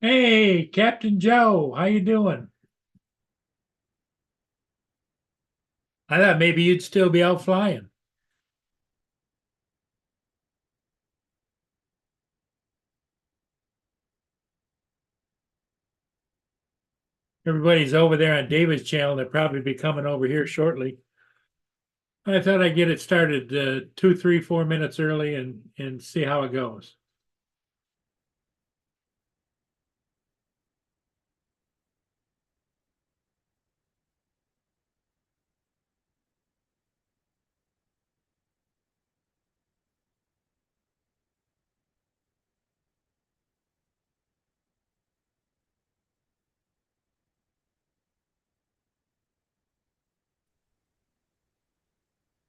Hey, Captain Joe, how you doing? I thought maybe you'd still be out flying. Everybody's over there on David's channel. They'll probably be coming over here shortly. I thought I'd get it started 2, 3, 4 minutes early and see how it goes.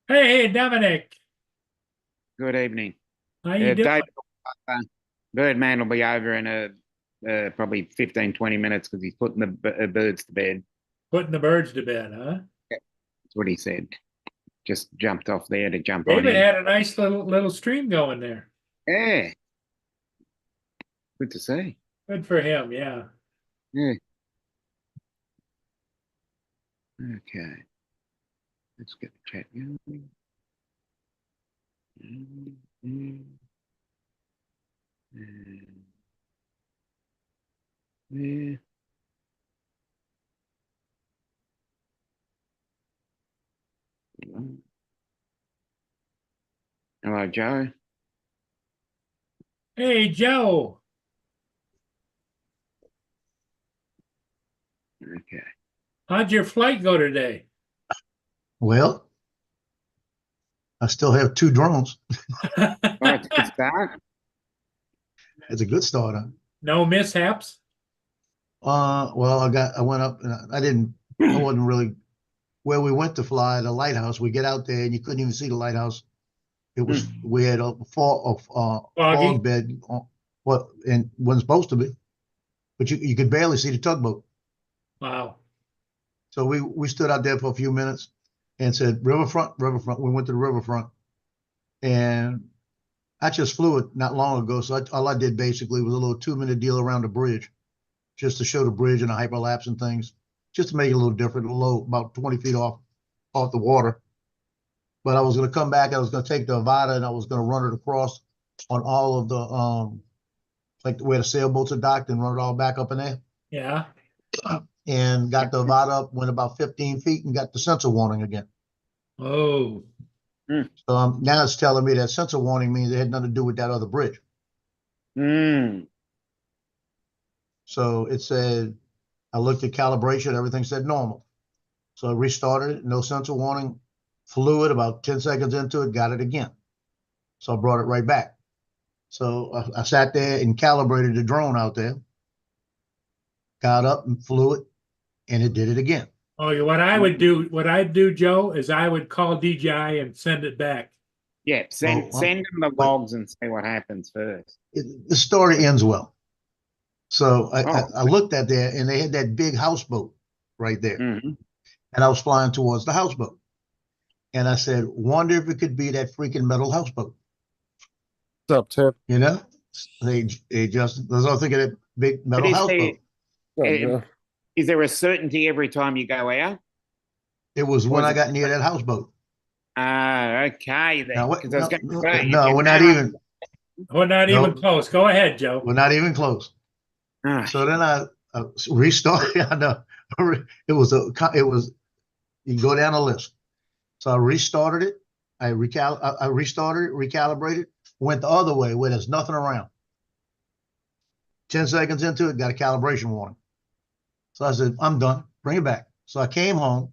Hey, Dominic, Good evening. how you doing? Dave, Birdman will be over in probably 15, 20 minutes because he's putting the birds to bed. Putting the birds to bed, huh? That's what he said. Just jumped off there to jump on David in. had a nice little stream going there. Yeah, good to see. Good for him, yeah. Yeah. Okay. Let's get the chat going. Yeah. Hello, Joe. Hey, Joe, Okay. how'd your flight go today? Well, I still have two drones. All right, good start. It's a good start. No mishaps? Well, I went up and I wasn't really where we went to fly the lighthouse. We get out there and you couldn't even see the lighthouse. It was, we had a Foggy? fog bed, what, and wasn't supposed to be, but you could barely see the tugboat. Wow. So we stood out there for a few minutes and said, riverfront, riverfront. We went to the riverfront and I just flew it not long ago. So all I did basically was a little 2-minute deal around the bridge, just to show the bridge and the hyperlapse and things, just to make it a little different, a low, about 20 feet off the water. But I was going to come back. I was going to take the Avata and I was going to run it across on all of the like where the sailboats are docked and run it all back up in there. Yeah. And got the Avata up, went about 15 feet and got the sensor warning again. Oh, So now it's telling me that sensor warning means it had nothing to do with that other bridge. Mm. So it said, I looked at calibration, everything said normal. So I restarted it, no sensor warning, flew it about 10 seconds into it, got it again. So I brought it right back. So I sat there and calibrated the drone out there, got up and flew it, and it did it again. oh, what I'd do, Joe, is I would call DJI and send it back. Yeah, send them the logs and see what happens first. The story ends well. So Oh. I looked at there and they had that big houseboat right there. Mhm. And I was flying towards the houseboat. And I said, wonder if it could be that freaking metal houseboat. What's up, Tim? You know, they just, I was thinking that big metal is houseboat. Is there a certainty every time you go out? It was when I got near that houseboat. Okay then. Now, Because I was going to say, no, we're not even. We're not No. even close. Go ahead, Joe. We're not even close. Ah, So then I restarted. I know it was you go down the list. So I restarted it. I restarted it, recalibrated, went the other way where there's nothing around. 10 seconds into it, got a calibration warning. So I said, I'm done. Bring it back. So I came home,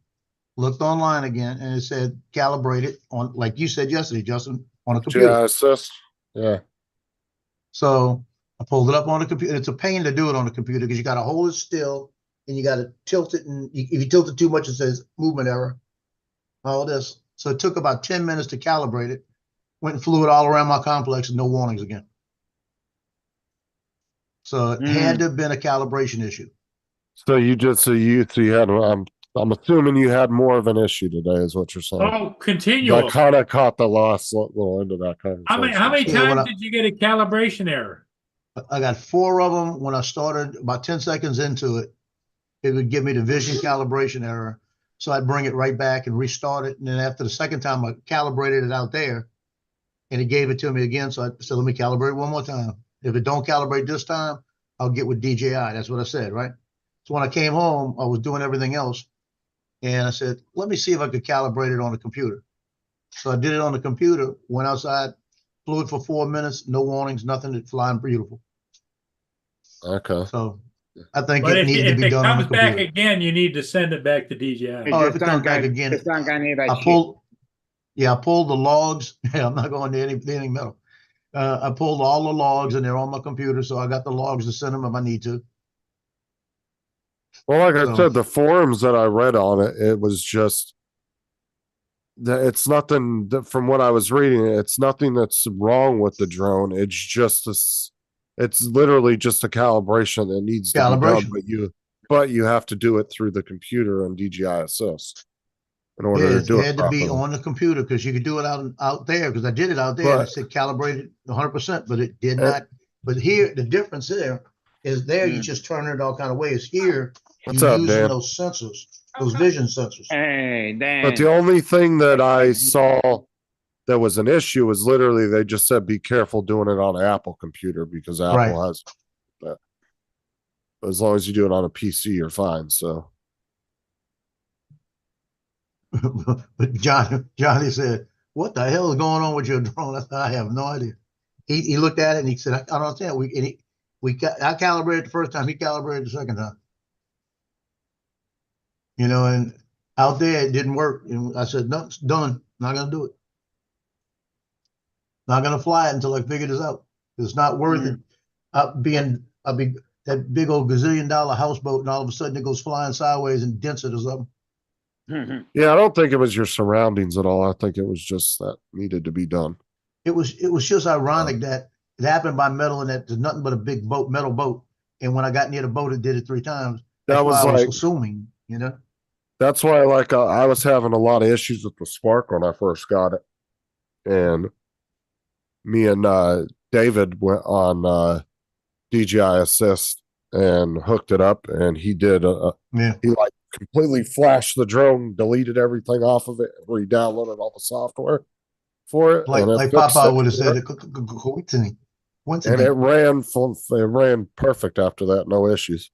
looked online again, and it said calibrated on, like you said yesterday, Justin, on a computer. GI assist. Yeah. So I pulled it up on the computer. It's a pain to do it on the computer because you got to hold it still and you got to tilt it. And if you tilt it too much, it says movement error, all this. So it took about 10 minutes to calibrate it. Went and flew it all around my complex and no warnings again. So it had to have been a calibration issue. So you had I'm assuming you had more of an issue today, is what you're saying. Oh, I continual. kind of caught the last little end of that conversation. How many Yeah, times did you get a calibration error? I got 4 of them. When I started, about 10 seconds into it, it would give me the vision calibration error. So I'd bring it right back and restart it. And then after the second time, I calibrated it out there and it gave it to me again. So I said, let me calibrate one more time. If it don't calibrate this time, I'll get with DJI. That's what I said, right? So when I came home, I was doing everything else. And I said, let me see if I could calibrate it on the computer. So I did it on the computer, went outside, flew it for 4 minutes, no warnings, nothing, it's flying beautiful. Okay. So I think But it if, needed to if be it done on the comes back computer. again, you need to send it back to DJI. Oh, if it comes back again, Just don't go near that I shit. pulled the logs. Yeah, I'm not going to anything metal. I pulled all the logs and they're on my computer, so I got the logs to send them if I need to. Well, like I So- said, the forums that I read on it, it was just that it's nothing that from what I was reading, it's nothing that's wrong with the drone. It's just it's literally just a calibration that needs to be done, Calibration. but you have to do it through the computer and DJI Assist in order Yeah, to it do it had to be properly. on the computer because you could do it out there because I did it out there and it But- said calibrated 100%, but it did And- not. But here, the difference there is there you Mm. just turn it all kind of ways. Here, What's you're up, using Dan? those sensors, those vision sensors. Hey, Dan. But the only thing that I saw that was an issue was literally they just said be careful doing it on an Apple computer because Apple Right. has that. But as long as you do it on a PC, you're fine. So But Johnny said, "What the hell is going on with your drone?" I said, "I have no idea." He looked at it and he said, "I don't understand." I calibrated the first time. He calibrated the second time. You know, and out there it didn't work. And I said, "No, it's done. Not gonna do it. Not gonna fly it until I figure this out. It's not worth it. I'll be that big old gazillion-dollar houseboat, and all of a sudden it goes flying sideways and dents it or something." yeah, I don't think it was your surroundings at all. I think it was just that needed to be done. It was just ironic that it happened by metal and that there's nothing but a big boat, metal boat. And when I got near the boat, it did it 3 times. That's That was why I was like assuming, you know. that's why like I was having a lot of issues with the Spark when I first got it, and me and David went on DJI Assist and hooked it up, and he did Yeah. he like completely flashed the drone, deleted everything off of it, re-downloaded all the software for it, Like and it like fixed Papa it would have for said, it. coincidence. And it ran it ran perfect after that, no issues.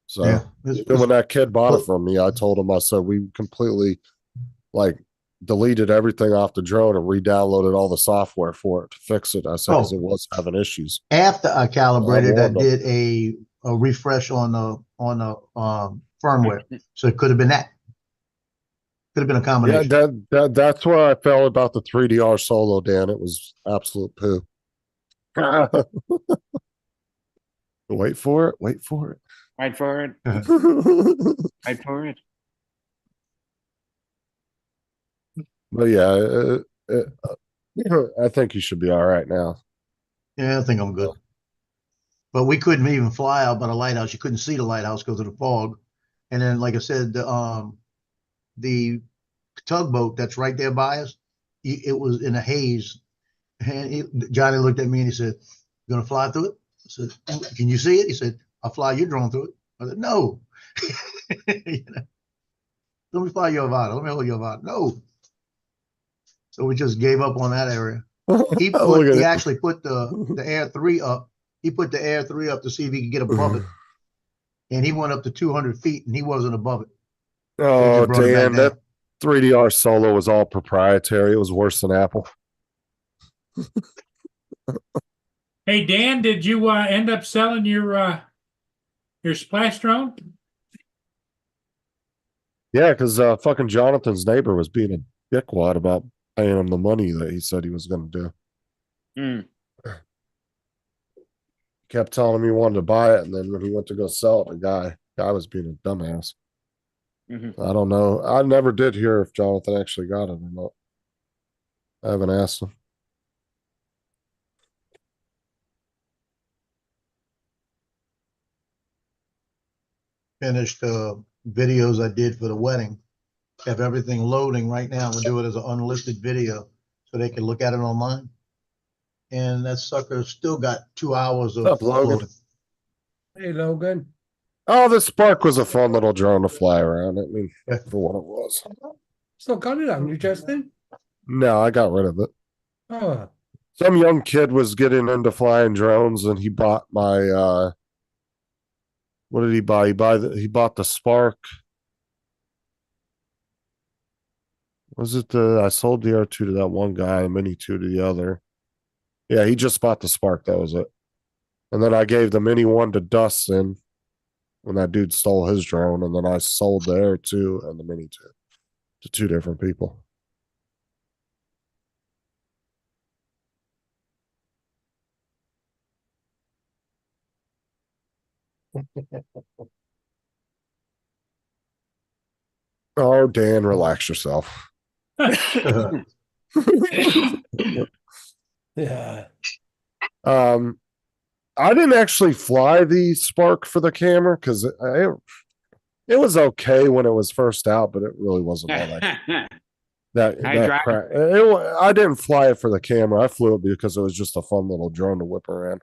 So Yeah. even when that kid bought it from me, I told him, I said, we completely like deleted everything off the drone and re-downloaded all the software for it to fix it. I said, because it was having issues. After I calibrated, I warned him. did a refresh on the firmware. So it could have been that. Could have been a Yeah, combination. that's what I felt about the 3DR Solo, Dan. It was absolute poo. Wait for it. Wait for it. Wait for it. Wait for it. But yeah, I think you should be all right now. Yeah, I think I'm good. But we couldn't even fly out by the lighthouse. You couldn't see the lighthouse because of the fog. And then, like I said, the tugboat that's right there by us, it was in a haze. And Johnny looked at me and he said, "You gonna fly through it?" I said, "Can you see it?" He said, "I'll fly your drone through it." I said, "No." You know? Let me fly your Avata. Let me hold your Avata. No. So we just gave up on that area. He actually put the Air 3 up. He put the Air 3 up to see if he could get above it. And he went up to 200 feet and he wasn't above it. Oh, brought it back Dan, that down. 3DR Solo was all proprietary. It was worse than Apple. Hey, Dan, did you end up selling your splash drone? Yeah, because fucking Jonathan's neighbor was being a dickwad about paying him the money that he said he was going to do. Mm. Kept telling him he wanted to buy it, and then when he went to go sell it, the guy was being a dumbass. Mhm. I don't know. I never did hear if Jonathan actually got it or not. I haven't asked him. Finished videos I did for the wedding. Have everything loading right now. We'll do it as an unlisted video so they can look at it online. and that sucker still got 2 hours of What's up, Logan? floating. Hey, Logan. Oh, the Spark was a fun little drone to fly around. I mean, Yeah. for what it was. Still got it on you, Justin? No, I got rid of it. Oh, Some young kid was getting into flying drones, and he bought my. What did he buy? He bought the Spark. Was it the? I sold the R2 to that one guy, and Mini 2 to the other. Yeah, he just bought the Spark. That was it. And then I gave the Mini 1 to Dustin when that dude stole his drone, and then I sold the Air 2 and the Mini 2 to two different people. Oh, Dan, relax yourself. yeah. I didn't actually fly the Spark for the camera because it was okay when it was first out, but it really wasn't all that I didn't fly it for the camera. I flew it because it was just a fun little drone to whip around.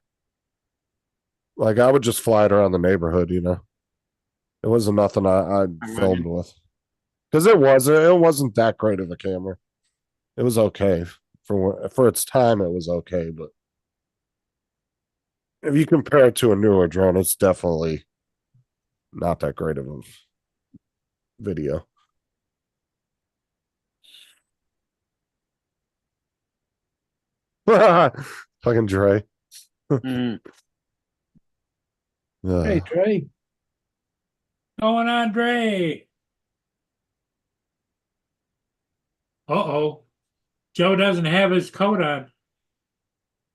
Like I would just fly it around the neighborhood, you know. It wasn't nothing I filmed with because it wasn't that great of a camera. It was okay for its time. It was okay, but if you compare it to a newer drone, it's definitely not that great of a video. Fucking Dre. Mm. Hey, Trey. Going on, Dre. Uh-oh. Joe doesn't have his coat on.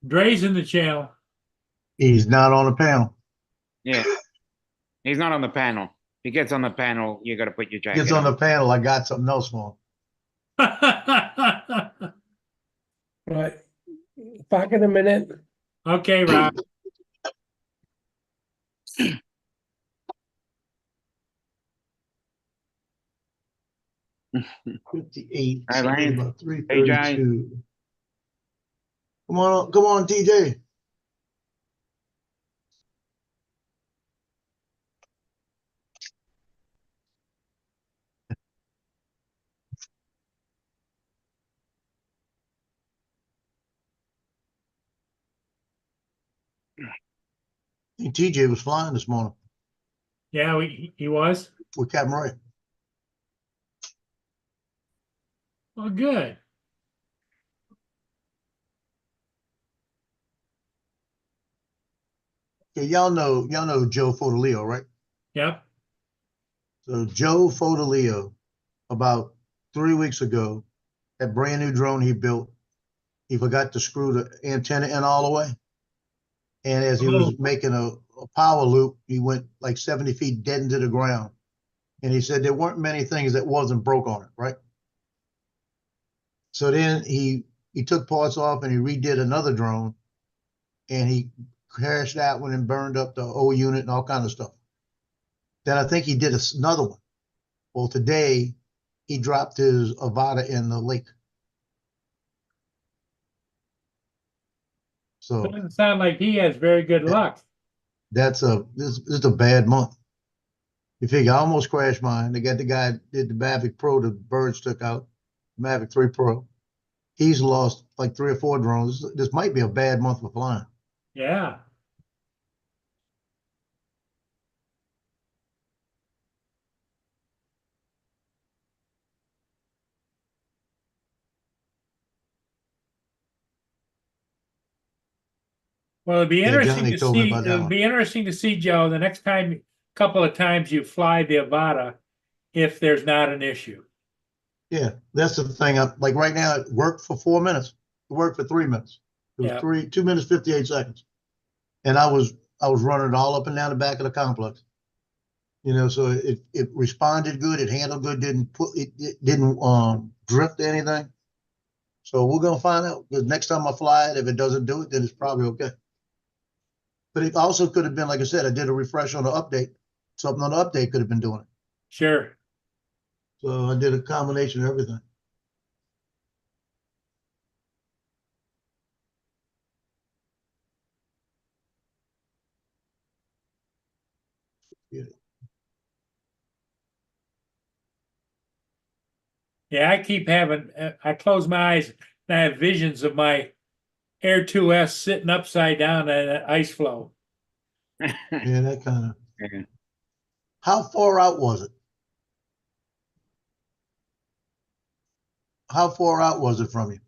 Dre's in the channel. He's not on the panel. Yeah. He's not on the panel. If he gets on the panel, you got to put your jacket Gets on the panel. I got something else for him. Right. Back in a minute. Okay, Rob. $58. Hi, Lane. About Hey, Jai. $332. Come on, TJ. I think TJ was flying this morning Yeah, he was. with Captain Ray. Well, good. Okay, y'all know Joe Fodolio, right? Yep. So Joe Fodolio, about 3 weeks ago, that brand new drone he built, he forgot to screw the antenna in all the way. And as he was making a power loop, he went like 70 feet dead into the ground. And he said there weren't many things that wasn't broke on it, right? So then he took parts off and he redid another drone, and he crashed that one and burned up the O unit and all kind of stuff. Then I think he did another one. Well, today he dropped his Avata in the lake. So Doesn't sound like he has very good luck. this is a bad month. You figure I almost crashed mine. They got the guy that did the Mavic Pro, the birds took out, Mavic 3 Pro. He's lost like 3 or 4 drones. This might be a bad month for flying. Yeah. Well, it'd be Yeah, interesting Johnny to told me see. about that It'd one. be interesting to see, Joe, the next couple of times you fly the Avata, if there's not an issue. Yeah, that's the thing. Like right now, it worked for 4 minutes. It worked for 3 minutes. It was Yeah. 2 minutes, 58 seconds. And I was running it all up and down the back of the complex. You know, so it responded good, it handled good, it didn't drift or anything. So we're gonna find out. The next time I fly it, if it doesn't do it, then it's probably okay. But it also could have been, like I said, I did a refresh on the update. Something on the update could have been doing it. Sure. So I did a combination of everything. Yeah, I keep having, I close my eyes and I have visions of my Air 2S sitting upside down at an ice floe. Yeah, that kind of. Yeah. How far out was it? How far out was it from you?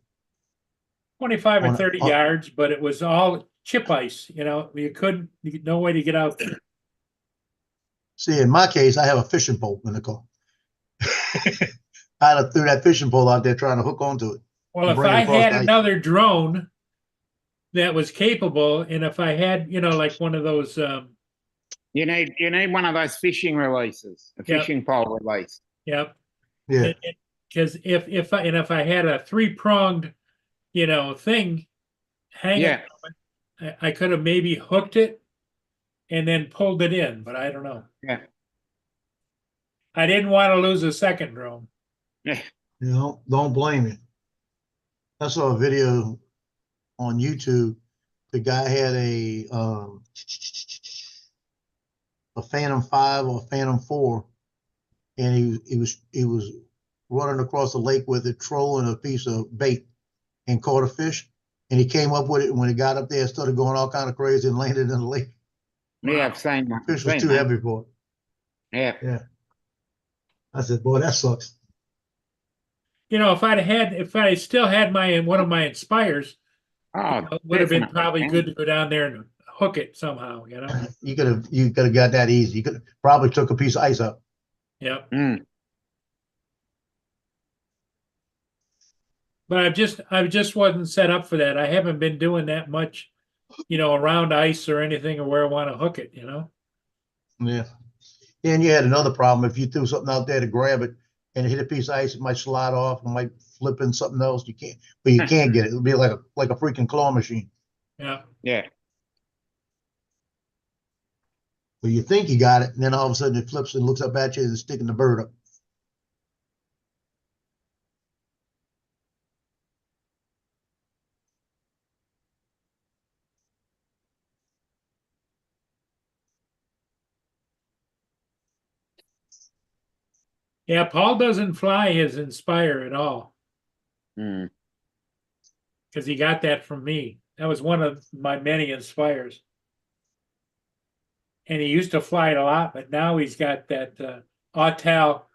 25 or On- 30 on- yards, but it was all chip ice, no way to get out there. See, in my case, I have a fishing pole in the car. I'd have threw that fishing pole out there trying to hook onto it. Well, if Bring it I across had the ice. another drone that was capable, and if I had, like one of those, You need one of those fishing releases, a Yep. fishing pole release. yep, Yeah, because if I had a 3-pronged, thing hanging, Yeah. I could have maybe hooked it and then pulled it in, but I don't know. Yeah. I didn't want to lose a second drone. don't blame me. I saw a video on YouTube. The guy had a Phantom 5 or Phantom 4, and he was running across the lake with it, trolling a piece of bait, and caught a fish. And he came up with it, and when he got up there, it started going all kind of crazy and landed in the lake. Yeah, I've seen that. Fish was Seen too that. heavy for it. Yeah. I said, boy, that sucks. If I still had one of my Inspires, Oh, it would have been definitely, probably man. good to go down there and hook it somehow, You could have got that easy. You could probably took a piece of ice up. Yep. Mm. But I just wasn't set up for that. I haven't been doing that much, around ice or anything or where I want to hook it, Yeah. And you had another problem. If you threw something out there to grab it and it hit a piece of ice, it might slide off and might flip in something else. You can't get it. It'll be like a freaking claw machine. Yeah. Yeah. But you think you got it, and then all of a sudden it flips and looks up at you and is sticking the bird up. Yeah, Paul doesn't fly his Inspire at all Mm. because he got that from me. That was one of my many Inspires. And he used to fly it a lot, but now he's got that Autel,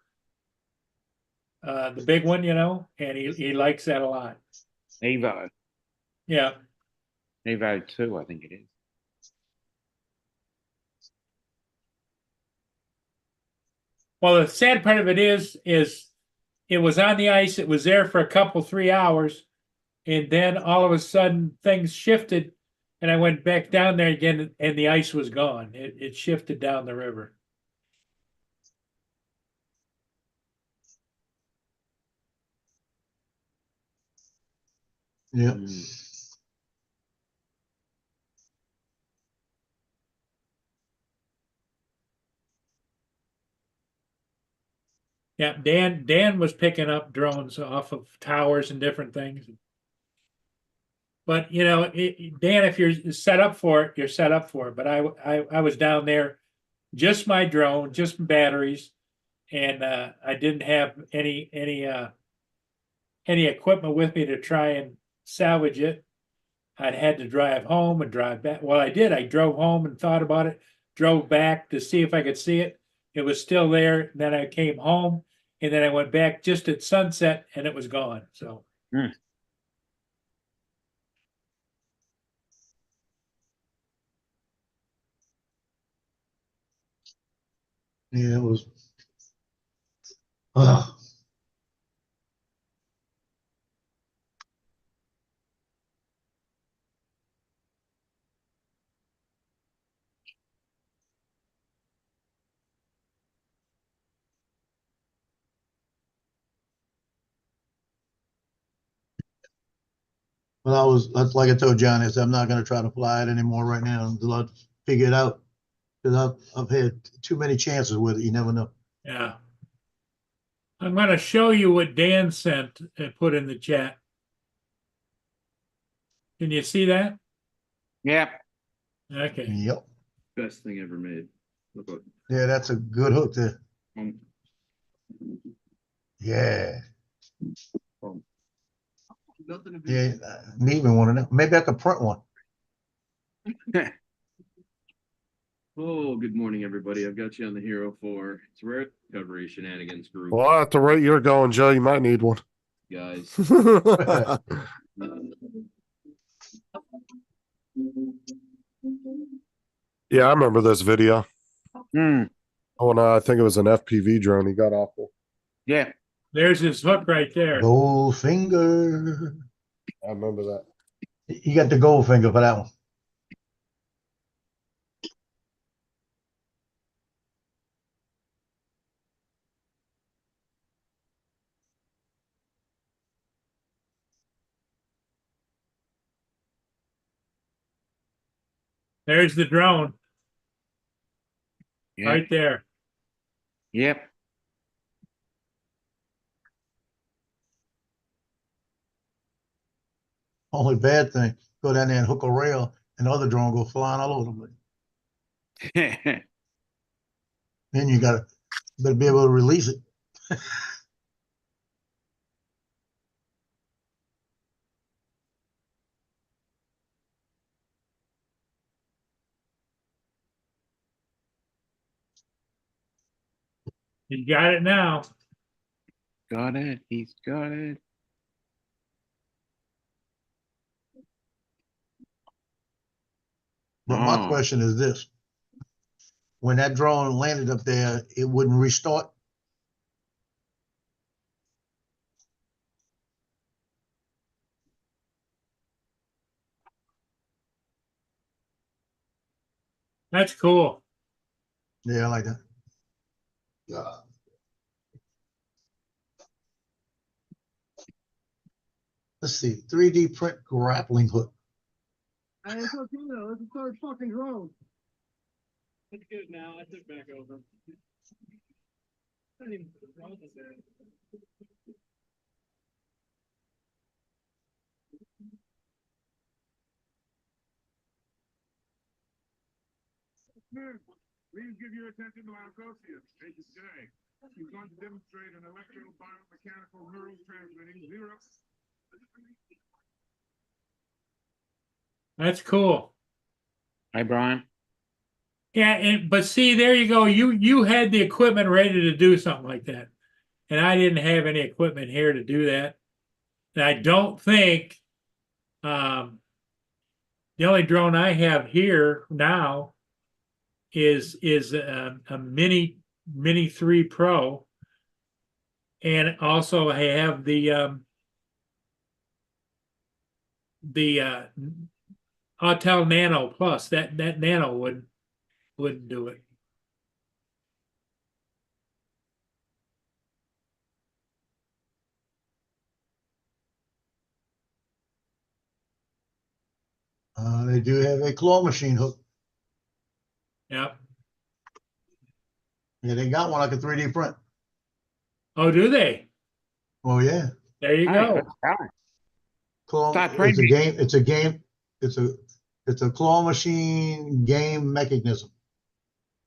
the big one, and he likes that a lot. Evo. Yeah. Evo 2, I think it is. Well, the sad part of it is it was on the ice. It was there for a couple, 3 hours. And then all of a sudden things shifted and I went back down there again and the ice was gone. It shifted down the river. Yeah. Mm. Yeah, Dan was picking up drones off of towers and different things. But Dan, if you're set up for it, you're set up for it. But I was down there, just my drone, just batteries, and I didn't have any equipment with me to try and salvage it. I'd had to drive home and drive back. Well, I did. I drove home and thought about it, drove back to see if I could see it. It was still there. And then I came home and then I went back just at sunset and it was gone. So. Mm. Yeah, it was. Uh, Well, that's like I told John, I said, I'm not going to try to fly it anymore right now until I figure it out. Because I've had too many chances with it. You never know. Yeah. I'm going to show you what Dan sent and put in the chat. Can you see that? Yeah. Okay. Yep. Best thing ever made. Yeah, that's a good hook there. Um, Yeah. Yeah, need me one of them. Maybe I could print one. Oh, good morning, everybody. I've got you on the Hero 4. It's Rare Recovery Shenanigans Group, Well, at the rate you're going, Joe, you might need one. guys. Yeah, I remember this video. Hmm, Oh, no, I think it was an FPV drone. He got off. yeah. There's his hook right there. Goldfinger. I remember that. You got the gold finger for that one. There's the drone Yeah. right there. Yep. Only bad thing, go down there and hook a rail and the other drone go flying all over the place. Then you better be able to release it. You got it now. Got it. He's got it. But my Oh. question is this. When that drone landed up there, it wouldn't restart. That's cool. Yeah, I like that. Yeah. Let's see, 3D print grappling hook. It's okay though. It's a third fucking drone. It's good now. I took back over. I didn't even put the drone in there. Please give your attention to our associate, Agent J. He's going to demonstrate an electro-biomechanical neurotransmitting zero. That's cool. Hi, Brian. Yeah, but see, there you go. You had the equipment ready to do something like that, and I didn't have any equipment here to do that. And I don't think the only drone I have here now is a Mini 3 Pro, and also I have the Autel Nano Plus. That Nano wouldn't do it. They do have a claw machine hook. Yep. Yeah, they got one like a 3D print. Oh, do they? Oh yeah, There you Hi, go. that's Brian. claw. Stop It's a printing. game. It's a game. It's a claw machine game mechanism.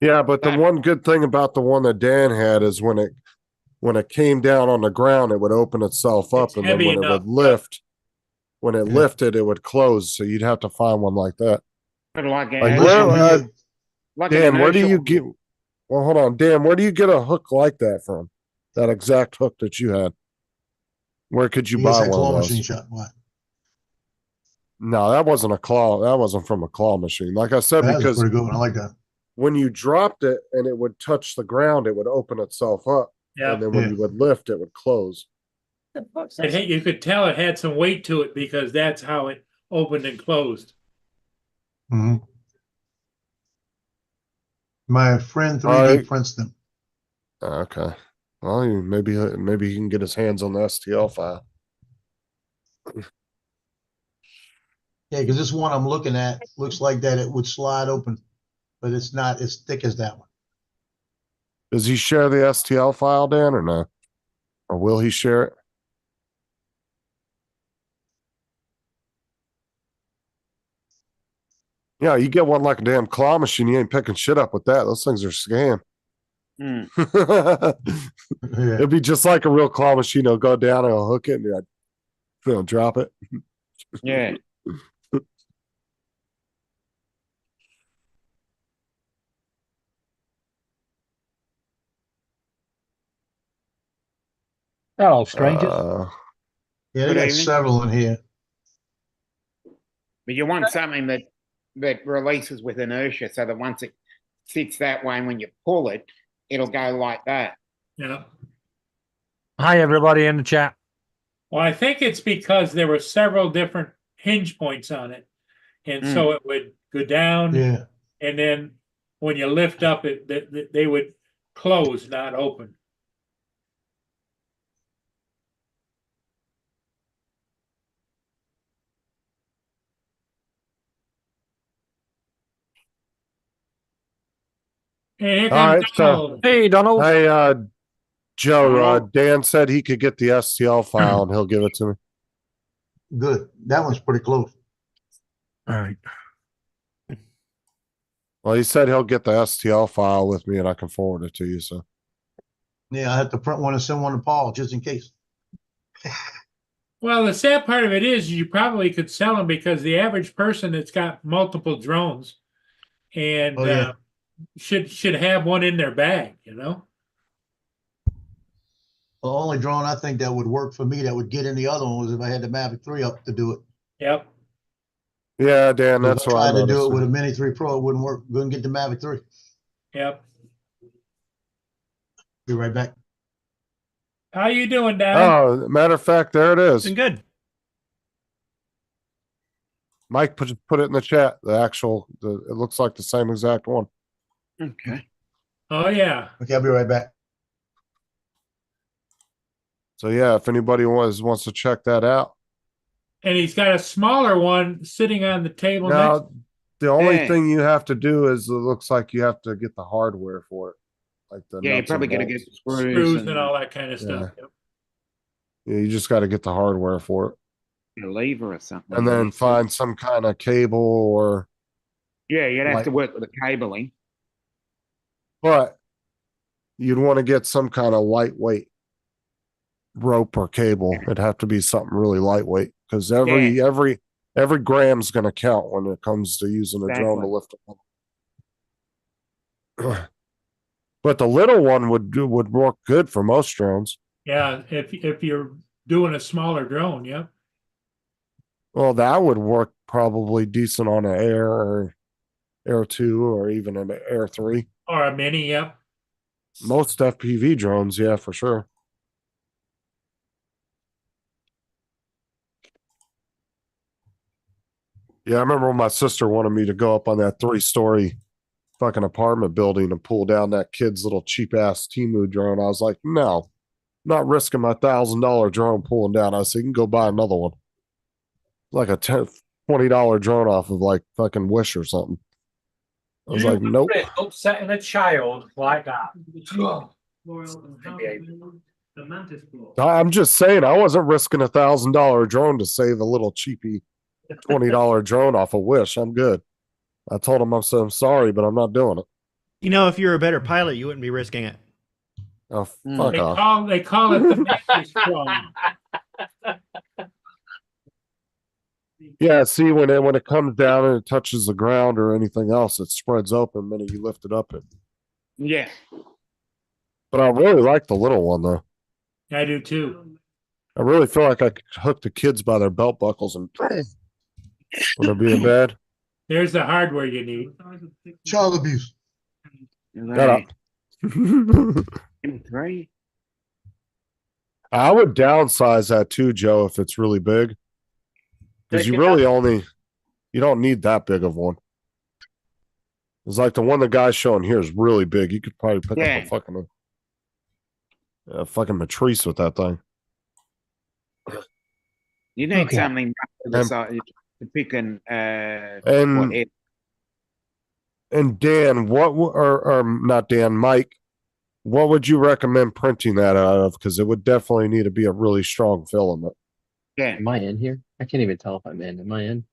Yeah, but the That- one good thing about the one that Dan had is when it came down on the ground, it would open itself up, It's and then heavy when it enough. would lift, when it Yeah. lifted, it would close. So you'd have to find one like that. Sort of like, Like, Unless where, you really- like an Dan, where do you inertial- get? Well, hold on, Dan. Where do you get a hook like that from? That exact hook that you had. Where could you you just buy had one claw of machine those? shot. What? No, that wasn't a claw. That wasn't from a claw machine. Like I said, That was a because pretty good one. I like that. when you dropped it and it would touch the ground, it would open itself up, Yeah. and then when Yeah. you would lift, it would close. You could tell it had some weight to it because that's how it opened and closed. Mhm. My friend 3D Alright. prints them. Okay. Well, maybe he can get his hands on the STL file. Yeah, because this one I'm looking at looks like that it would slide open, but it's not as thick as that one. Does he share the STL file, Dan, or no? Or will he share it? Yeah, you get one like a damn claw machine, you ain't picking shit up with that. Those things are scam. Hmm. Yeah. It'd be just like a real claw machine. It'll go down and it'll hook it and you'll drop it. Yeah. Hello, strangers. Yeah, they Good got evening. several in here. But you want something that releases with inertia, so that once it sits that way, and when you pull it, it'll go like that. Yeah. Hi, everybody in the chat. Well, I think it's because there were several different hinge points on it. And so it would go down, Yeah. and then when you lift up it, they would close, not open. Hey, here All comes right, so- Donald. Hey, Donald. Hey, Joe, Hello? Dan said he could get the STL file and he'll give it to me. Good. That one's pretty close. All right. Well, he said he'll get the STL file with me and I can forward it to you. So, Yeah, I have to print one and send one to Paul just in case. Well, the sad part of it is you probably could sell them because the average person that's got multiple drones and Oh, yeah. should have one in their bag, you know? The only drone I think that would work for me that would get in the other one was if I had the Mavic 3 up to do it. Yep. yeah, Dan, If that's I what I tried to do it noticed. with a Mini 3 Pro, it wouldn't work. Couldn't get the Mavic 3. Yep. Be right back. How you doing, Don? Oh, matter of fact, there it is. Good. Mike put it in the chat. It looks like the same exact one. Okay. Oh yeah. Okay, I'll be right back. So yeah, if anybody wants to check that out. And he's got a smaller one sitting on the table next. Now, the only Yeah. thing you have to do is it looks like you have to get the hardware for it. Like the Yeah, you're nuts probably and gonna bolts. get screws, Screws and all that kind of stuff. Yep. Yeah, you just got to get the hardware for it. a lever or something. And then find some kind of cable or Yeah, you'd have to like- work with the cabling. but you'd want to get some kind of lightweight rope or cable. It'd have to be something really lightweight because every gram's going to count when it comes to using a drone to lift it. But the little one would work good for most drones. Yeah, if you're doing a smaller drone, yep. Well, that would work probably decent on an Air 2 or even an Air 3. Or a mini, yep. Most FPV drones, yeah, for sure. Yeah, I remember when my sister wanted me to go up on that 3-story fucking apartment building and pull down that kid's little cheap ass Temu drone. I was like, no, not risking my $1,000 drone pulling down. I said, you can go buy another one. Like a $20 drone off of like fucking Wish or something. I was like, nope. Upsetting a child like that. I'm just saying, I wasn't risking a $1,000 drone to save a little cheapy $20 drone off of Wish. I'm good. I told him, I'm sorry, but I'm not doing it. You know, if you were a better pilot, you wouldn't be risking it. Oh, fuck They off. call it the Nexus drone. Yeah, see, when it comes down and it touches the ground or anything else, it spreads open the minute you lift it up. Yeah. But I really like the little one though. I do too. I really feel like I could hook the kids by their belt buckles and when they're being bad. There's the hardware you need. Child abuse. Shut up. M3. I would downsize that too, Joe, if it's really big. Because you really you don't need that big of one. It's like the one the guy's showing here is really big. You could probably pick up a fucking matrice with that thing. You need Okay. something to pick And what and Dan, or not Dan, Mike, what would you recommend printing that out of? Because it would definitely need to be a really strong filament. Yeah, Am I in here? I can't even tell if I'm in. Am I in?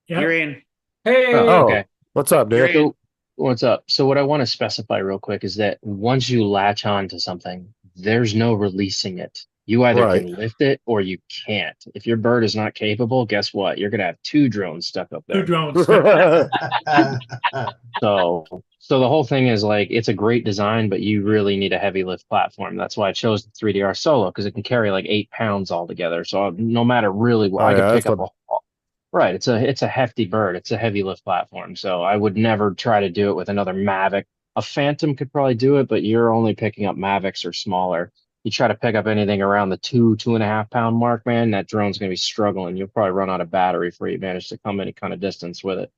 Yeah. you're in. Hey, Oh, okay. what's up, dude? So, what's up? So what I want to specify real quick is that once you latch on to something, there's no releasing it. You either Right. can lift it or you can't. If your bird is not capable, guess what? You're gonna have 2 drones stuck up Two there. drones. So the whole thing is like it's a great design, but you really need a heavy lift platform. That's why I chose the 3DR Solo because it can carry like 8 pounds altogether. So no matter really what, Oh, I yeah, could pick that's up right. It's a hefty bird. It's a heavy lift platform. So I would never try to do it with another Mavic. A Phantom could probably do it, but you're only picking up Mavics or smaller. You try to pick up anything around the 2.5 pound mark, man, that drone's gonna be struggling. You'll probably run out of battery before you manage to come any kind of distance with it.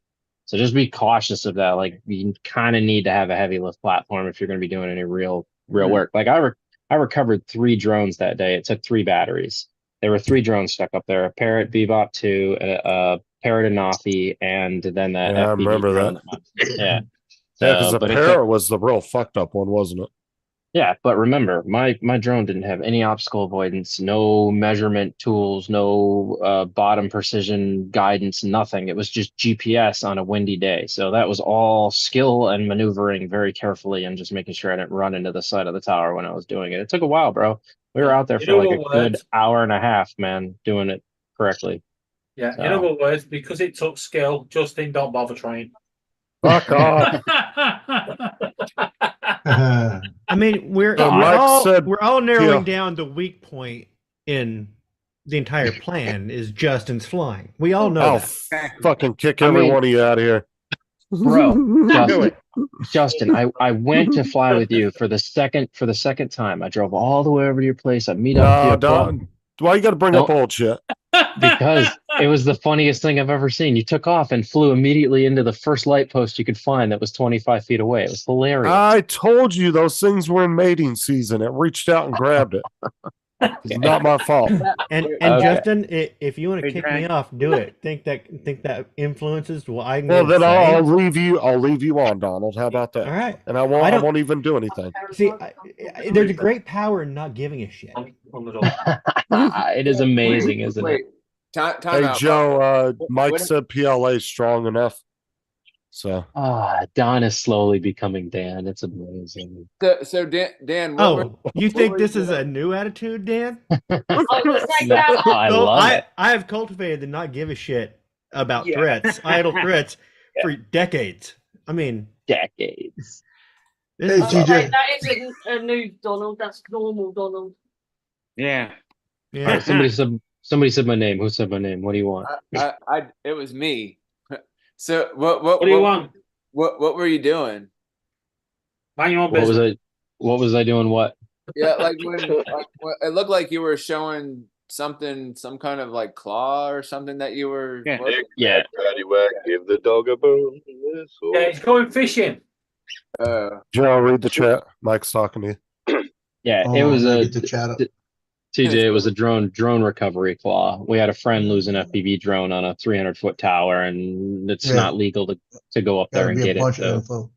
So just be cautious of that. Like you kind of need to have a heavy lift platform if you're going to be doing any real work. Like I recovered 3 drones that day. It took 3 batteries. There were 3 drones stuck up there: a Parrot Bebop 2, a Parrot Anafi, and then that Yeah, I FPV remember drone that. yeah. Yeah, because the but it Parrot took- was the real fucked up one, wasn't it? yeah, but remember, my drone didn't have any obstacle avoidance, no measurement tools, no bottom precision guidance, nothing. It was just GPS on a windy day. So that was all skill and maneuvering very carefully and just making sure I didn't run into the side of the tower when I was doing it. It took a while, bro. We were out there for like a good hour and a half, man, doing it correctly. Yeah, in So- other words, because it took skill, Justin, don't bother trying. Fuck off. I mean, we're So we're Mike all said- we're all narrowing yeah. down the weak point in the entire plan is Justin's flying. We all know I'll that. fucking kick I every mean- one of you out of here. Bro, Do Justin, I went to fly with you for the second time. I drove all the way over to your place. I meet up No, with you. don't. Why you got to bring up Don't- old shit? Because it was the funniest thing I've ever seen. You took off and flew immediately into the first light post you could find that was 25 feet away. It was hilarious. I told you those things were in mating season. It reached out and grabbed it. It's not my fault. And Okay. Justin, if you want to Hey, kick me Frank. off, do it. Think that influences what I can Well, go then say? I'll leave you. I'll leave you on, Donald. How about that? All right. And I won't. I I, don't- won't even do anything. See, there's a great power in not giving a shit. On the door. It is amazing, isn't it? Time Hey out. Joe, Mike what- said PLA is strong enough. So Don is slowly becoming Dan. It's amazing. So Dan, what were- Oh, you think were this you is a new attitude, Dan? I So love it. I have cultivated the not give a shit about Yeah. threats, idle threats, for decades. I mean, Decades. this Hey, is TJ. That isn't a new Donald. That's normal Donald. Yeah. yeah. Somebody said my name. Who said my name? What do you want? it was me. So what What do you want? What were you doing? Mind your own What business. was I doing? What? Yeah, like it looked like you were showing something, some kind of like claw or something that you were. Yeah. Yeah. Give the dog a bone. Yeah, it's going fishing. Joe, read the chat. Mike's talking to you. Yeah, Oh, it was I'm gonna a get the chat up. TJ. It was a drone recovery claw. We had a friend lose an FPV drone on a 300-foot tower, and it's Yeah. not legal to go up there Gotta and be a get it. bunch of So, info.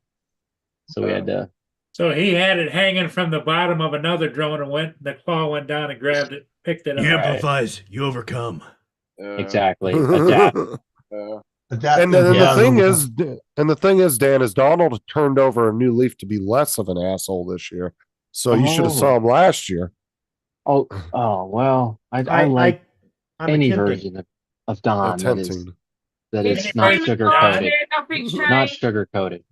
so we had to. So he had it hanging from the bottom of another drone and the claw went down and grabbed it, picked it up. You empathize, you overcome. Exactly. Adapt. Adapt And the improvise, thing overcome. is, Dan, is Donald turned over a new leaf to be less of an asshole this year. So you should have saw him last year. Oh well, I like I'm any attempting. version of Don that is Attempting. not sugar coated. Nothing's Not changed. sugar coated.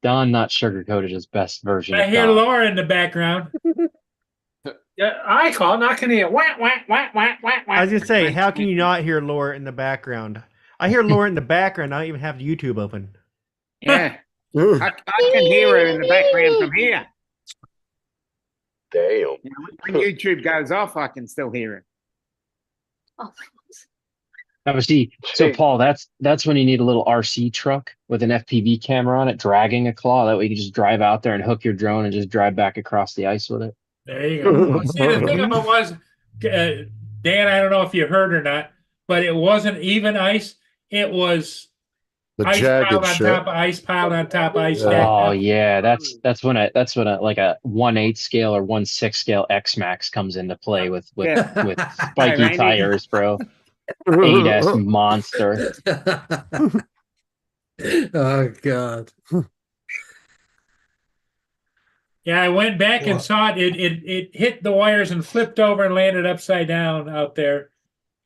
Don not sugar coated is best version I of hear Don. Laura in the background. Yeah, I can't. I can hear whack, whack, whack, whack, whack, whack. I was gonna say, how can you not hear Laura in the background? I hear Laura in the background. I don't even have YouTube open. Yeah. I can hear her in the background from here. Damn. When YouTube goes off, I can still hear it. Oh, Now, see, so Paul, that's when you need a little RC truck with an FPV camera on it, dragging a claw. That way you can just drive out there and hook your drone and just drive back across the ice with it. There you go. See, the thing of it was, Dan, I don't know if you heard or not, but it wasn't even ice. It was The ice piled jagged on shit. top of ice, piled on top of ice. Yeah. stacked Oh up. yeah, that's when a like a 1/8 scale or 1/6 scale X Max comes into play with Yeah. with spiky Right. tires, bro. 8S monster. Oh God. Yeah, I went back and What? saw it. It hit the wires and flipped over and landed upside down out there.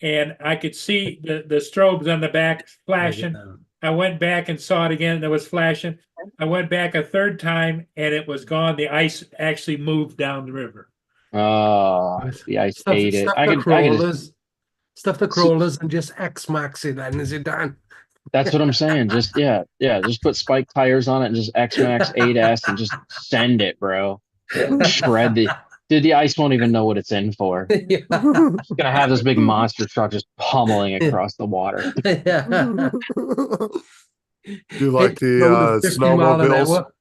And I could see the strobes on the back flashing. I went back and saw it again. It was flashing. I went back a third time and it was gone. The ice actually moved down the river. Oh, the ice ate it. Stuff I the could crawlers. just, Stuff the crawlers and just X-Max it then, is it done? that's what I'm saying. Just yeah, just put spike tires on it and just X-Max 8S and just send it, bro. Shred the dude, the ice won't even know what it's in for. Yeah. It's gonna have this big monster truck just pummeling across the water. Yeah. Do you like Hit road the at 50 mile an snowmobiles? hour.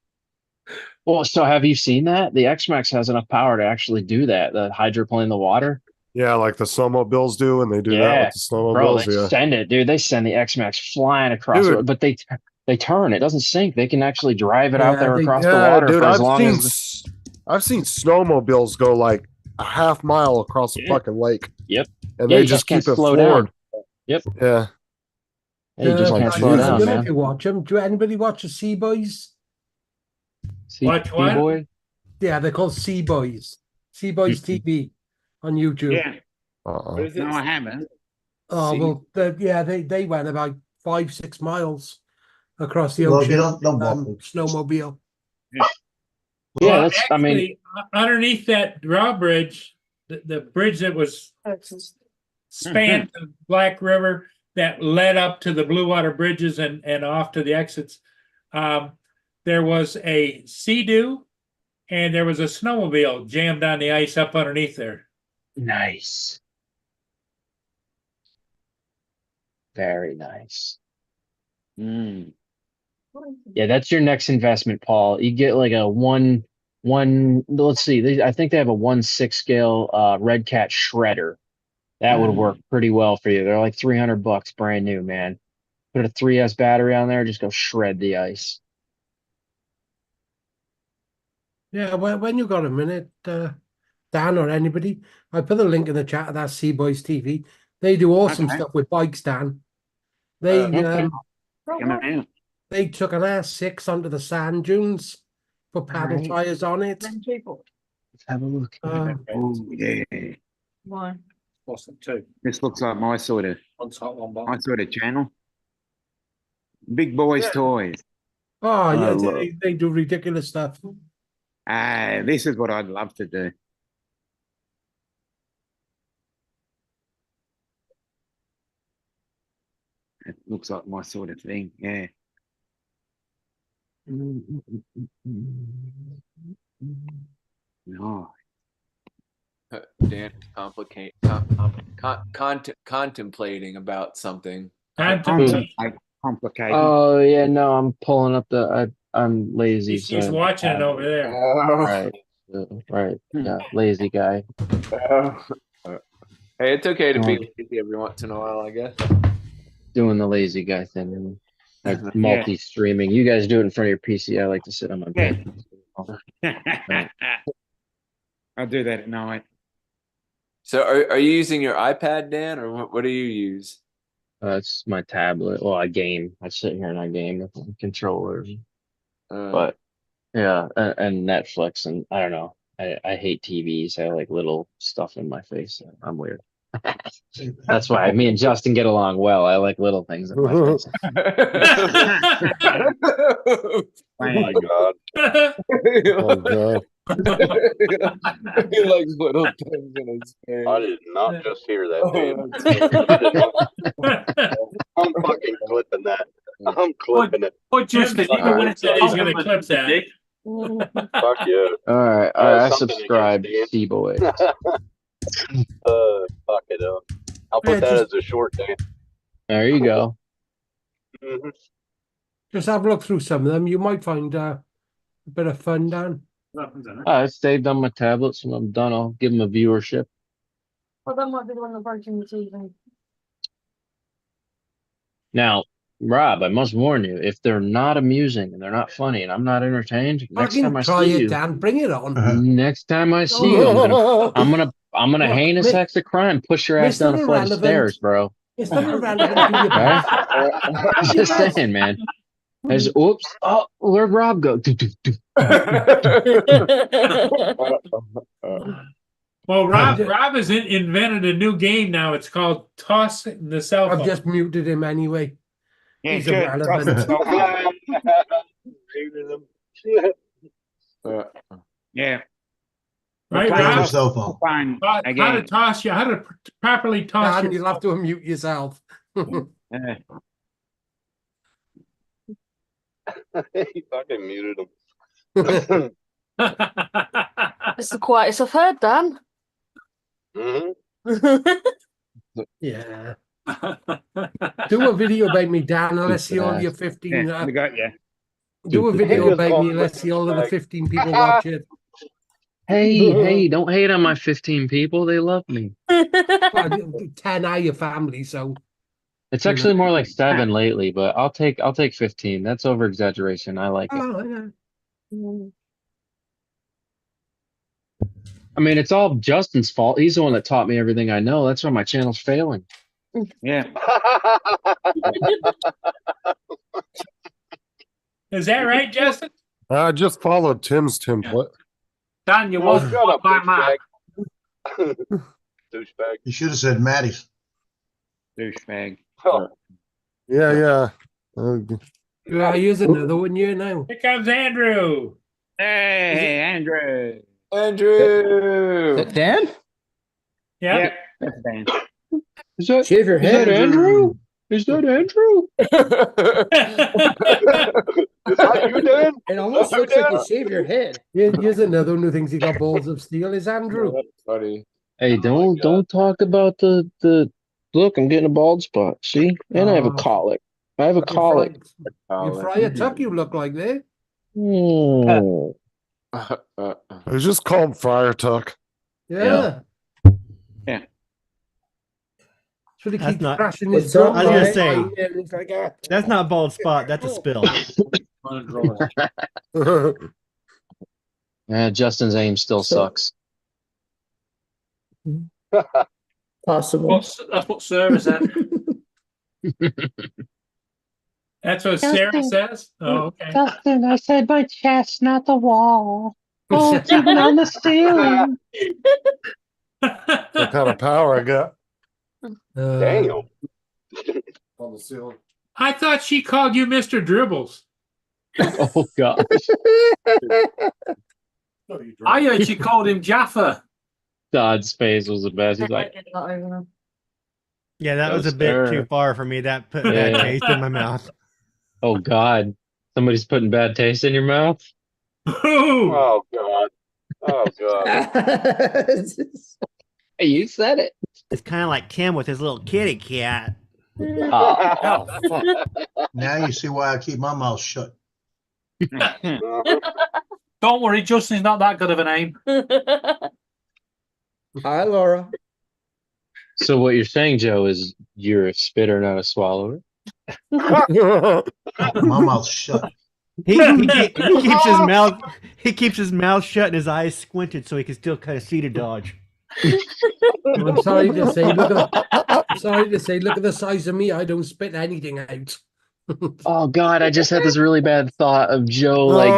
Well, so have you seen that? The X-Max has enough power to actually do that. The hydroplane the water. Yeah, like the snowmobiles do, and they do that Yeah, with the bro, snowmobiles. they Yeah. send it, dude. They send the X-Max flying across, Dude. but they turn. It doesn't sink. They can actually drive it out Yeah, there they- across the Yeah, water dude, for as I've long seen as. I've seen snowmobiles go like a half mile across a Yeah. fucking lake. Yep. And Yeah, they you just can't keep it slow floored. down. Yep. Yeah. Yeah, you just like, can't I slow Jesus. down, don't know if man. you watch them. Do anybody watch the Sea Boys? Watch what? Boy. Yeah, they're called Sea Boys. Sea Boys TV on YouTube. Yeah. Uh-uh. No, I haven't. Oh Sea- well, they went about 5-6 miles across the Well, ocean. get on, don't walk. Snowmobile. Yeah, Well, that's. I mean, actually, underneath that drawbridge, the bridge that was spanned the Black River that led up to the Blue Water bridges and off to the exits, there was a Sea-Doo and there was a snowmobile jammed on the ice up underneath there. nice. Very nice. Mm. Yeah, that's your next investment, Paul. You get like a one. Let's see. I think they have a 1/6 scale Red Cat shredder. That would work pretty well for you. They're like $300 brand new, man. Put a 3S battery on there, just go shred the ice. Yeah, when you got a minute, Dan or anybody, I put a link in the chat of that Sea Boys TV. They do awesome Okay. stuff with bikes, Dan. They Okay. Come on. they took an R6 onto the sand dunes, put paddle Alright. tires on it. Let's have a look. Oh, yeah. Why? What's it two? This looks like my sort of One top, one bottom. channel. Big boys toys. Oh yeah, look. they do ridiculous stuff. This is what I'd love to do. It looks like my sort of thing. Yeah. No. Dan contemplating about something. Complicated. Oh yeah, no, I'm pulling up I'm lazy. He's so watching it over there. Right. Right. Yeah, lazy guy. Hey, it's okay to be Oh. lazy every once in a while, I guess. Doing the lazy guy thing. Like multi-streaming. You guys do it in front of your PC. I like to sit on my bed. I do that at night. So are you using your iPad, Dan, or what do you use? It's my tablet. Well, I game. I sit here and I game with my controllers. But yeah, and Netflix, and I don't know. I hate TVs. I like little stuff in my face. I'm weird. That's why me and Justin get along well. I like little things in my face. Oh my god. Oh god. He likes little things in his face. I did not just hear that, Oh, I'm fucking clipping that. I'm clipping it. But just Jim even when it's said he's gonna clip that. dick. Fuck yeah. All right, I something subscribe. against C-Boy. Fuck it up. I'll put Yeah, that just- as a short name. There you go. Mhm. Just have a look through some of them. You might find a bit of fun, Dan. It's saved on my tablet, so when I'm done, I'll give him a viewership. Well, that might be the one that broke in the TV. Now, Rob, I must warn you, if they're not amusing and they're not funny and I'm not entertained, next Fucking time I try see it, you, Dan. Bring it on. next time I see you, I'm gonna Look, heinous acts of crime, push your ass Mr. down a flight of Irrelevant. stairs, bro. It's not irrelevant. Do your best. I'm just saying, man. There's oops. Oh, where'd Rob go? Do, do, do. Well, Rob has invented a new game now. It's called Toss the Cell Phone. I've just muted him anyway. Yeah, He's good. irrelevant. Yeah. Right, We're playing Rob? cell phone. Fine. How to toss you? How to properly toss Dan, your you'll have to unmute yourself. Yeah. He fucking muted him. It's the quietest I've heard, Dan. Yeah. Do a video about me, Dan. Let's see all your 15. Yeah, we got you. Do a video Just about call me. him Let's a see all of the douchebag. 15 people watch it. Hey, don't hate on my 15 people. They love me. Well, 10 are your family, so It's actually more like 7 lately, but I'll take 15. That's over exaggeration. I like it. oh, yeah. I mean, it's all Justin's fault. He's the one that taught me everything I know. That's why my channel's failing. Yeah. Is that right, Justin? I just followed Tim's template. Dan, you Oh, was shut up, by Matt. douchebag. You should have said Maddie's. Douchebag. Oh, Yeah. Here's another one here now. Here comes Andrew. Hey, Andrew. Andrew. Yeah, Dan? that's Dan. Is that, Shave your is that head. Andrew? Is that Andrew? is that you, Dan? It almost You looks like Dan? you shave your head. Here's another one who thinks he got balls of steel. Is Andrew? That's funny. Hey, don't talk about the look. I'm getting a bald spot. See, and I have a colic. I have a colic. You fry a tuck, you look like there. Hmm. It's just called Friar Tuck. Yeah. Yeah. So he That's keeps not- crashing his What's up, tongue. I was gonna Mike? say- And it's like, ah. That's not bald spot. That's a spill. Justin's aim still So- sucks. Possible. That's what Sarah said. That's what Sarah says? Oh, okay. Justin, I said my chest, not the wall. Oh, it's even on the ceiling. What kind of power I got Damn. on the ceiling? I thought she called you Mr. Dribbles. Oh gosh. I heard she called him Jaffa. God's face was the best. He's like, Yeah, that No, was a bit sir. too far for me. That put that Yeah. taste in my mouth. oh God, somebody's putting bad taste in your mouth. Ooh. Oh god. Oh god. Hey, you said it. It's kind of like Tim with his little kitty cat. Oh, Now you see why I keep my mouth shut. Don't worry, Justin's not that good of a name. Hi, Laura. so what you're saying, Joe, is you're a spitter, not a swallower? My mouth's shut. He keeps his mouth shut and his eyes squinted so he can still kind of see to dodge. I'm sorry to say, look at the size of me. I don't spit anything out. Oh God, I just had this really bad thought of Joe like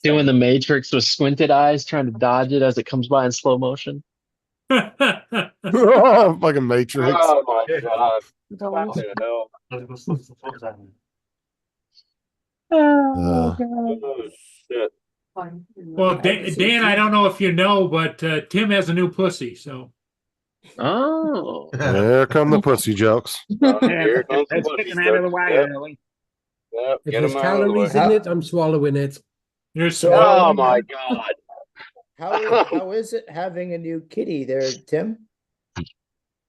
doing the Matrix with squinted eyes, trying to dodge it as it comes by in slow motion. Fucking Matrix. Oh my god. What the hell? Uh, Oh shit. Well, Dan, I don't know if you know, but Tim has a new pussy. So Oh, There come the pussy jokes. Here comes the Let's pussy get him out of the way Yep, early. yep, If get there's him out of the way. calories in it, I'm swallowing it. you're Oh swallowing. my god. How is it having a new kitty there, Tim?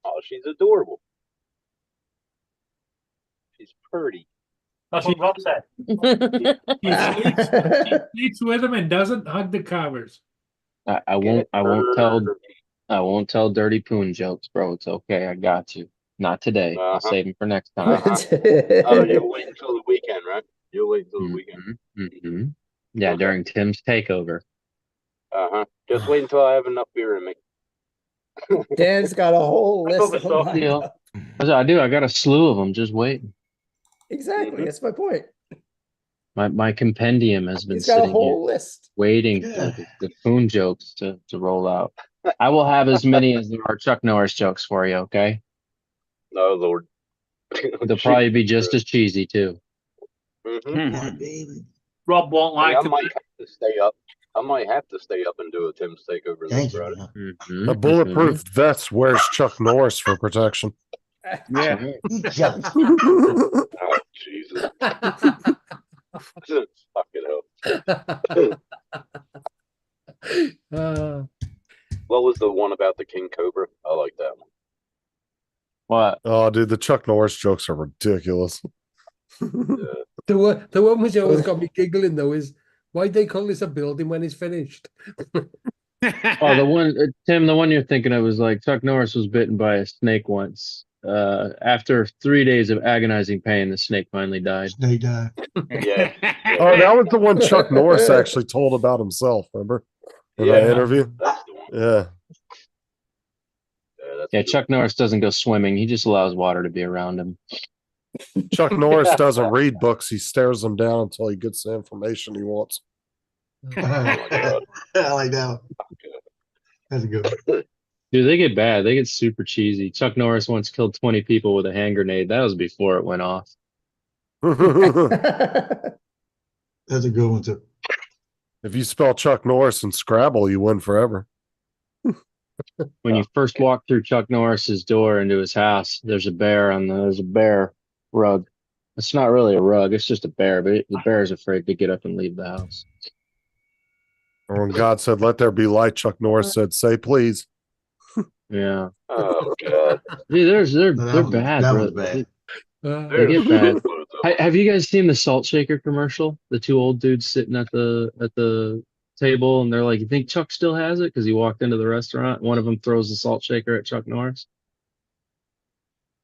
Oh, she's adorable. She's pretty. That's what Rob said. He sleeps with him and doesn't hug the covers. I won't tell dirty poon jokes, bro. It's okay. I got you. Not today. I'll Uh-huh. save them for next time. Oh, you'll wait until the weekend, right? You'll wait until the weekend. hmm Yeah, Okay. during Tim's takeover. Uh-huh. Just wait until I have enough beer in me. Dan's got a whole list of them lined Deal. up. I do. I got a slew of them. Just waiting. Exactly. That's my point. My compendium has been He's got a sitting here whole list. waiting for the Poon jokes to roll out. I will have as many as there are Chuck Norris jokes for you. Okay. No, Lord. They'll probably be just as cheesy too. Mhm. Rob won't Hey, like I to might have to stay up. I might have to stay up and do a Tim's takeover this Friday. Mm-hmm. A bulletproof vest wears Chuck Norris for protection. Yeah. Oh, Jesus. Fucking hell. What was the one about the King Cobra? I like that one. What? Oh, dude, the Chuck Norris jokes are ridiculous. The one which always got me giggling though is why'd they call this a building when it's finished? Oh, the one, Tim, the one you're thinking of was like Chuck Norris was bitten by a snake once. After 3 days of agonizing pain, the snake finally died. Snake died. Yeah. Oh, that was the one Chuck Norris actually told about himself. Remember in that interview? That's the one. Yeah. Yeah, Chuck Norris doesn't go swimming. He just allows water to be around him. Chuck Norris doesn't read books. He stares them down until he gets the information he wants. I like that one. That's a good one. Dude, they get bad. They get super cheesy. Chuck Norris once killed 20 people with a hand grenade. That was before it went off. That's a good one too. If you spell Chuck Norris in Scrabble, you win forever. When you first walk through Chuck Norris's door into his house, there's a bear rug. It's not really a rug, it's just a bear, but the bear is afraid to get up and leave the house. Or when God said, "Let there be light," Chuck Norris said, "Say please." Yeah. Oh God. Dude, they're was- bad, that bro. was bad. They get bad. Have you guys seen the salt shaker commercial? The two old dudes sitting at the table, and they're like, "You think Chuck still has it?" Because he walked into the restaurant. One of them throws the salt shaker at Chuck Norris.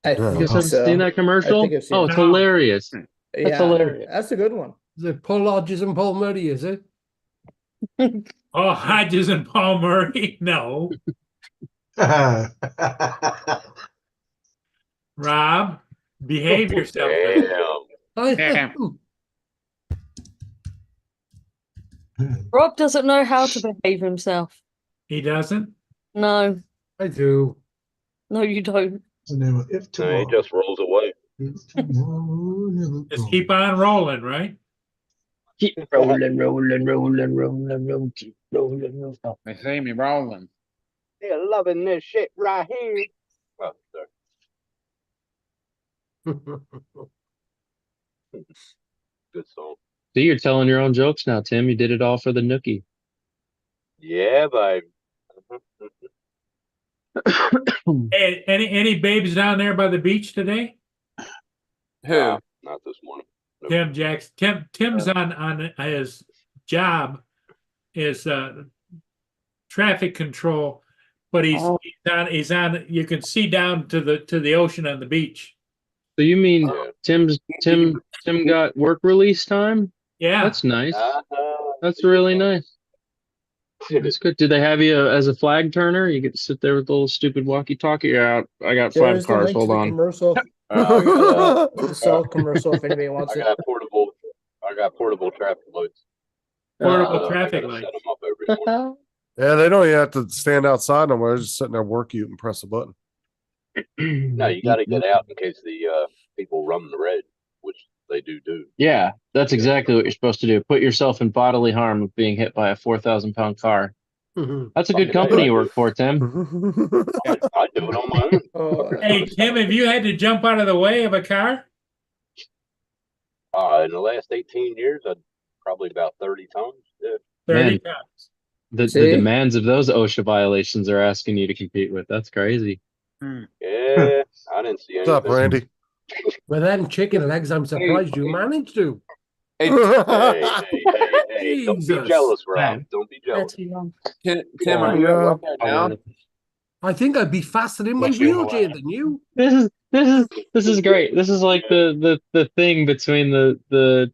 I You think guys haven't so. seen that I commercial? think I've seen Oh, it. it's hilarious. That's Yeah, hilarious. that's a good one. Is it Paul Hodges and Paul Murray, is it? Oh, Hodges and Paul Murray? No. Rob, behave yourself. Damn. Rob doesn't know how to behave himself. He doesn't? No, I do. no, you don't. And then if No, he tomorrow, just rolls away. if tomorrow never Just comes. keep on rolling, right? Keep rolling, rolling, rolling, rolling, rolling, keep rolling, rolling. They see me rolling. They're loving this shit right here. Oh, sorry. Good song. See, you're telling your own jokes now, Tim. You did it all for the nookie. Yeah, babe. Hey, any babes down there by the beach today? Who? Not this morning. Nope. Tim Jackson. Tim's on his job is traffic control, but he's on. You can see down to the ocean on the beach. So you mean Tim got work release time? Yeah, That's nice. That's really nice. That's good. Did they have you as a flag turner? You get to sit there with the little stupid walkie-talkie. Yeah, I got 5 There's the cars. link Hold to the on. commercial. The salt commercial if anybody wants I it. got portable traffic lights. portable I traffic gotta lights. set 'em up every morning. Yeah, they don't even have to stand outside no more. They're just sitting there, work you and press a button. No, you got to get out in case the people run the red, which they do. Yeah, that's exactly what you're supposed to do. Put yourself in bodily harm of being hit by a 4,000-pound car. That's a good company you work for, Tim. I do it on my own. Hey Tim, have you had to jump out of the way of a car? In the last 18 years, I'd probably about 30 times. Yeah. 30 Man. times. The See? demands of those OSHA violations are asking you to compete with. That's crazy. Yeah, I didn't see What's up, anything. Randy? With them chicken legs, I'm surprised you managed to. Hey, don't be Jesus. jealous, Rob. Don't be They're jealous. too long. Tim, are you out there now? I think I'd be faster in my wheelchair than you. This is great. This is like the thing between the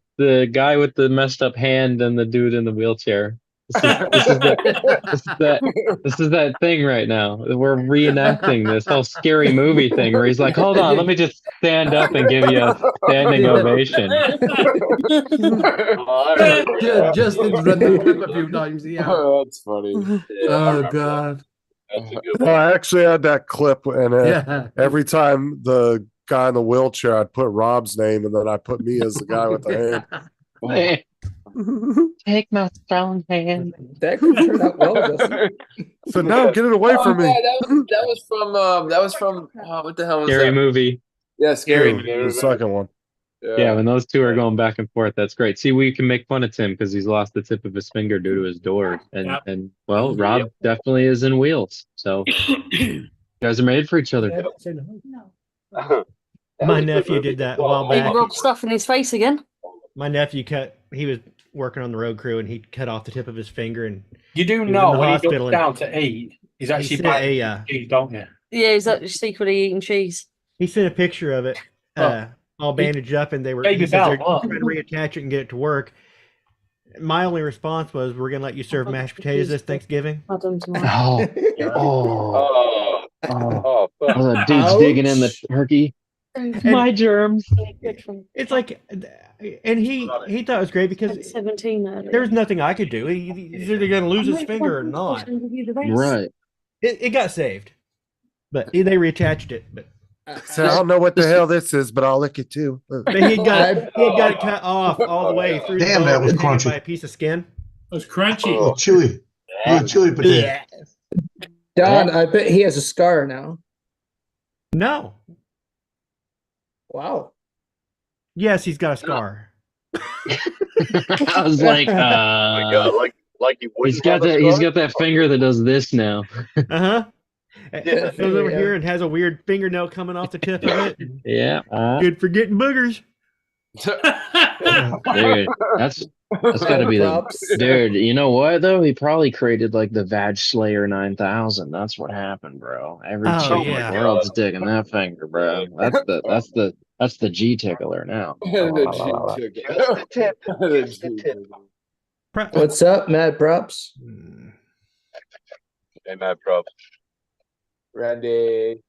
guy with the messed up hand and the dude in the wheelchair. This is that thing right now. We're reenacting this whole scary movie thing where he's like, "Hold on, let me just stand up and give you a standing ovation." Justin's read the clip a few times. Yeah. Oh, that's funny. Oh God. I actually had that clip, and Yeah. every time the guy in the wheelchair, I'd put Rob's name, and then I put me as the guy with the hand. Take my strong hand. That could turn out well, Justin. So no, get it away Oh, from me. yeah, that was from what the hell was Scary that? movie. Yeah, scary. Ew, the second one. Yeah, when those two are going back and forth, that's great. See, we can make fun of Tim because he's lost the tip of his finger due to his door, and well, Rob definitely is in wheels. So you guys are made for each other. My nephew did that a while He back. rubbed stuff in his face again. My nephew he was working on the road crew and he cut off the tip of his finger and You do he was in know the when he hospital goes and down to eat, he's actually sent biting cheese, don't you? Yeah, he's actually secretly eating cheese. he sent a picture of it, all bandaged up, and Baby he says Bell, they're huh? trying to reattach it and get it to work. My only response was, "We're gonna let you serve mashed potatoes this Thanksgiving." Oh, Oh, fuck. oh, that dude's digging in the turkey. My germs. It's like, and he thought it was great because 17 earlier. there was nothing I could do. He's either gonna lose his finger or not. Right. It got saved, but they reattached it. But So I don't know what the hell this is, but I'll lick it too. But he got it cut off all the way through. Damn, the that was bone, hanging crunchy. by a piece of skin. It was crunchy. Oh, chewy. Yeah, chewy potato. Don, I bet he has a scar now. No. Wow. Yes, he's got a scar. I was like, like you he's got that finger that does this now. Uh-huh. Goes over here and has a weird fingernail coming off the tip of it. Yeah. Good for getting boogers. Dude, that's got to be the dude. You know what though? He probably created like the Vag Slayer 9000. That's what happened, bro. Every chick in the world's digging that finger, bro. That's the G tickler now. What's up, Mad Props? Hey, Mad Props. Randy.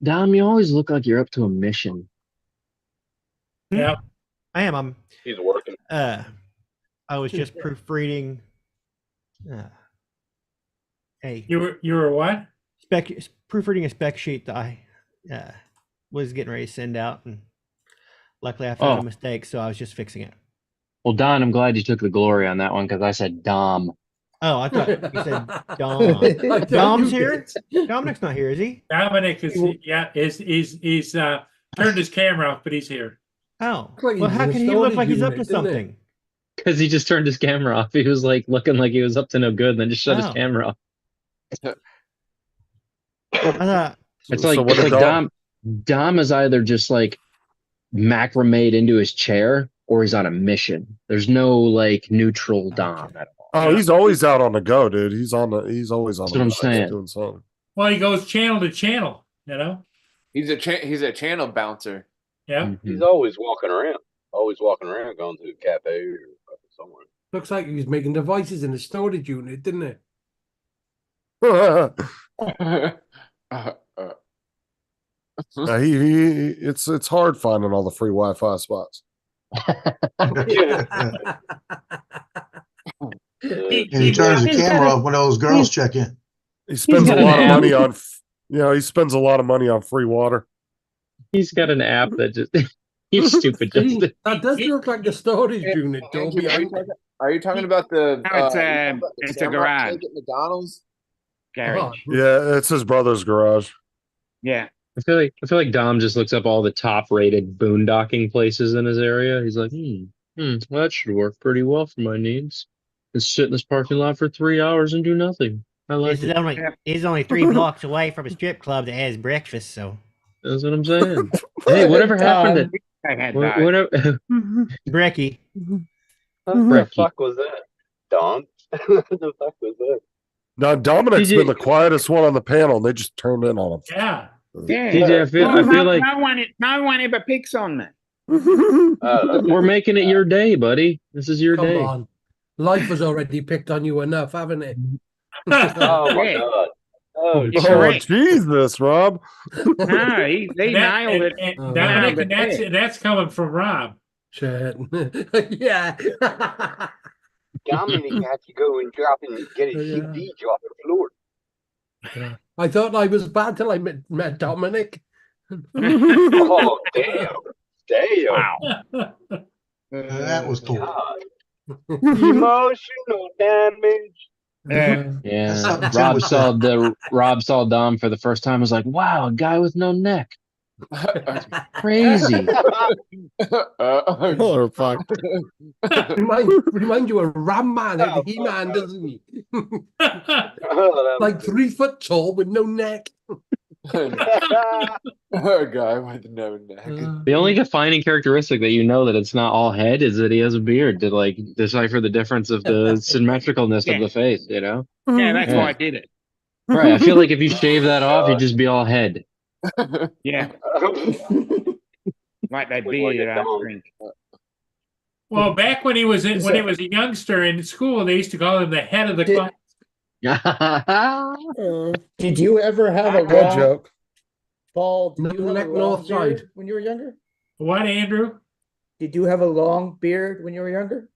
Dom, you always look like you're up to a mission. Yeah, I am. He's working. I was just proofreading. Hey, you were what? Proofreading a spec sheet that I was getting ready to send out, and luckily I found a mistake, so I was just fixing it. Well, Don, I'm glad you took the glory on that one because I said Dom. Oh, I thought you said Dom. Dom's here. Dominic's not here, is he? Dominic is turned his camera off, but he's here. Oh, well, how can he look like he's up to something? Because he just turned his camera off. He was like looking like he was up to no good, and then just shut his camera off. It's like Dom is either just like macrameed into his chair or he's on a mission. There's no like neutral Dom at all. Oh, he's always out on the go, dude. He's always on. That's the what I'm go, saying. doing something. Well, he goes channel to channel, you know. He's a channel bouncer. Yeah. He's always walking around. Going to a cafe or somewhere. Looks like he was making devices in the storage unit, didn't it? It's hard finding all the free Wi-Fi spots. And he turns the camera off when those girls check in. He spends a lot of money on, he spends a lot of money on free water. He's got an app that just you stupid. Justin. That does look like the storage unit. Don't be. Are you talking about the? It's a garage. At McDonald's. Garage. Yeah, it's his brother's garage. Yeah. I feel like Dom just looks up all the top-rated boondocking places in his area. He's like, well, that should work pretty well for my needs. Just sit in this parking lot for 3 hours and do nothing. I like it. He's only 3 blocks away from a strip club that has breakfast, so that's what I'm saying. Hey, whatever happened to whatever Brecky? What the fuck was that? Don? What the fuck was that? Now Dominic's been the quietest one on the panel, and they just turned in on him. Yeah. Yeah. DJ, I feel like no one ever picks on me. We're making it your day, buddy. This is your Come day. on. Life has already picked on you enough, haven't it? Oh my Yeah. god. Oh, You're Oh, correct. Jesus, Rob. No, he And that- nailed it. and Oh, Dominic, nailed and it. that's coming from Rob. Shit. Yeah. Dominic had to go and get his Yeah. CD dropped on the floor. Yeah. I thought I was bad till I met Dominic. Oh, damn. Damn. That was cool. God. Emotional damage. Yeah. Yeah. That's something Tim would say. Rob saw Dom for the first time. Was like, wow, a guy with no neck. Crazy. Motherfucker. Remind you of Ram Man and He-Man, doesn't he? Oh, Like 3 foot tall with no neck. A guy with no neck. The only defining characteristic that you know that it's not all head is that he has a beard to like decipher the difference of the symmetricalness of the face, you know? Yeah, that's Yeah. why I did it. Right. I feel like if you shave that off, you'd just be all head. Yeah. Like that Look like beard a I dog. drink. Well, back when he was Is when he that- was a youngster in school, they used to call him the head of the Did- class. Did you ever have a Good long joke. Paul? Did No you have neck, a north long beard side. when you were younger? What, Andrew? Did you have a long beard when you were younger?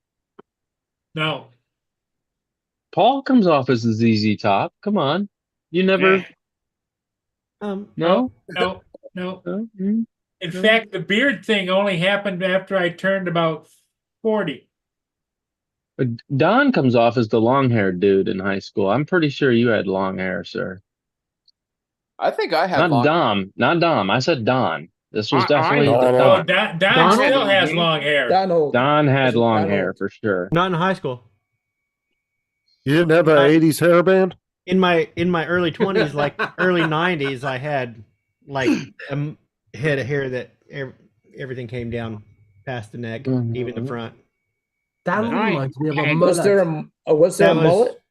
No. Paul comes off as the ZZ Top. Come on. You never. Yeah. No? No. No. No? Mm. In fact, the beard thing only happened after I turned about 40. But Don comes off as the long haired dude in high school. I'm pretty sure you had long hair, sir. I think I have Not long. Dom. Not Dom. I said Don. This was I- definitely I- Oh, Don. Don Donald? still has long hair. Donald. Don had Was it long Donald? hair for sure. Not in high school. You didn't have an 80s hairband? In my early 20s, like early 90s, I had like a head of hair that everything came down past the neck, even the front. Dan Right. reminds me of a And Was mullet. there a was there a That was- mullet?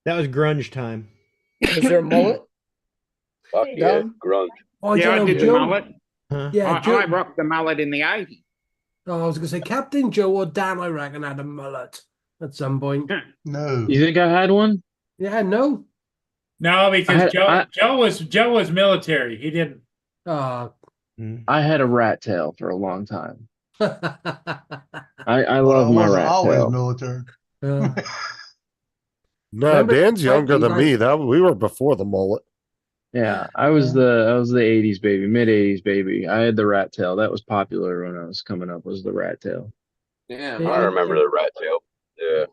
That was grunge time. Was there a mullet? Fuck yeah, Dom? grunge. Oh, Yeah, I you know, did the Joe. mullet. Huh? Yeah, I Joe. rocked the mullet in the 80s. Oh, I was going to say Captain Joe or Dan, I reckon, had a mullet at some point. No. You think I had one? Yeah, no. No, because I- Joe was military. He didn't. Oh. I had a rat tail for a long time. Yeah. I Well, love I my wasn't rat always tail. military. No, Remember Dan's younger than 99? me. That we were before the mullet. Yeah, I was the 80s baby, mid 80s baby. I had the rat tail. That was popular when I was coming up, was the rat tail. Damn. I remember the rat tail.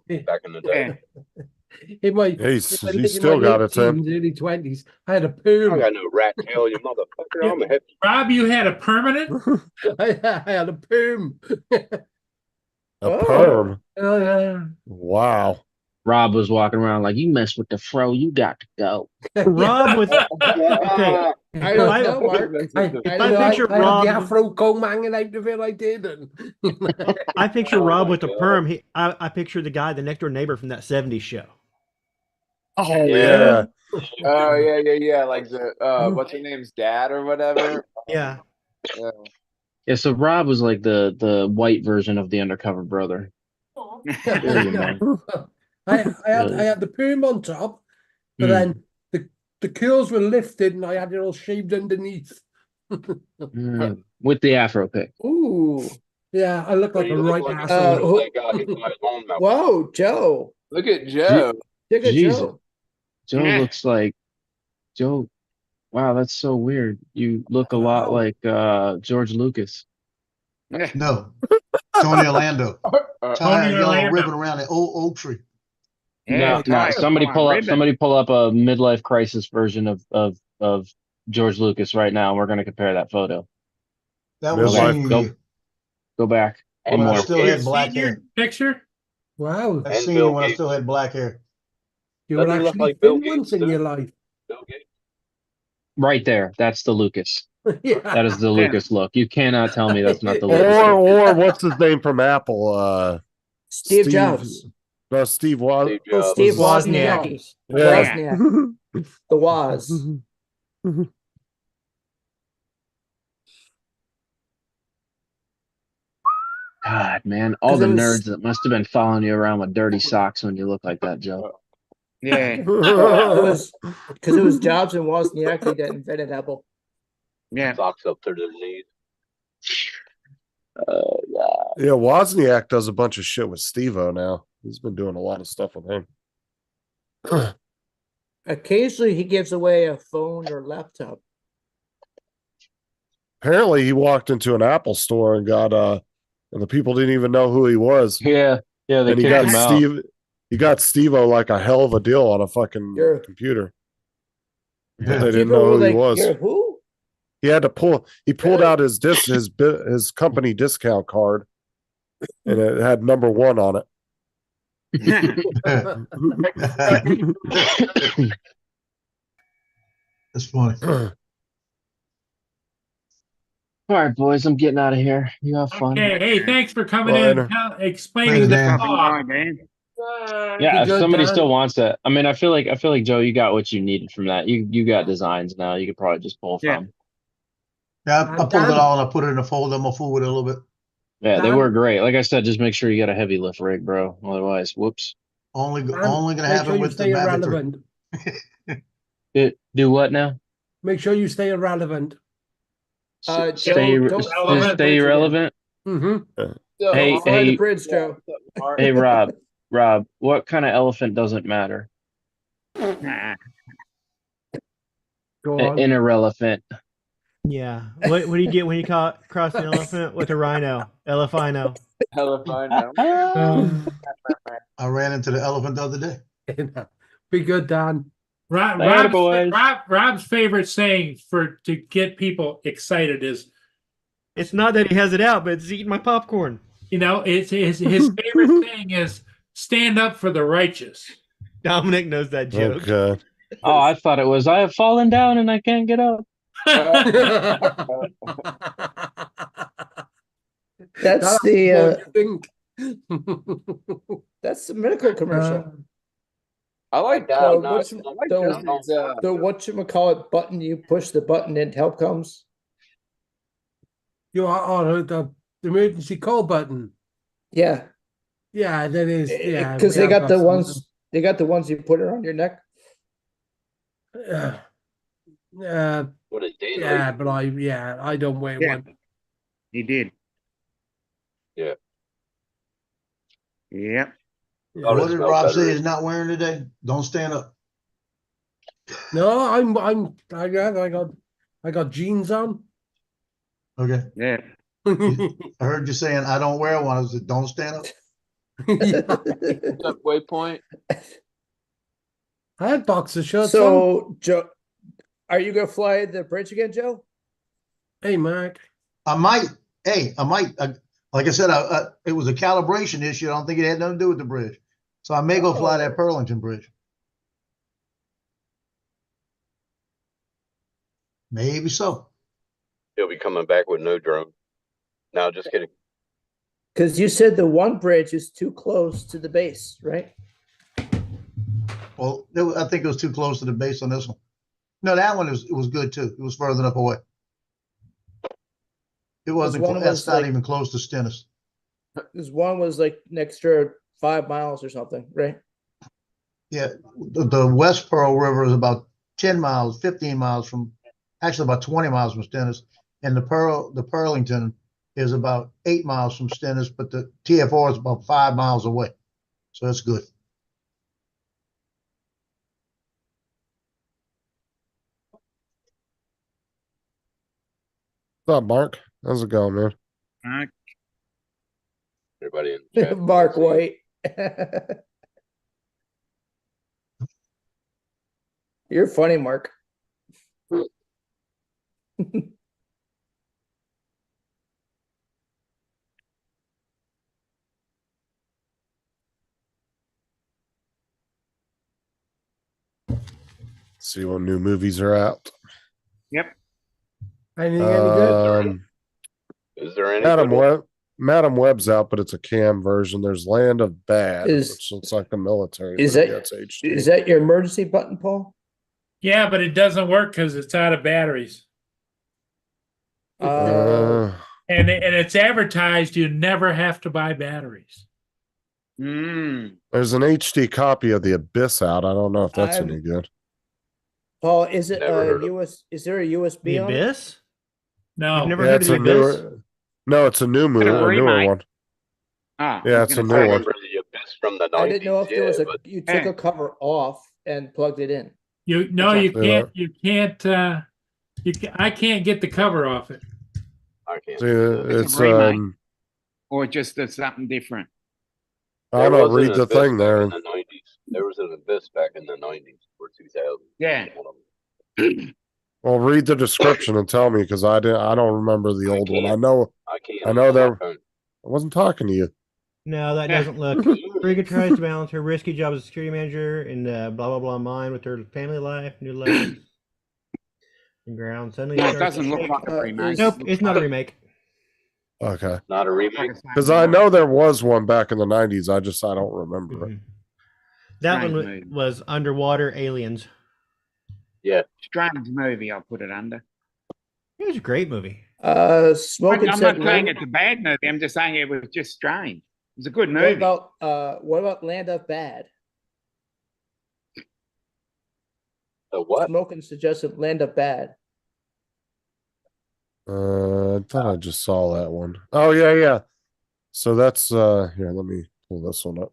Yeah, back in the day. In my, He's in still my got late it, Tim. teens, early 20s, I had a I perm. got no rat tail, you motherfucker. I'm a heavy. Rob, you had a permanent? I had a perm. A Oh. perm. Oh, yeah. Wow. Rob was walking around like, you mess with the fro, you got to go. Rob with okay. I don't know, Mark. I, I I picture had Rob- the afro comb hanging out of it. I did. And I picture Oh Rob my with the God. perm. I picture the guy, the next door neighbor from that 70s show. Oh Yeah. Oh yeah. Like the what's her name's dad or whatever. Yeah. Yeah. Yeah, so Rob was like the white version of the undercover brother. There you go. I had the perm on top, but then the curls were lifted and I had it all shaved underneath. With the afro pick. Ooh. Yeah, I look like You a look right like a asshole. who- that guy hit by his lawnmower. Whoa, Joe. Look at Joe. Look at Jesus. Joe. Joe Yeah. looks like Joe. Wow, that's so weird. You look a lot Wow. like George Lucas. No. Tony Orlando. Tired yellow Orlando. ribbon around the old oak tree. No, somebody pull up a midlife crisis version of George Lucas right now. And we're gonna compare that photo. That was Midlife- senior go- year. Go back. One When I more. still had black Senior hair. picture? Wow, That's And senior Bill when I Gates. still had black hair. you were Doesn't he look actually like Bill thin once Gates, in your too? life. Bill Gates. Right there. That's the Lucas. Yeah. That is the Lucas look. You cannot tell me that's not the Or Lucas. or what's his name from Apple? Steve Jobs. No, Steve Woz. Steve Oh, Jobs. Steve Wozniak. Wozniak. Yeah. Wozniak. The Woz. God, man, all 'Cause the it was- nerds that must have been following you around with dirty socks when you look like that, Joe. Yeah. It was because it was Jobs and Wozniak that invented Apple. Yeah. Socks up to their knees. Yeah, Wozniak does a bunch of shit with Steve-O now. He's been doing a lot of stuff with him. Occasionally, he gives away a phone or laptop. Apparently, he walked into an Apple store and got and the people didn't even know who he was. Yeah, they And he kicked got him out. He got Steve-O like a hell of a deal on a fucking Sure. computer. But Yeah. they didn't People know were who he like, was. "You're who?" He had to pull. He pulled out his his company discount card, and it had number 1 on it. That's funny. All right, boys, I'm getting out of here. You have fun. Okay, hey, thanks for coming in Later. and explaining Later, the Dan. law. man. Yeah, if good, somebody Dan. still wants that, I mean, I feel like Joe, you got what you needed from that. You got designs now. You could probably just pull Yeah. from. Yeah, I pulled Dan. it all and I put it in a folder. I'm gonna fool with it a little bit. Yeah, they Dan? were great. Like I said, just make sure you got a heavy lift rig, bro. Otherwise, whoops. Only Dan, gonna make happen sure you with the stay Mavic 3. irrelevant. Do what now? Make sure you stay irrelevant. Joe, Stay don't just fly the stay bridge again. irrelevant. Mm-hmm. Hey, Don't fly the bridge, Joe. Hey, Rob, what kind of elephant doesn't matter? Nah. Go on. Irrelevant. Yeah. What do you get when you cross an elephant with a rhino? Elephino. Hell if I know. I ran into the elephant the other day. Be good, Dan. Later, boys. Rob's favorite saying to get people excited is, It's not that he has it out, but it's eating my popcorn. it's his favorite thing is stand up for the righteous. Dominic knows that joke. Okay. Oh, I thought it was I have fallen down and I can't get up. That's What you think? that's the medical commercial. I like that. So No, what's I like the Justin's, the whatchamacallit button? You push the button and help comes. You are on the emergency call button. Yeah, Yeah, that is. Yeah, because we they have got the some- ones. They got the ones you put around your neck. Uh, What is Dan? yeah, but I don't wear Yeah. one. He did. Yeah. Yep. Oh, What it did smells Rob better. say he's not wearing today? Don't stand up. No, I got jeans on. Okay. Yeah. I heard you saying I don't wear one. I said, don't stand up. Up waypoint. I had boxer shorts on. So, Joe, are you gonna fly the bridge again, Joe? Hey, Mark. I might. Hey, I might. Like I said, it was a calibration issue. I don't think it had nothing to do with the bridge. So I may go fly that Pearlington Bridge. Maybe so. He'll be coming back with no drone. No, just kidding. Because you said the one bridge is too close to the base, right? Well, I think it was too close to the base on this one. No, that one it was good too. It was further enough away. It wasn't. one That's was not like- even close to Stennis. Because one was like an extra 5 miles or something, right? Yeah, the West Pearl River is about 10 miles, 15 miles from, actually about 20 miles from Stennis. And the Pearlington is about 8 miles from Stennis, but the TFR is about 5 miles away. So that's good. What's up, Mark? How's it going, man? Everybody in the chat. Mark White. You're funny, Mark. See what new movies are out. Yep. Anything any good? Is there any? Madam Web's out, but it's a cam version. There's Land of Bad, Is- which looks like the military. Is but that it's HD. is that your emergency button, Paul? Yeah, but it doesn't work because it's out of batteries. Uh, And it's advertised you never have to buy batteries. There's an HD copy of The Abyss out. I don't know if that's any good. Paul, is it Never heard a US? Is there a USB The on it? Abyss? No. You've never Yeah, heard it's of a The Abyss? newer. No, it's a new movie, a a newer remake. one. Ah, Yeah, I it's was a gonna I new say, one. remember the Abyss from the 90s. I didn't know if there was a. but You took Yeah. a cover off and plugged it in. You can't. I can't get the cover off it. I can't. See, It's it's a remake. Or just something different. I don't know, was an read the Abyss thing back there. in the 90s. There was an Abyss back in the 90s or 2000. Yeah. One of them. Well, read the description and tell me because I don't remember the old one. I know I can't. I know on my there. phone. I wasn't talking to you. No, that doesn't look. Rika tries to balance her risky job as a security manager in blah blah blah mind with her family life, new life, and ground. Suddenly, No, it starts to doesn't look shake. like a remake. Nope, it's not a remake. Okay. Not a remake. Because I know there was one back in the 90s. I don't remember it. That Strange one movie. was Underwater Aliens. Yeah. Strange movie, I'll put it under. It was a great movie. Smoking I'm said. not saying it's a bad movie. I'm just saying it was just strange. It was a good What movie. about Land of Bad? What? Smoking suggested Land of Bad. I thought I just saw that one. Oh yeah. So that's here, let me pull this one up.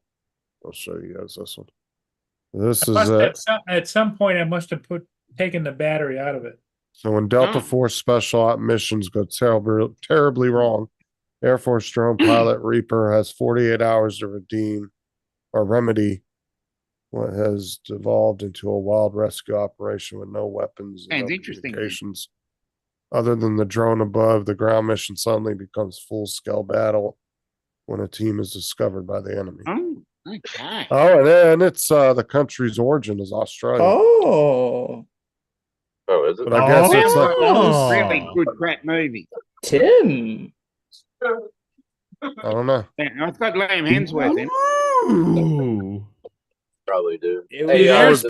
I'll show you guys this one. This is At some point I must have taken the battery out of it. So when Delta Force special op missions go terribly wrong, Air Force drone pilot Reaper has 48 hours to redeem or remedy what has devolved into a wild rescue operation with no weapons and Sounds no interesting. communications. Other than the drone above, the ground mission suddenly becomes full-scale battle when a team is discovered by the enemy. Oh, okay. Oh, and then it's the country's origin is Australia. Oh, is it? But I guess it's like That was really good crap movie. Tim. I don't know. Yeah, it's got Liam Hemsworth in. Ooh. Probably do. There's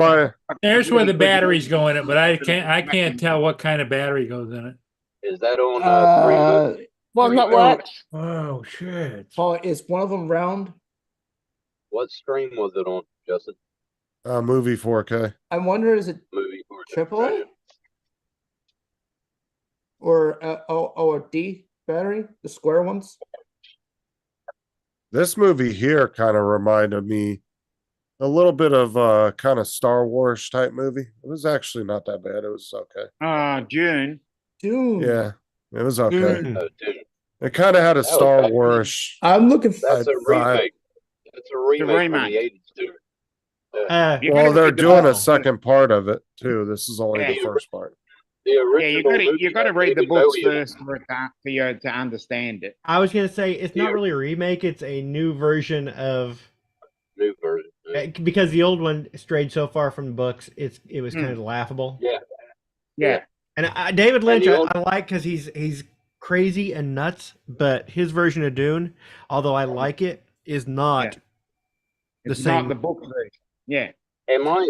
where the batteries go in it, but I can't tell what kind of battery goes in it. Is that on One that works. Oh shit! Paul, is one of them round? What stream was it on, Justin? Movie 4K. I wonder, is it Movie triple A? Or a D battery, the square ones? This movie here kind of reminded me a little bit of kind of Star Wars type movie. It was actually not that bad. It was okay. June. Yeah, it was okay. Dune. It kind of had a Star Wars. I'm looking for. That's a remake. That's a remake from the 80s, too. Well, they're doing a second part of it too. This is only the first part. The original you got to read the David books Bowie in it. first for you to understand it. I was gonna say it's not really a remake; it's a new version of. New version. Because the old one strayed so far from the books, it was kind of laughable. Yeah. And David Lynch, And the old- I like because he's crazy and nuts, but his version of Dune, although I like it, is not the It's same. not the book version. Yeah.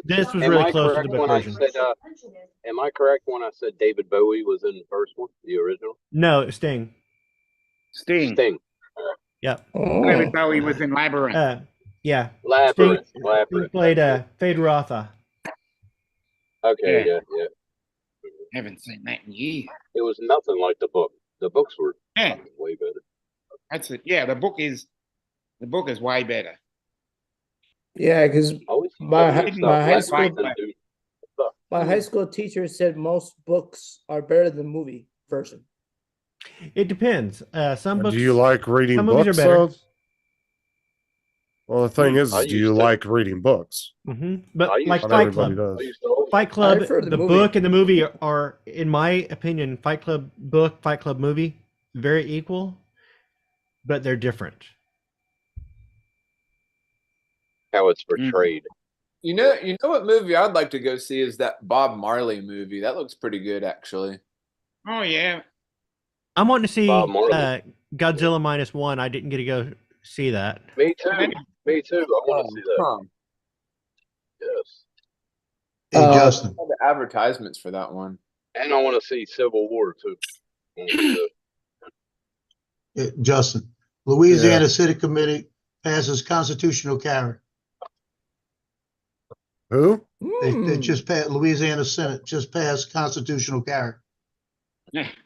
This was am really I close to correct the book when I version. said, am I correct when I said David Bowie was in the first one, the original? No, Sting. Sting. Yep. David Bowie was in Labyrinth. Yeah. Labyrinth. Sting Labyrinth. played Fade Rotha. Okay, Yeah. yeah. Haven't seen that in years. It was nothing like the book. The books were Yeah. way better. That's it. Yeah, the book is way better. Yeah, because my high school Dude. my high school teacher said most books are better than the movie version. It depends. Some books. Do you like reading some movies books? are better. Though? Well, the thing is, I do you used to. like reading books? But like Not Fight everybody Club, does. Fight Club, prefer the the movie. book and the movie are, in my opinion, Fight Club book, Fight Club movie, very equal, but they're different. How it's portrayed. You know what movie I'd like to go see is that Bob Marley movie. That looks pretty good, actually. Oh yeah. I'm wanting to see Bob Marley. Godzilla -1. I didn't get to go see that. Me too. Me too. I want to see that. Yes. Hey, Justin. The advertisements for that one. And I want to see Civil War too. Justin. Louisiana City Committee passes constitutional carry. Who? They just passed, Louisiana Senate just passed constitutional carry.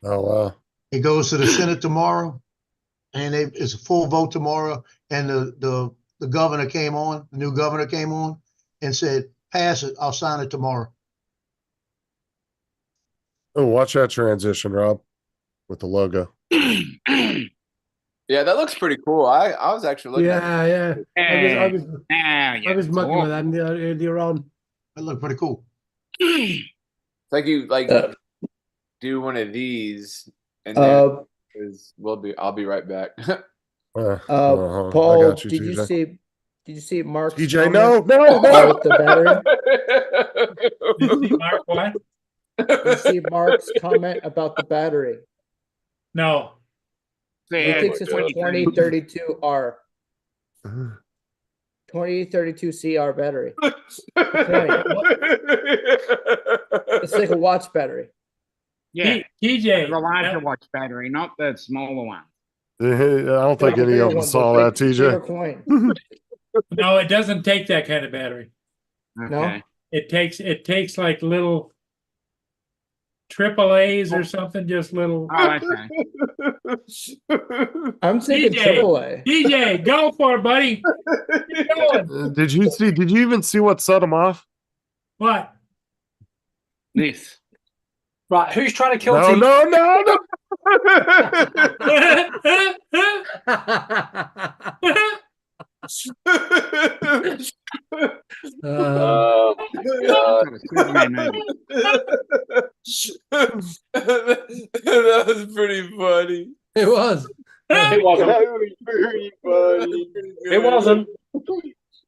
Oh wow. It goes to the Senate tomorrow, and it's a full vote tomorrow. And the governor came on, the new governor came on and said, pass it, I'll sign it tomorrow. Oh, watch that transition, Rob, with the logo. Yeah, that looks pretty cool. I was actually looking at it. I was mucking with them earlier on. That looked pretty cool. It's like you do one of these and then I'll be right back. Paul, did you see Mark's TJ, comment no. about the battery? Did you see Mark what? Did you see Mark's comment about the battery? No. He thinks it's a 2032R. 2032CR battery. It's like a watch battery. Yeah, TJ, the larger watch battery, not the smaller one. I don't think any of them saw that, TJ. No, it doesn't take that kind of battery. No, it takes like little AAAs or something, just little. Oh, okay. I'm thinking AAA. DJ, go for it, buddy. Keep going. Did you even see what set them off? What? This. Right, who's trying to kill No, TJ? no. Oh my God. That was pretty funny. It was. It wasn't. That was very funny. It wasn't.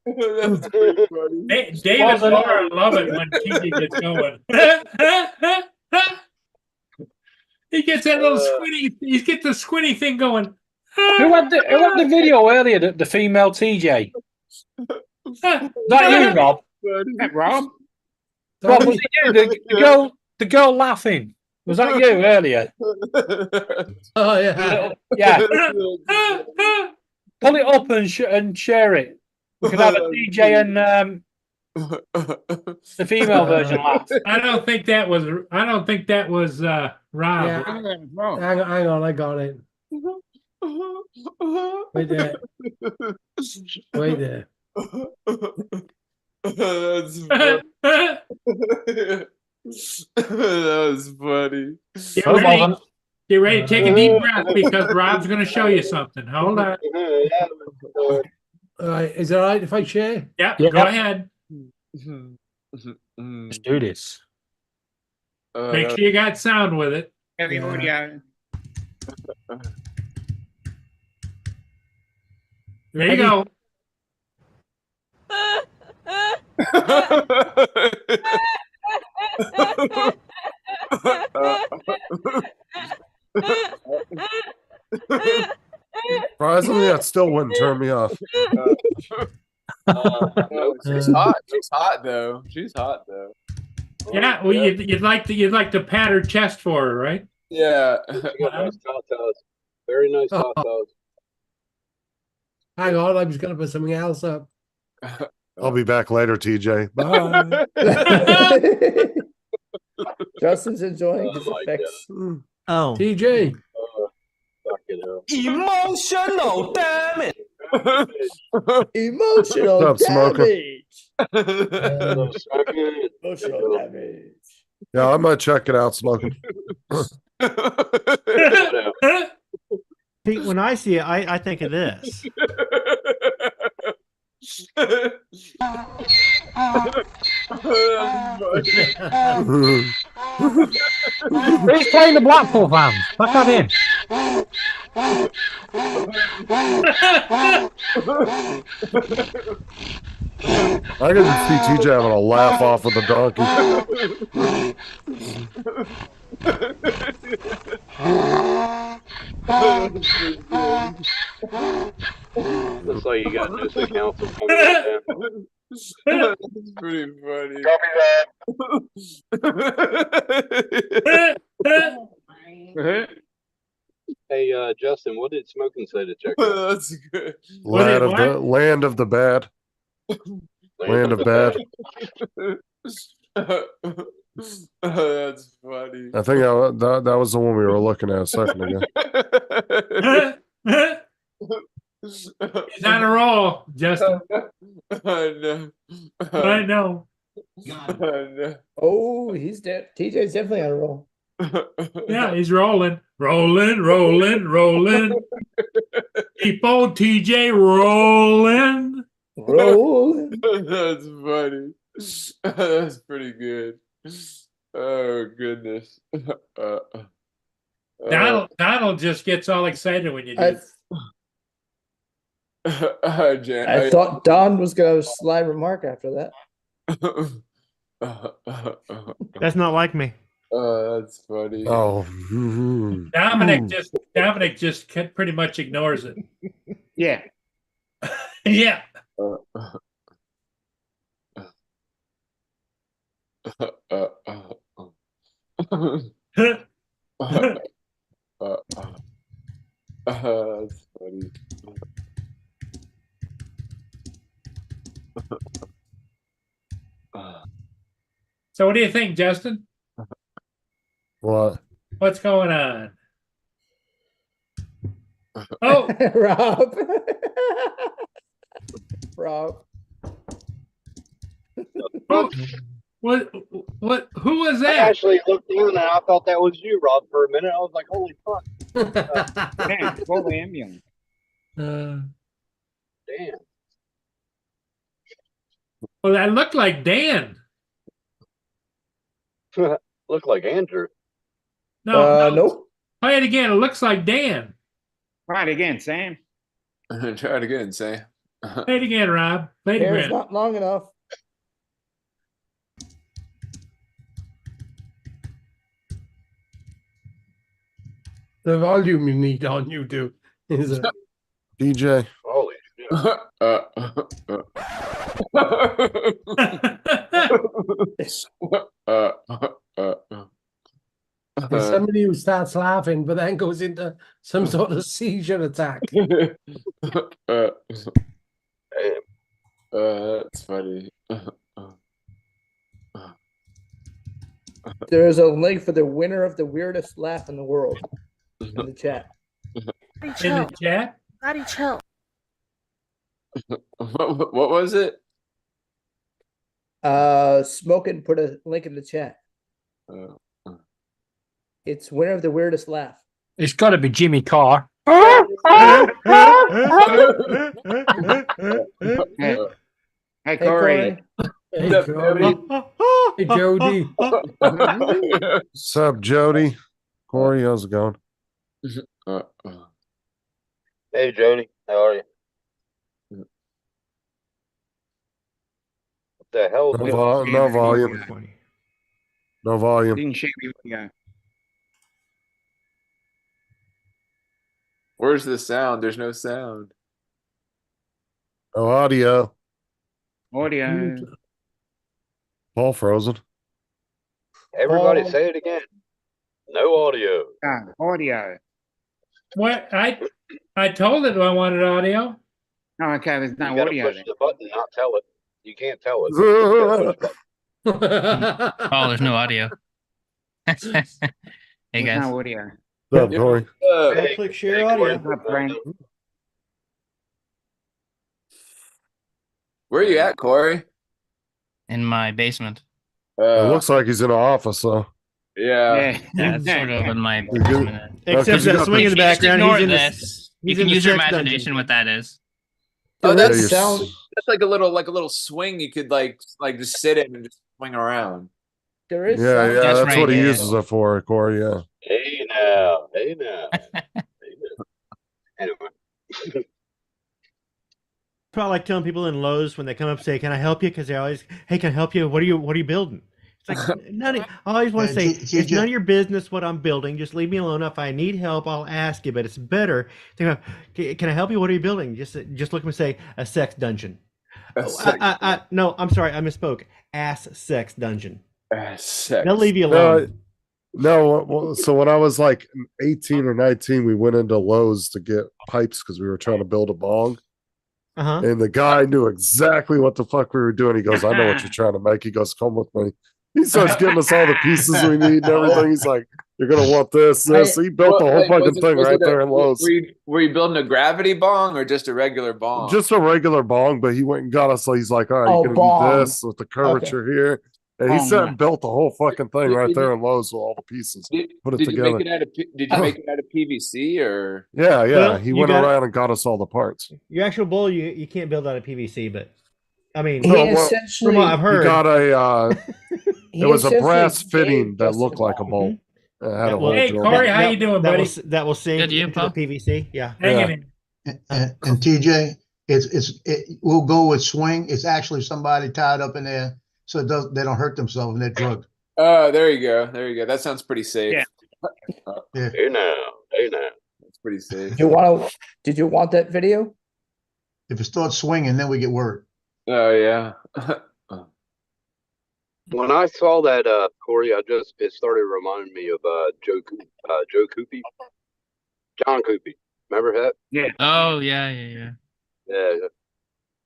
That's pretty funny. David Laura love it when TJ gets going. He gets that little squinty. He gets the squinty thing going. Who had the video earlier? The female TJ. Is that you, Rob? Rob? Rob, was it you? The girl laughing. Was that you earlier? Oh yeah. Yeah. Pull it up and share it. We could have a DJ and the female version laugh. I don't think that was Rob. Yeah. Hang on, I got it. Wait there. Wait there. That's funny. That was funny. Get ready to take a deep breath because Rob's going to show you something. Hold on. All right, is it all right if I share? Yeah, go ahead. Let's do this. Make sure you got sound with it. Heavy audio. There you go. Surprisingly, that still wouldn't turn me off. She's hot. She's hot though. Yeah, well, you'd like to pat her chest for her, right? Yeah. Nice tatas. Very nice tatas. Hang on, I'm just gonna put something else up. I'll be back later, TJ. Bye. Justin's enjoying his effects. Oh, TJ. Emotional damage. Emotional What's up, Smoker? damage. Emotional damage. Yeah, I might check it out, smoking. Pete, when I see it, I think of this. Who's playing the Blackpool fans? Look at him. I can just see TJ having a laugh off with the donkey. Looks like you got new city council coming up. That's pretty funny. Hey, Justin, what did Smoking say to check? That's good. Land of the bad. Land of bad. That's funny. I think that was the one we were looking at a second ago. He's on a roll, Justin. I know. I know. Oh, he's TJ's definitely on a roll. Yeah, he's rolling. Rolling. Keep on TJ rolling. Rolling. That's funny. That's pretty good. Oh goodness. Donald just gets all excited when you do I thought Don was gonna have a sly remark after that. That's not like me. Oh, that's funny. Oh, Dominic just pretty much ignores it. Yeah. Yeah. That's funny. So what do you think, Justin? What? What's going on? Oh, Rob. Rob. Oh, what? Who was I that? actually looked down and I thought that was you, Rob, for a minute. I was like, holy fuck. Yeah, call the ambulance. Damn. Well, that looked like Dan. Look like Andrew. No, nope. Play it again. It looks like Dan. Try it again, Sam. Try it again, Sam. Play it again, Rob. Play it Hair's again. not long enough. The volume you need on YouTube is a DJ. Holy shit. There's somebody who starts laughing but then goes into some sort of seizure attack. That's funny. There's a link for the winner of the weirdest laugh in the world in the chat. In the chat? Daddy, chill. What was it? Smoking put a link in the chat. It's winner of the weirdest laugh. It's got to be Jimmy Carr. Hey, Hey, Corey. Hey, Jody. Hey, Jody. What's up, Jody? Corey, how's it going? Hey, Jody. How are you? What the hell? No volume. No volume. Didn't share me video. Where's the sound? There's no sound. No audio. Audio. Paul frozen. Everybody Oh. say it again. No audio. Audio. What? I told it I wanted audio. Oh, okay, there's no You gotta audio push then. the button, not tell it. You can't tell it. Oh, there's no audio. Hey There's guys. no audio. What's up, Corey? Right click share audio. What's up, Frank? Where are you at, Corey? In my basement. It looks like he's in an office, though. Yeah. Yeah, it's sort of in my good. basement. Except that swing in the background. Ignore He's in this. You he's can in the use your sex dungeon. imagination what that is. Oh, There is that's sound. that's like a little swing you could like just sit in and just swing around. There is Yeah, sound. yeah, That's that's what right, he yeah. uses it for, Corey. Yeah. Hey now. Hey now. Anyway. Probably like telling people in Lowe's when they come up say, "Can I help you?" Because they always, "Hey, can I help you? What are you building?" It's like none. I always want to say it's none of your business what I'm building. Just leave me alone. If I need help, I'll ask you. But it's better. To go, can I help you? What are you building? Just look at me and say a sex dungeon. No, I'm sorry, I misspoke. Ass sex dungeon. Sex. They'll leave you alone. No, so when I was like 18 or 19, we went into Lowe's to get pipes because we were trying to build a bong. Uh-huh. And the guy knew exactly what the fuck we were doing. He goes, I know what you're trying to make. He goes, come with me. He starts getting us all the pieces we need and everything. He's like, you're going to want this. He built the whole fucking thing right there in Lowe's. Were you building a gravity bong or just a regular bong? Just a regular bong, but he went and got us. So he's like, all right, you're going to do this with the curvature here. And he sat and built the whole fucking thing right there in Lowe's with all the pieces. Put it Did together. you make it out of PVC or? Yeah. Well, he you went got- around and got us all the parts. Your actual bowl, you can't build out of PVC, but I mean, He essentially- from what I've heard, He got a. He It was a essentially brass gave fitting that Justin looked like a bowl. It had a hole Hey, drilled Corey, in it. how you doing, buddy? that will sink Good, you, into the Pop? PVC. Yeah. Hanging in. And TJ, we'll go with swing. It's actually somebody tied up in there, so they don't hurt themselves and they're drugged. Oh, there you go. That sounds pretty safe. Yeah. Yeah. Hey now. That's pretty safe. Did you want that video? If it starts swinging, then we get word. Oh yeah. When I saw that, Corey, it started reminding me of Joe Coopy, John Coopy. Remember that? Yeah. Oh yeah. Yeah.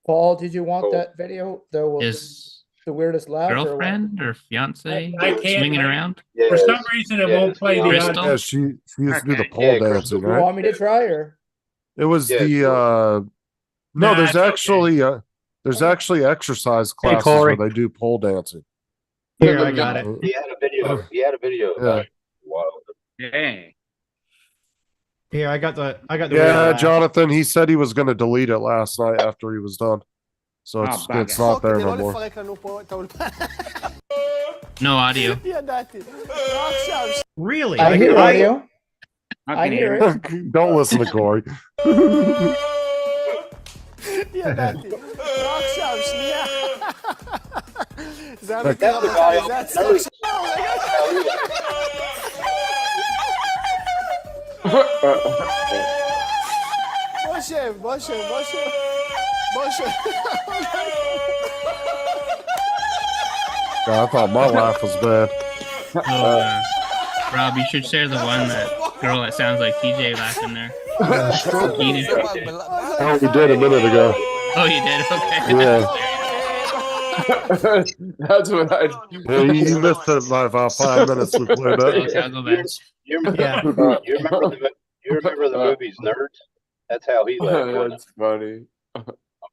Paul, did you want that video? His The weirdest laugh. girlfriend or fiance I can't- swinging around. Yeah, For some reason, it won't play the Crystal? audio. Yeah, she used to do the pole Yeah, dancing, You right? want me to try her? It was Yeah, no, Nah, there's it's okay. actually exercise classes Corey. where they do pole dancing. Here, I got it. He had a video. He had a video. Yeah. Wow. Yeah. Here, I got the. Yeah, Jonathan, he said he was going to delete it last night after he was done. So it's bugger. not there no more. No audio. Really? I hear audio. I I can hear hear it. Don't listen to Corey. That's the guy on the God, I thought my laugh was bad. Oh, Rob, you should share the one that girl that sounds like TJ laughing there. Keenan. Oh, we did a minute ago. Oh, you did? Okay. Yeah. That's what I. Yeah, you missed it by about 5 minutes. We played Okay, that. I'll go back. You remember the movies Nerds? That's how he laughed. wasn't That's funny. it? I'm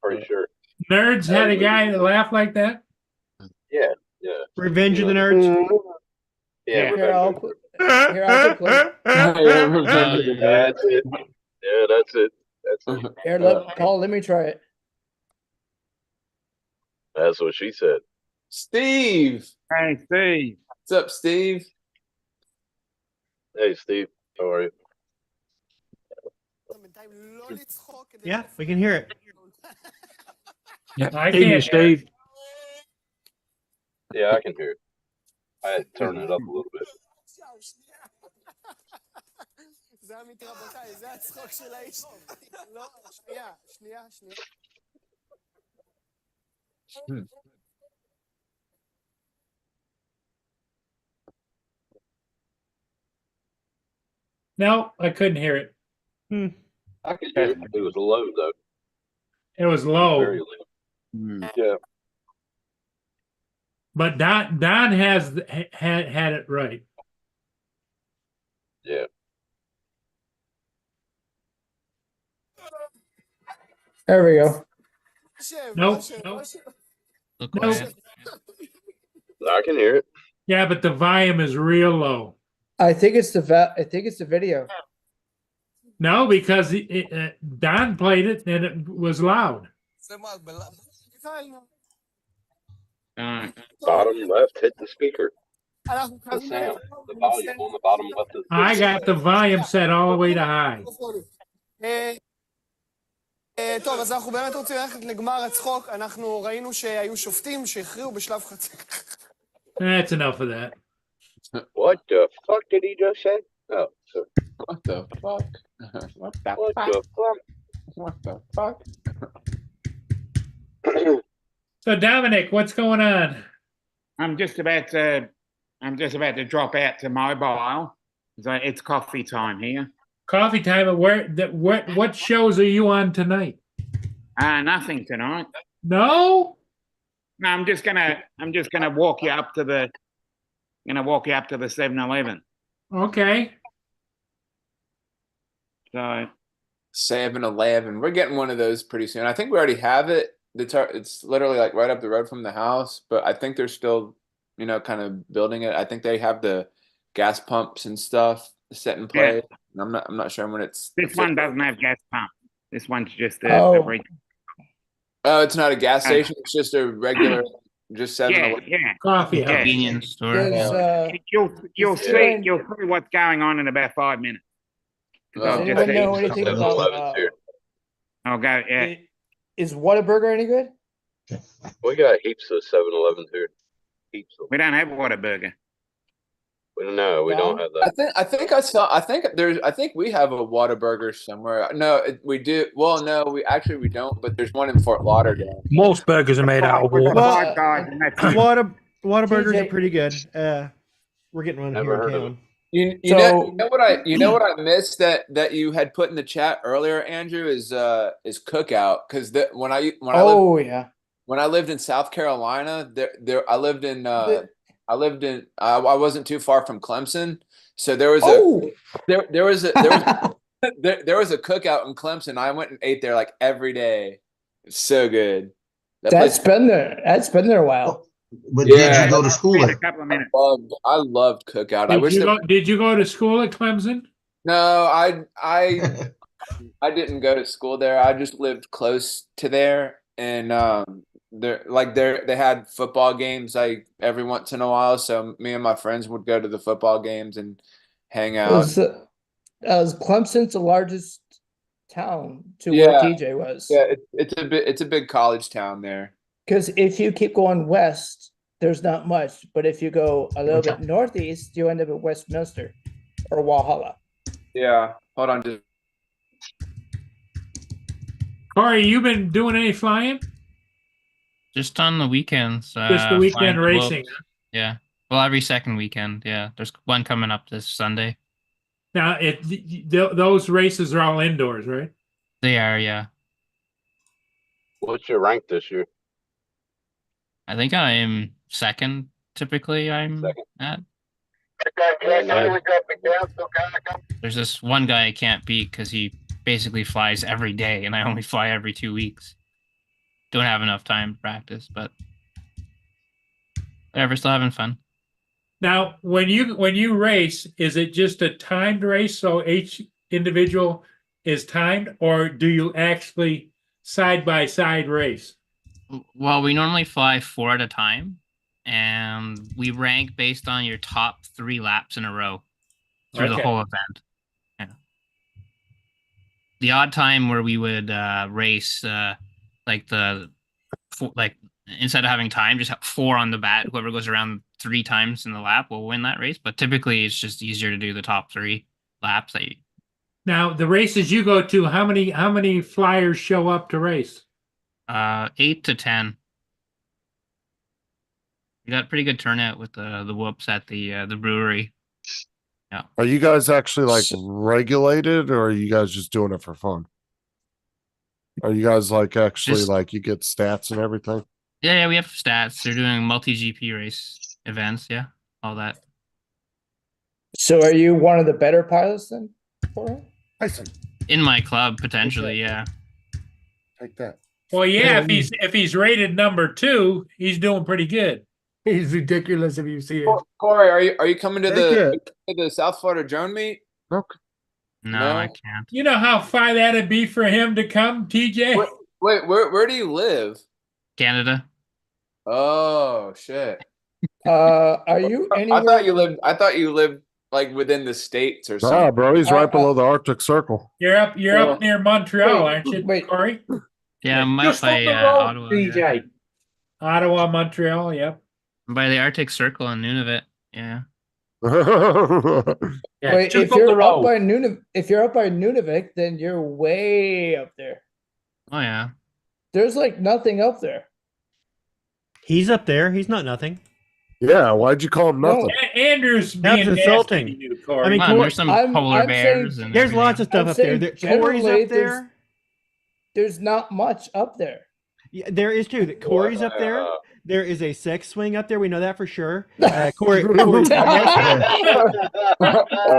pretty sure. Nerds had a guy that laughed like that. Yeah. Revenge of the Nerds. Yeah. Here, I'll put clip. That's it. Yeah, that's it. Here, Paul, let me try it. That's what she said. Steve. Hey, Steve. What's up, Steve? Hey, Steve. How are you? Yeah, we can hear it. I Evening, can't. Steve. Yeah, I can hear it. I had to turn it up a little bit. No, I couldn't hear it. I could hear it. It was low though. It was low. Very low. Yeah. But Don had it right. Yeah. There we go. Nope. Look quiet. I can hear it. Yeah, but the volume is real low. I think it's the video. No, because Don played it and it was loud. Bottom left, hit the speaker. The sound, the volume on the bottom left. I got the volume set all the way to high. טוב, אז אנחנו באמת רוצים ללכת לגמר הצחוק. אנחנו ראינו שהיו שופטים שהכריעו בשלב חצי. That's enough of that. What the fuck did he just say? Oh, sorry. What the fuck? What the What fuck? the fuck? What the fuck? So Dominic, what's going on? I'm just about to I'm just about to drop out to mobile. So it's coffee time here. Coffee time. What shows are you on tonight? Nothing tonight. No. No, I'm just gonna walk you up to the 7-Eleven. Okay. So 7-Eleven. We're getting one of those pretty soon. I think we already have it. It's literally like right up the road from the house, but I think they're still, kind of building it. I think they have the gas pumps and stuff set in place. Yeah. And I'm not sure when it's. This one doesn't have gas pump. This one's just Oh, it's not a gas station. It's just a regular, just 7-Eleven. Yeah. Coffee Yeah. Convenience store. You'll see what's going on in about 5 minutes. Does anyone know anything about? I'll go. Yeah. Is Whataburger any good? We got heaps of 7-Elevens here. Heaps of. We don't have Whataburger. We don't have that. I think we have a Whataburger somewhere. No, we do. Well, no, we don't. But there's one in Fort Lauderdale. Most burgers are made out of water. Whataburgers are pretty good. We're getting one here in town. You know what I missed that you had put in the chat earlier, Andrew, is Cookout, because when I lived in South Carolina, I wasn't too far from Clemson, so there was a Cookout in Clemson. I went and ate there like every day. It's so good. That's been there a while. But did you go to school In there? a couple of minutes. I loved Cookout. Did you go to school at Clemson? No, I didn't go to school there. I just lived close to there, and they had football games like every once in a while. So me and my friends would go to the football games and hang out. Was Clemson's the largest town to where TJ was? Yeah, it's a big college town there. Because if you keep going west, there's not much. But if you go a little bit northeast, you end up at Westminster or Walhalla. Yeah. Hold on. Just Corey, you been doing any flying? Just on the weekends. Just the weekend flying racing. globes. Yeah. Well, every second weekend. Yeah. There's one coming up this Sunday. Now, those races are all indoors, right? They are, yeah. What's your rank this year? I think I'm second. Typically, I'm at. There's this one guy I can't beat because he basically flies every day, and I only fly every 2 weeks. Don't have enough time to practice, but whatever. Still having fun. Now, when you race, is it just a timed race, so each individual is timed, or do you actually side by side race? Well, we normally fly 4 at a time, and we rank based on your top 3 laps in a row through the whole event. Yeah. The odd time where we would race instead of having time, just have 4 on the bat. Whoever goes around 3 times in the lap will win that race. But typically, it's just easier to do the top 3 laps. Now, the races you go to, how many flyers show up to race? 8 to 10. We got pretty good turnout with the whoops at the brewery. Yeah. Are you guys actually like regulated, or are you guys just doing it for fun? Are you guys like actually like you get stats and everything? Yeah, we have stats. They're doing multi-GP race events. Yeah, all that. So are you one of the better pilots then? In my club, potentially, yeah. Take that. Well, yeah, if he's rated number 2, he's doing pretty good. He's ridiculous if you see it. Corey, are you coming to the South Florida drone meet? No, I can't. You know how far that'd be for him to come, TJ? Wait, where do you live? Canada. Oh shit. Are you anywhere? I thought you lived like within the states or something. Nah, bro, he's right below the Arctic Circle. You're up near Montreal, aren't you, Corey? Yeah, I'm up by Ottawa. DJ. Ottawa, Montreal, yep. By the Arctic Circle in Nunavut, yeah. Wait, if you're up by Nunavut, then you're way up there. Oh yeah. There's like nothing up there. He's up there. He's not nothing. Yeah, why'd you call him nothing? Andrew's That's being insulting. nasty to you, Corey. I mean, Come on, Cor- there's some I'm- polar I'm saying- bears and there's lots of stuff I'm up there. saying Corey's generally up there. There's not much up there. Yeah, there is too. Corey's up there. Wow. There is a sex swing up there. We know that for sure.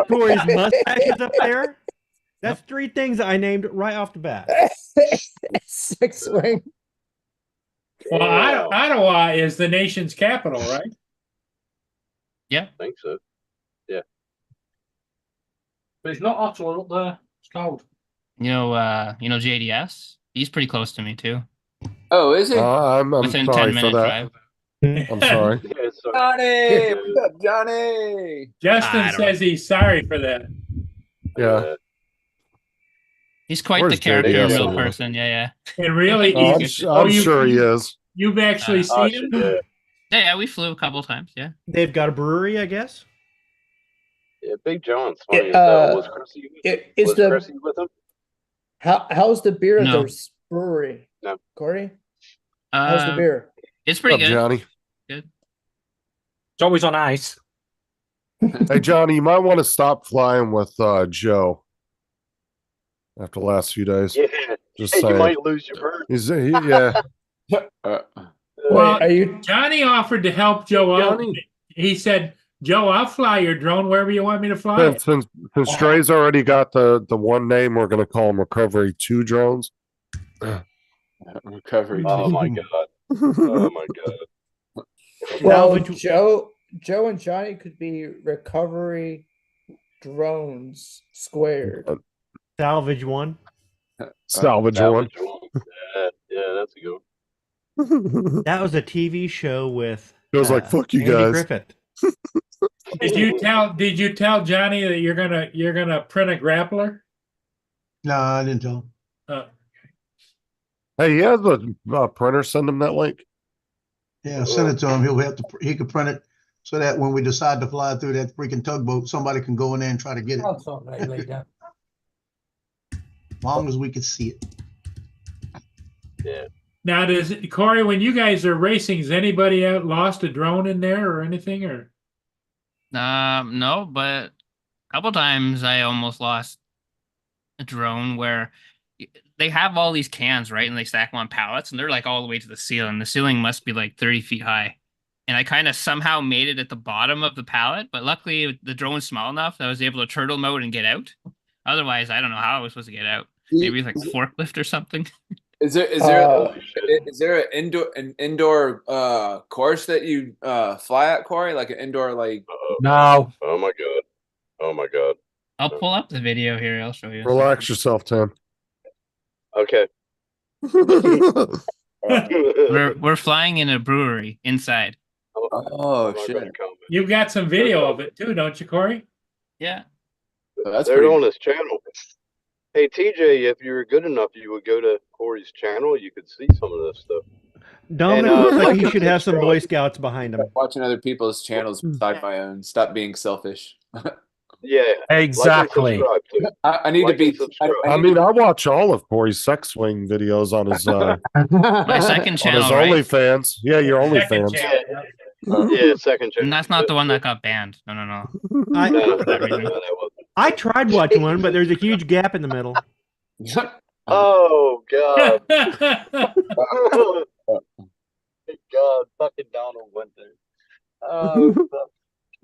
Corey's mustache is up there. That's three things I named right off the bat. Six swing. Well, Ottawa is the nation's capital, right? Yeah. I think so. Yeah. But it's not Ottawa up there. It's cold. You know JDS. He's pretty close to me too. Oh, is it? I'm Within sorry 10-minute for that. drive. I'm sorry. Yeah, so, Johnny, what's up, Johnny? Justin I don't says he's sorry for that. Yeah. He's quite Where's the character, JDS real anyway? person. Yeah. And really, I'm, he's, I'm sure he is. You've actually Oh, seen him? Yeah, we flew a couple times. Yeah. They've got a brewery, I guess. yeah, Big John's funny It, as hell. Was Chrissy, Is was the Chrissy with him? how's the beer at No. their brewery? No. Corey, how's the Uh, beer? It's pretty What's good. up, Johnny? Good. It's always on ice. Hey, Johnny, you might want to stop flying with Joe after the last few days. Yeah. Just Hey, saying. you might lose your bird. Yeah. Well, are you? Johnny offered to help Joe out. He said, "Joe, I'll fly your drone wherever you want me to fly it." Since Stray's already got the one name, we're going to call him Recovery 2 drones. Recovery. Oh my god. Oh my god. Well, Joe and Johnny could be recovery drones squared. Salvage one. Salvage one. Yeah, that's a good one. That was a TV show with. Feels like, fuck you Andy guys. Griffith. Did you tell Johnny that you're gonna print a grappler? No, I didn't tell him. Hey, yeah, the printer, send him that link. Yeah, send it to him. He could print it so that when we decide to fly through that freaking tugboat, somebody can go in there and try to get it. I'll talk that later. As long as we can see it. Yeah. Now, does Corey, when you guys are racing, has anybody out lost a drone in there or anything? Or No, but a couple times I almost lost a drone where they have all these cans, right? And they stack them on pallets and they're like all the way to the ceiling. The ceiling must be like 30 feet high. And I kind of somehow made it at the bottom of the pallet, but luckily the drone's small enough that I was able to turtle mode and get out. Otherwise, I don't know how I was supposed to get out. Maybe like a forklift or something. Is there an indoor course that you fly at, Corey? Like an indoor No. Oh my god. Oh my god. I'll pull up the video here. I'll show you. Relax yourself, Tim. Okay. We're flying in a brewery inside. Oh shit! You've got some video of it too, don't you, Corey? Yeah. That's They're pretty- on his channel. Hey TJ, if you were good enough, you would go to Corey's channel. You could see some of this stuff. Dominic And, looks like like he and should have some subscribe. Boy Scouts behind him. Watching other people's channels beside my own. Stop being selfish. Yeah. Exactly. Like and subscribe, too. I need Like to and be. subscribe. I mean, I watch all of Corey's sex swing videos on his My second on his channel, right? OnlyFans. Yeah, your Second OnlyFans. channel. Yeah, second channel. And that's not the one that got banned. No. No, I that wasn't. I tried watching one, but there's a huge gap in the middle. Oh god. God, fucking Donald went there. Oh, fuck.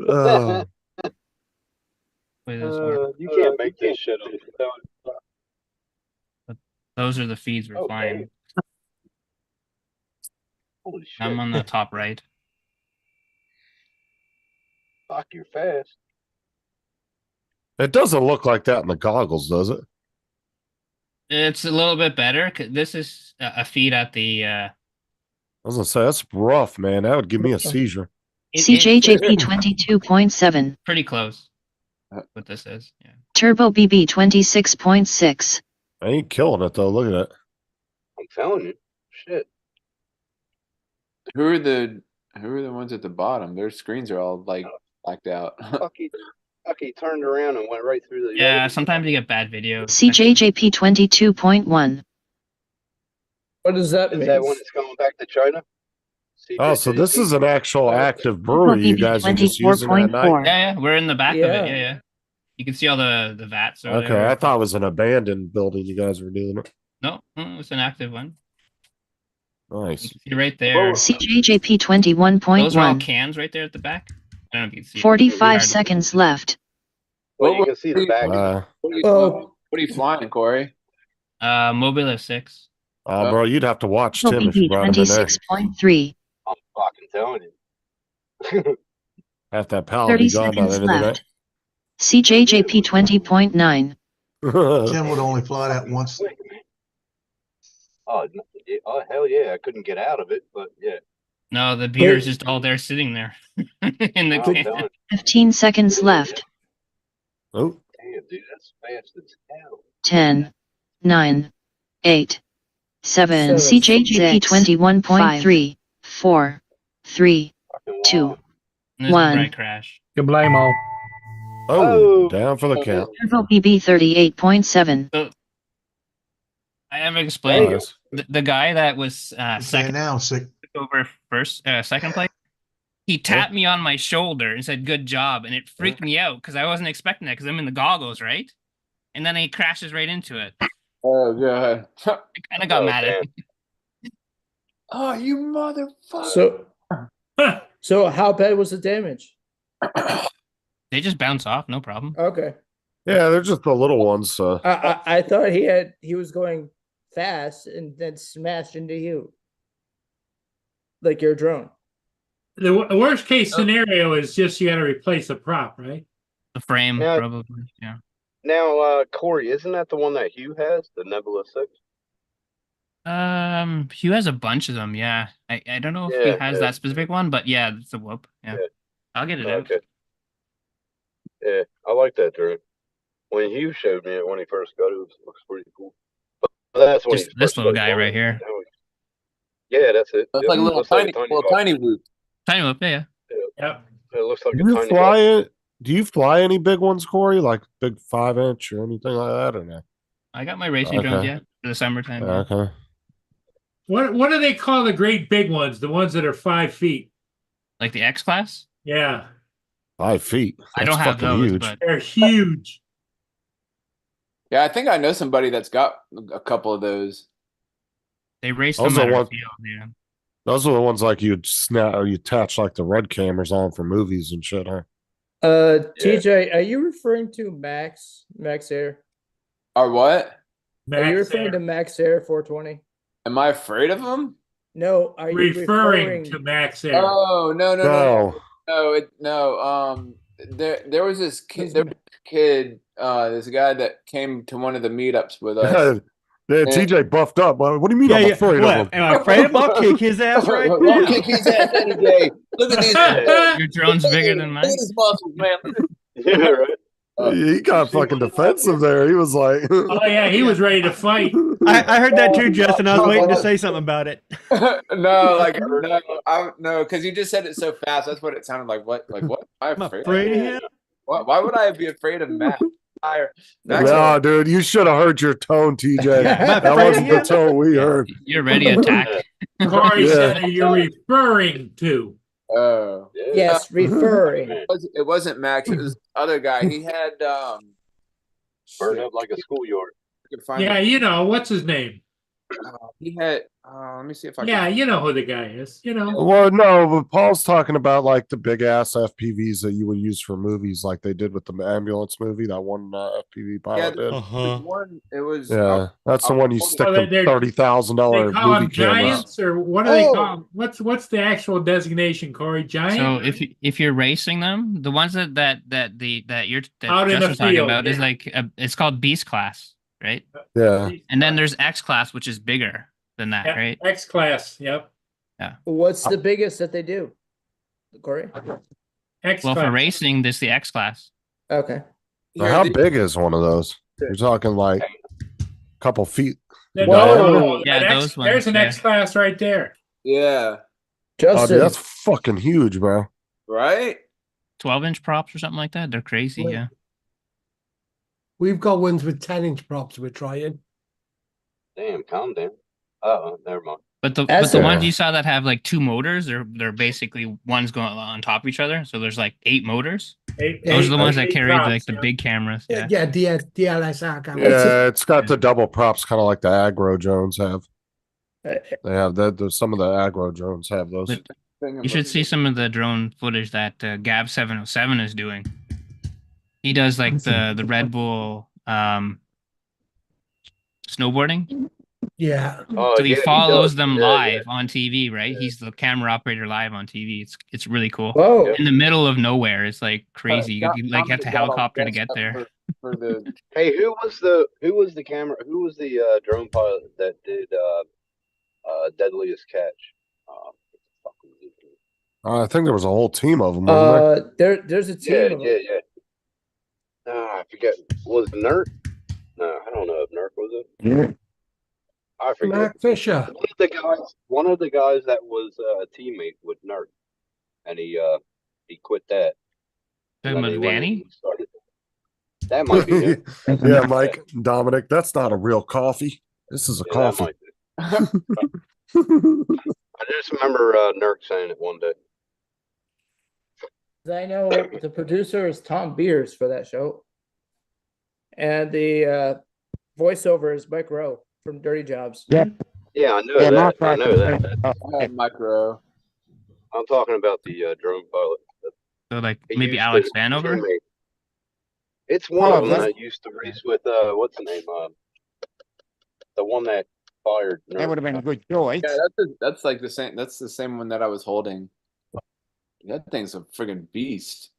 Oh, Wait, this one. You can't make this shit up. Those are the feeds we're flying. Holy shit. I'm on the top right. Fuck, you're fast. it doesn't look like that in the goggles, does it? It's a little bit better. This is a feed at the. I was gonna say that's rough, man. That would give me a seizure. CJJP 22.7. Pretty close. What this is, yeah. Turbo BB 26.6. I ain't killing it though. Look at that. I'm telling you. Shit. Who are the ones at the bottom? Their screens are all like blacked out. Fuck, he turned around and went right through the. Yeah, sometimes you get bad video. CJJP 22.1. What does that Is mean? that when it's going back to China? Oh, so this is an actual active brewery. You guys are just using it at night. Yeah, we're in the back of it. Yeah. Yeah. You can see all the vats over Okay, there. I thought it was an abandoned building. You guys were doing it. No, it's an active one. Nice. You can see right there. CJJP Those are all 21.1. cans right there at the back. I don't know if you can see. it. 45 seconds left. Well, you can see the back. What are you flying, Corey? Mobile 6. Oh, bro, you'd have to watch Tim if OPP you brought him in there. 26.3. I'm fucking telling you. Half that pallet 30 be gone by the seconds end of the left. CJJP 20.9. night. Tim would only fly that once. Oh, hell yeah! I couldn't get out of it, but yeah. No, the beer is just all there sitting there in the I'm can. telling you. 15 seconds left. Oh, Damn, dude, that's fast as hell. 10, 9, 8, 7, Seven, CJJP 21.3, 4, 3, 2, And this is 1. Bright Crash. You blame all. oh, down for the count. FOPB 38.7. So I haven't explained Nice. the guy that was second now, sick. over second place. He tapped me on my shoulder and said, "Good job," and it freaked me out because I wasn't expecting that because I'm in the goggles, right? And then he crashes right into it. Oh god. I kind of got mad at him. Oh, you motherfucker. So how bad was the damage? They just bounce off, no problem. Okay. Yeah, they're just the little ones. So I thought he was going fast and then smashed into you. Like your drone. The worst case scenario is just you got to replace a prop, right? The frame, Yeah. probably. Yeah. Now, Corey, isn't that the one that Hugh has, the Nebula 6? Hugh has a bunch of them. Yeah, I don't know if he Yeah, has yeah. that specific one, but yeah, it's a whoop. Yeah, Yeah. I'll get it out. Okay. Yeah, I like that drone. When Hugh showed me it when he first got it, looks pretty cool. But that's when Just he this first little started guy right flying. here. Yeah, that's it. Looks Yep, like a little looks like tiny whoop. Tiny whoop, yeah. Yep. It looks like do a you tiny fly it? Do you fly any big ones, Corey? Like big 5-inch or anything like that, or no? I got my racing drones, Okay. yeah, for the summertime. Yeah. Okay. What do they call the great big ones? The ones that are 5 feet? Like the X class. Yeah, 5 feet. I don't That's have fucking those, huge. but they're huge. Yeah, I think I know somebody that's got a couple of those. they race Those them are out of one- the field. Yeah. Those are the ones like you'd snap or you attach like the red cameras on for movies and shit, huh? TJ, are you referring to Max Air? Or what? Are you Max referring Air. to Max Air 420? Am I afraid of them? No, are you Referring to Max Air. Oh no. No. There was this kid. This guy that came to one of the meetups with us. Yeah, TJ buffed up. What do you mean I'm afraid What? of him? Am I afraid of him? I'll kick his ass right I'll now. kick his ass any day. Look at these. Your drone's bigger than mine. Look at his muscles, man. Yeah, right. He got fucking defensive there. He was like, Oh yeah, he was ready to fight. I heard that too, Justin. I was waiting to say something about it. No, because you just said it so fast. That's what it sounded like. What? Like what? Am I afraid? Afraid of him? Why would I be afraid of Matt? no, dude, you should have heard your tone, TJ. That afraid wasn't of the him? tone we heard. You're ready to attack. Corey Yeah. said that you're referring to. Oh. Yes, referring. It wasn't Max. It was the other guy. He had Burned up like a schoolyard. I could find Yeah, it. you know, what's his name? He had. Let me see if I. Yeah, can... you know who the guy is. You know. Well, no, but Paul's talking about like the big ass FPVs that you would use for movies, like they did with the ambulance movie. That one FPV Yeah, pilot did. Uh-huh. one. It was. Yeah, that's the one you stick Oh, the they're- $30,000 They call movie them camera. giants, or what do they Oh. call them? What's the actual designation, Corey? Giant. So if you're racing them, the ones that you're Out in the Justin's talking field, about is yeah. like it's called Beast class, right? Yeah, And then there's X class, which is bigger than that, Yeah, right? X class. Yep. What's the biggest that they do? Corey? X Well, class. for racing, this is the X class. Okay. so how big is one of those? You're talking like a couple feet. No, Whoa. Yeah, an X- those ones, There's an yeah. X class right there. Yeah. Oh, Justin, dude, that's fucking huge, bro. Right. 12-inch props or something like that. They're crazy, Wait. yeah. We've got ones with 10-inch props we're trying. Damn, calm down. Oh, never mind. But the ones you saw that have like two motors, they're basically one's going on top of each other. So there's like 8 motors. Those are the ones that carry like the big cameras. Yeah. Yeah, DLSR camera. Yeah, it's got the double props, kind of like the aggro drones have. They have that. Some of the aggro drones have those. You should see some of the drone footage that Gab 707 is doing. He does like the Red Bull snowboarding. Yeah. So he follows them live on TV, right? He's the camera operator live on TV. It's really cool. Whoa. In the middle of nowhere, it's like crazy. You like have to helicopter to get there. For the Hey, who was the drone pilot that did Deadliest Catch? I think there was a whole team of them. Wasn't there's a team. Yeah. I forget. Was it Nert? No, I don't know if Nert was it. Yeah. I forget. Mark Fisher. One of the guys that was a teammate with Nert, and he quit that. Talking about Danny? That might be it. Yeah, Mike, Dominic, that's not a real coffee. This is a coffee. I just remember Nert saying it one day. I know the producer is Tom Beers for that show, and the voiceover is Mike Rowe from Dirty Jobs. Yeah, I know that. I know that. Micro. I'm talking about the drone pilot. So like maybe Alex Vanover. It's one of them that used to race with what's the name? The one that fired. That would have been a good choice. Yeah, that's like the same. That's the same one that I was holding. That thing's a friggin' beast.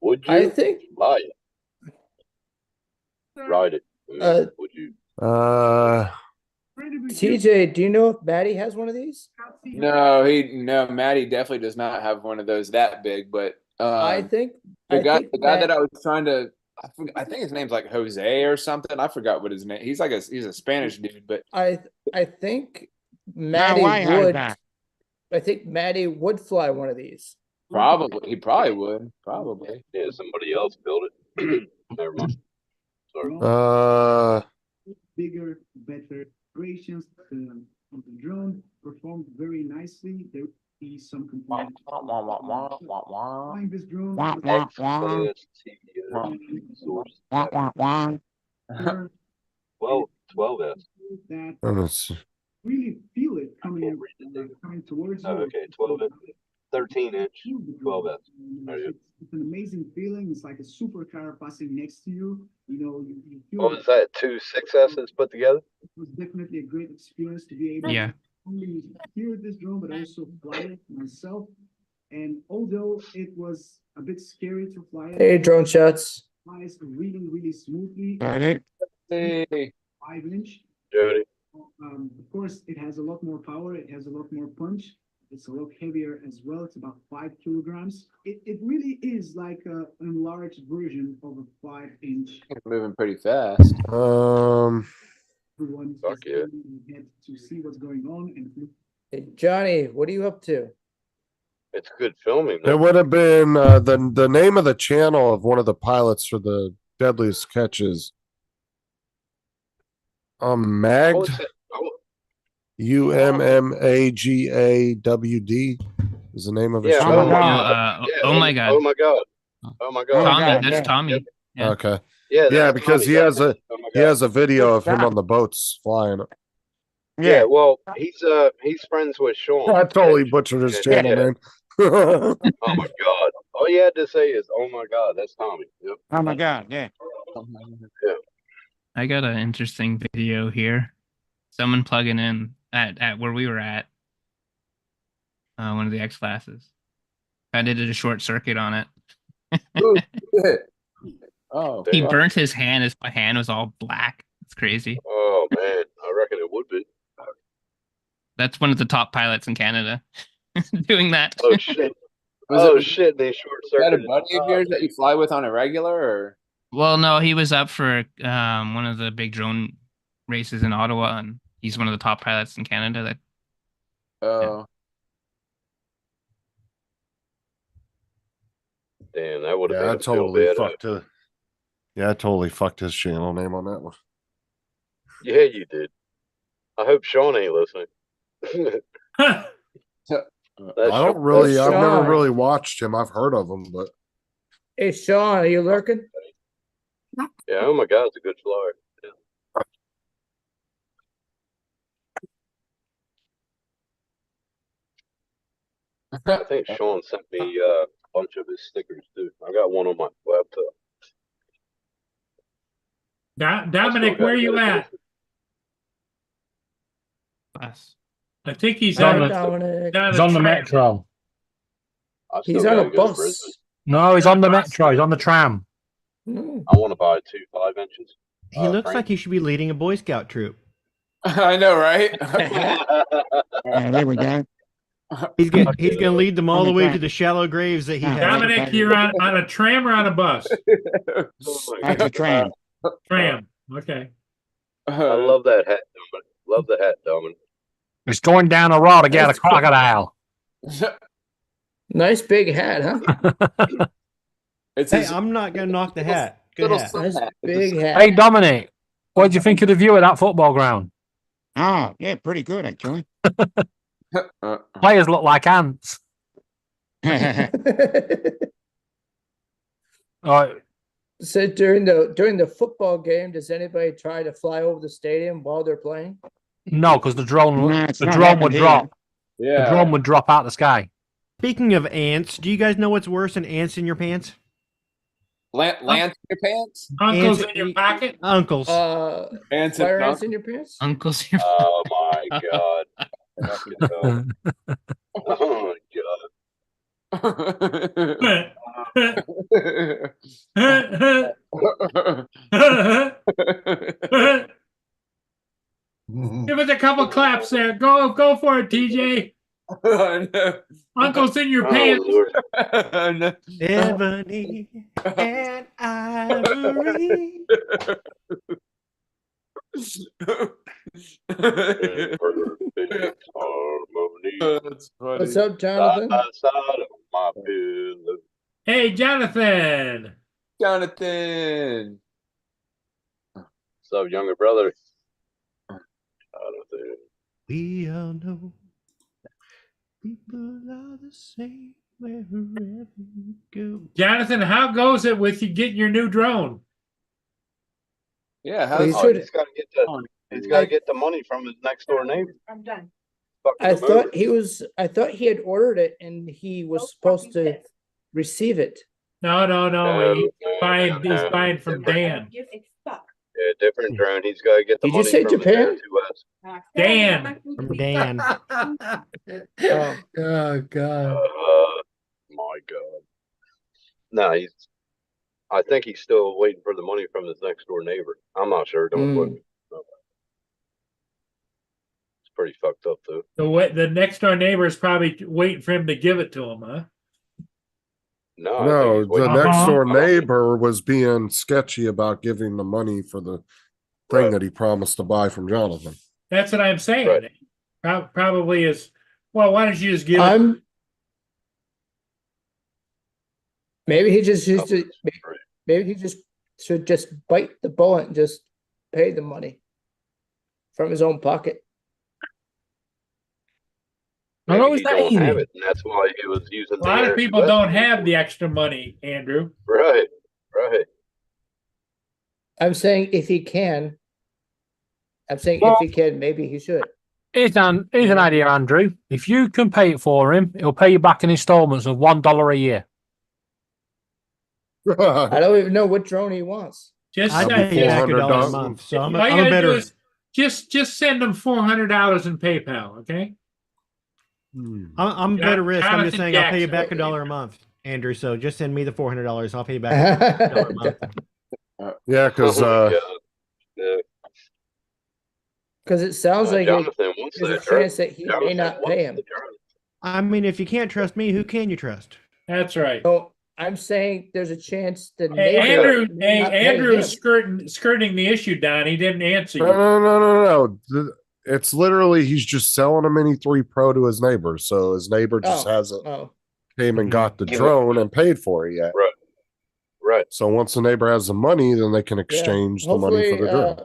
Would you? I think. Buy it. Ride it. Would you? TJ, do you know if Maddie has one of these? No, Maddie definitely does not have one of those that big. But I think the guy that I was trying to. I think his name's like Jose or something. I forgot what his name. He's a Spanish dude, but I think Maddie would. I think Maddie would fly one of these. Probably, he probably would. Probably. Yeah, somebody else built it. Never mind. Sorry. Bigger, better creations of the drone performed very nicely. There will be some components. Flying this drone. 12S. That really feel it coming towards you. Okay, 12S. 13-inch 12S. It's an amazing feeling. It's like a supercar passing next to you. You know, you feel. What was that? 2 6S's put together? It was definitely a great experience to be able to only hear this drone, but also fly it myself. And although it was a bit scary to fly it, Hey, drone shots. flies really, really smoothly. Hey. 5-inch. Jody. Of course, it has a lot more power. It has a lot more punch. It's a lot heavier as well. It's about 5 kilograms. It really is like an enlarged version of a 5-inch. It's moving pretty fast. Everyone Fuck yeah. to see what's going on. And Hey, Johnny, what are you up to? It's good filming. It would have been the name of the channel of one of the pilots for the Deadliest Catches. Magd. UMMAGAWD is the name of his channel. Oh my god. Oh my god. Oh my god. Tommy, that's Tommy. Yeah. Okay. Yeah, because Tommy. he has a video of him on the boats flying it. Yeah, well, he's friends with Sean. I totally butchered his channel name. Oh my god. All you had to say is, oh my god, that's Tommy. Yep. Oh my god, yeah. Yeah. I got an interesting video here. Someone plugging in at where we were at. One of the X classes. I did a short circuit on it. He burnt his hand. His hand was all black. It's crazy. Oh man, I reckon it would be. That's one of the top pilots in Canada doing that. Oh shit. Shit, they short Is that circuited. a buddy of yours that you fly with on a regular, or? Well, no, he was up for one of the big drone races in Ottawa, and he's one of the top pilots in Canada. That Damn, that would have Yeah, I made him feel totally bad. fucked his. Yeah, I totally fucked his channel name on that one. Yeah, you did. I hope Sean ain't listening. I don't really. I've never really watched him. I've heard of him, but Hey, Sean, are you lurking? Yeah, oh my God, it's a good flyer. Yeah. I think Sean sent me a bunch of his stickers too. I got one on my laptop. Dominic, where are you at? I think he's on on, the, down he's on the tram. metro. He's on a bus. No, he's on the metro. He's on the tram. I want to buy 2 5-inches. He looks like he should be leading a Boy Scout troop. I know, right? There we go. He's gonna lead them all the way to the shallow graves that he has. Dominic, you're on a tram or on a bus? That's a tram. Tram. Okay. I love that hat, Dominic. Love the hat, Dominic. It's going down a road to get a crocodile. Nice big hat, huh? Hey, I'm not gonna knock the hat. Good hat. Nice big hat. Hey, Dominic, what do you think of the view of that football ground? Oh, yeah, pretty good, actually. Players look like ants. So during the football game, does anybody try to fly over the stadium while they're playing? No, because the drone would not drone would happened drop. here. The drone would drop out the sky. Speaking of ants, do you guys know what's worse than ants in your pants? Lance in your pants? Uncles Ants- in your pocket? Uncles. Ants Fire in ants in your pants? Uncles. Oh my God. Fucking hell. Oh Give us a couple claps there. Go for it, TJ. Uncle's in your pants. Ebony and ivory. What's up, Jonathan? Hey, Jonathan. Jonathan. What's up, younger brother? Jonathan. We all know people are the same wherever you go. Jonathan, how goes it with you getting your new drone? Yeah, He's got to get the money from his next door neighbor. I'm done. I thought he had ordered it and he was supposed to receive it. No. He's buying from Dan. Yeah, different drone. He's got to get the Did you money say from Japan? Dan. From Dan. Oh God. My God. No, I think he's still waiting for the money from his next door neighbor. I'm not sure. Don't quote me. It's pretty fucked up though. The next door neighbor is probably waiting for him to give it to him, huh? No, the next door neighbor was being sketchy about giving the money for the thing that he promised to buy from Jonathan. That's what I'm saying. Probably is. Well, why don't you just give it? Maybe he just used to. Maybe he just should just bite the bullet and just pay the money from his own pocket. Maybe How is he that don't easy? have it, and that's why he was using. A lot of people don't have the extra money, Andrew. Right. I'm saying if he can. If he can, maybe he should. Here's an idea, Andrew. If you can pay it for him, he'll pay you back in installments of $1 a year. I don't even know what drone he wants. Just I'd say- pay back $1 a month. So I'm All you a gotta better. do is just send them $400 in PayPal, okay? I'm a better risk. I'm just Jonathan saying I'll pay you Jackson. back $1 a month, Andrew. So just send me the $400. I'll pay you back $1 a month. Yeah, because Because it sounds like Jonathan wants there's a that drone. chance that he may Jonathan not wants pay him. the drone. I mean, if you can't trust me, who can you trust? That's right. So I'm saying there's a chance the Hey, neighbor. may not pay Andrew him. is skirting the issue, Don. He didn't answer you. no. It's literally he's just selling a Mini 3 Pro to his neighbor, so his neighbor just has it. Oh. came and got the drone and paid for it yet. Right. Right. So once the neighbor has the money, then they can exchange the money for the drone.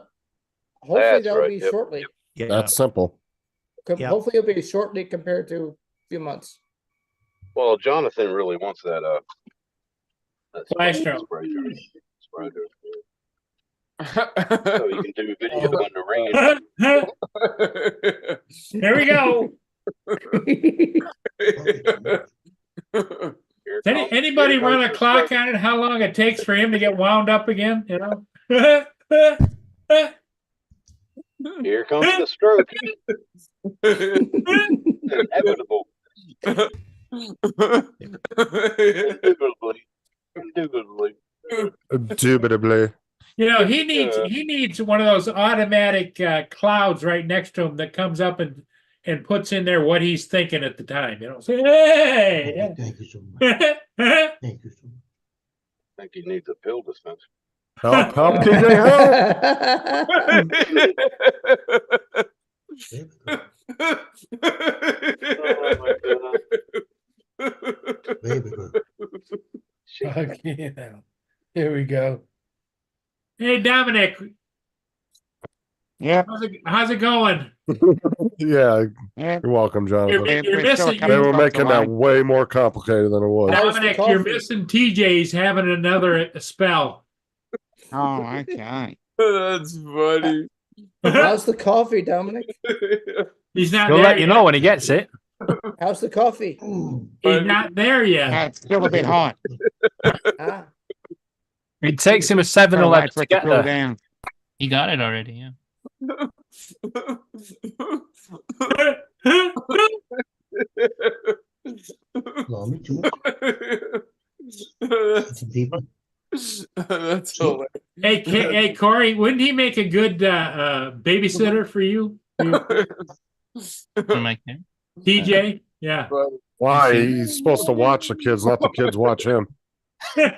Hopefully That's that'll right, be yep, shortly. Yeah. That's simple. Yep. Hopefully it'll be shortly compared to a few months. Well, Jonathan really wants that that Flash spray drone. drone. So you can do video in the rain. Here we go. Anybody run a clock on it? How long it takes for him to get wound up again? You know. Here comes the stroke. Inevitable. Indubitably. You know, he needs one of those automatic clouds right next to him that comes up and puts in there what he's thinking at the time. You know, say, hey. Thank you so much. Thank you so much. I think he needs a pill dispenser. Help, TJ, Baby girl. Okay, here we go. Hey, Dominic. Yeah. How's it going? Yeah, you're welcome, Jonathan. You're missing. They were making that way more complicated than it was. Dominic, you're missing TJ's having another spell. Oh, okay. That's funny. How's the coffee, Dominic? He's not He'll there let you yet. know when he gets it. How's the coffee? He's not there yet. It's still a bit hot. Ah, It takes him a 7-Eleven to get there. Down. He got it already. Yeah. Love me too. That's hilarious. Hey, Corey, wouldn't he make a good babysitter for you? I'm like, yeah. TJ? Yeah. Why? He's supposed to watch the kids, not the kids watch him. They'd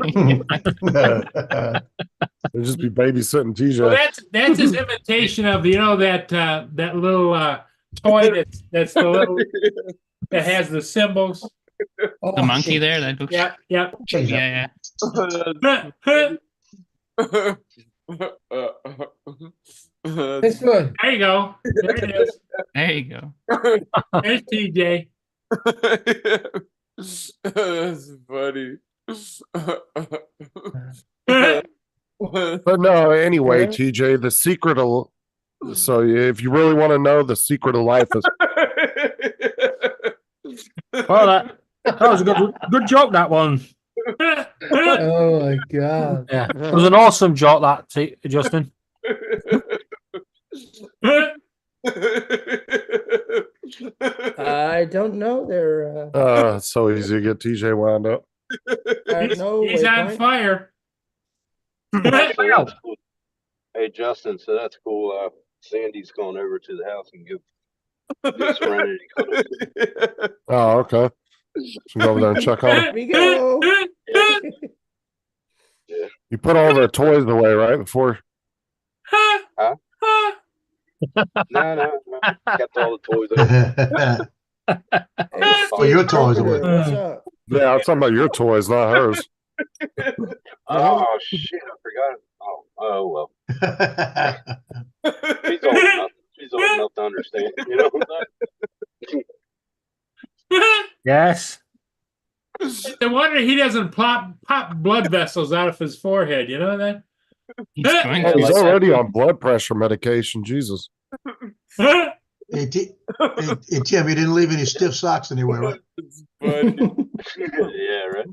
just be babysitting TJ. Well, that's his imitation of that little toy that's the little that has the symbols. The monkey there. That looks. Yep. Yeah. this one. There you go. There it is. There you go. There's TJ. That's funny. But no, anyway, TJ, the secret of so if you really want to know, the secret of life is Well, that was a good joke. That one. Oh my god! Yeah, it was an awesome joke. That Justin. I don't know. They're it's so easy to get TJ wound up. He's on fire. Actually, that's cool. Hey, Justin, so that's cool. Sandy's gone over to the house and give Serenity cuddles. Oh, okay. So go over there and check on Here him. we go. Yeah. You put all their toys away, right? Before Huh? No. Kept all the toys over. Oh, your toys away. What's up? yeah, I'm talking about your toys, not hers. Oh shit! I forgot. Oh well. She's old enough. She's old enough to understand. You know what I'm saying? Yes. No wonder he doesn't pop blood vessels out of his forehead. You know that? He's going Oh, to. he's already on blood pressure medication. Jesus. Hey, Tim, you didn't leave any stiff socks anywhere, right? Yeah, right.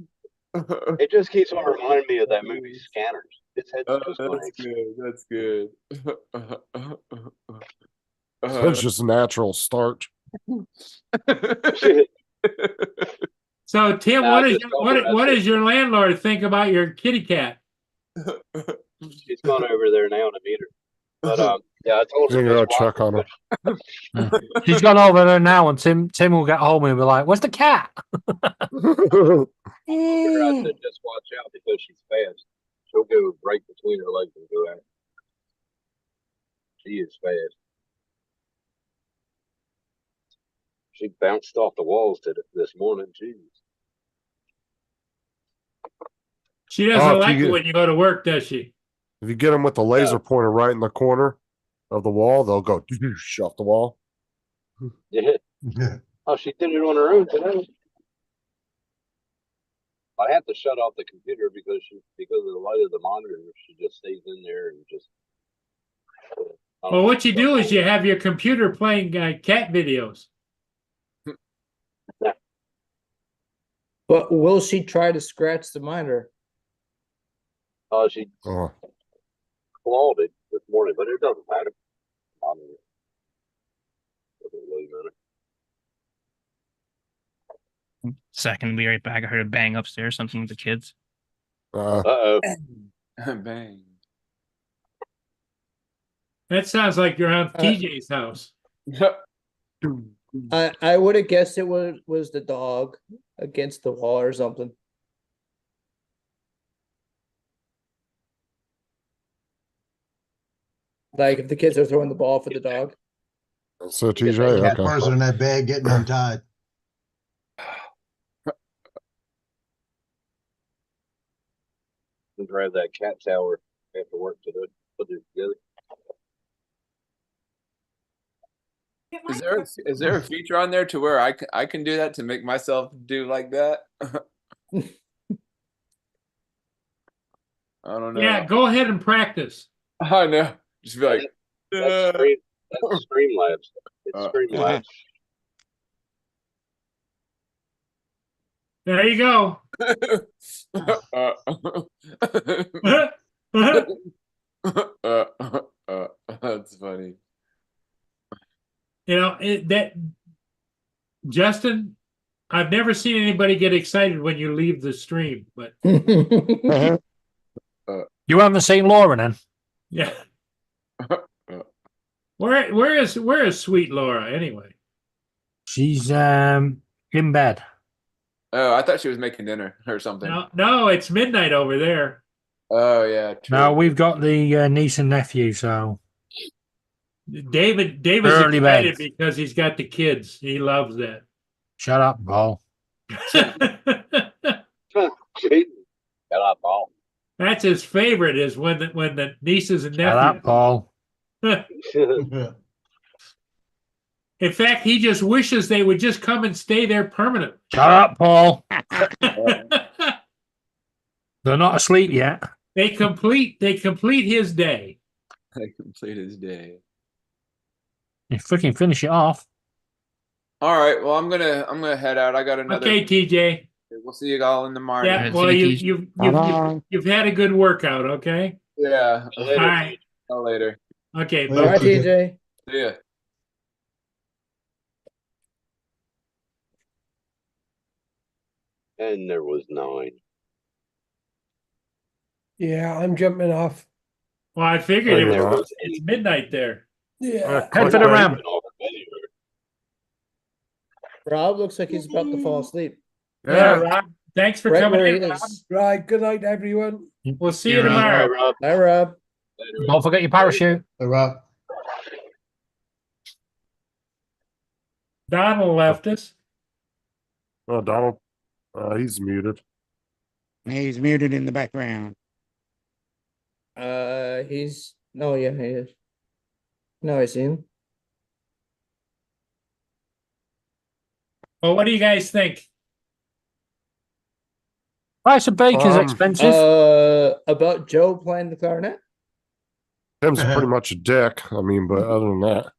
It just keeps on reminding me of that movie Scanners. Its head's just going. That's good. It's just natural starch. So Tim, Nah, what just does your landlord think about your kitty cat? She's gone over there now to meet her. But yeah, I told her. You're gonna go check on her. She's gone over there now, and Tim will get home and be like, "Where's the cat?" I said just watch out because she's fast. She'll go right between her legs and go out. She is fast. She bounced off the walls this morning. Jeez. She doesn't like it when you go to work, does she? If you get them with the laser pointer right in the corner of the wall, they'll go off the wall. Yeah. Oh, she did it on her own today. I have to shut off the computer because of the light of the monitor. She just stays in there and just. Well, what you do is you have your computer playing cat videos. But will she try to scratch the monitor? Oh, she clawed it this morning, but it doesn't matter. Doesn't really matter. Second, be right back. I heard a bang upstairs, something with the kids. Uh-oh. Bang. That sounds like you're on TJ's house. I would have guessed it was the dog against the wall or something. Like if the kids are throwing the ball for the dog. So TJ, That person in that bag getting untied. Grab that cat tower after work to put it together. Is there a feature on there to where I can do that to make myself do like that? I don't know. Yeah, go ahead and practice. I know. Just be like, that's Streamlabs. It's Streamlabs. There you go. That's funny. You know that Justin, I've never seen anybody get excited when you leave the stream, but you haven't seen Laura then? Yeah. Where is sweet Laura anyway? She's in bed. Oh, I thought she was making dinner or something. No, it's midnight over there. Oh yeah. True. No, we've got the niece and nephew, so David's early excited bed. because he's got the kids. He loves that. Shut up, Paul. Shut up, Paul. That's his favorite is when the nieces and Shut nephews. up, Paul. In fact, he just wishes they would just come and stay there permanently. Shut up, Paul. They're not asleep yet. They complete his day. They complete his day. You freaking finish it off. All right. Well, I'm gonna head out. I got another. Okay, TJ. We'll see you all in the morning. Yeah. Well, you've had a good workout. Okay. Yeah. All right. Later. Okay. All right, TJ. See ya. And there was 9. Yeah, I'm jumping off. Well, I figured it's midnight there. Yeah. Head for the ramp. Rob looks like he's about to fall asleep. Yeah, Rob. Thanks for Right coming where he in. Rob. is. Right. Good night, everyone. We'll see you tomorrow. Rob. Bye, Rob. Don't forget your parachute. Hey, Rob. Donald left us. Oh, Donald, he's muted. He's muted in the background. He's no, yeah, he is. No, I see him. Well, what do you guys think? Price of bacon's expensive. About Joe playing the clarinet. Tim's pretty much a dick. I mean, but other than that.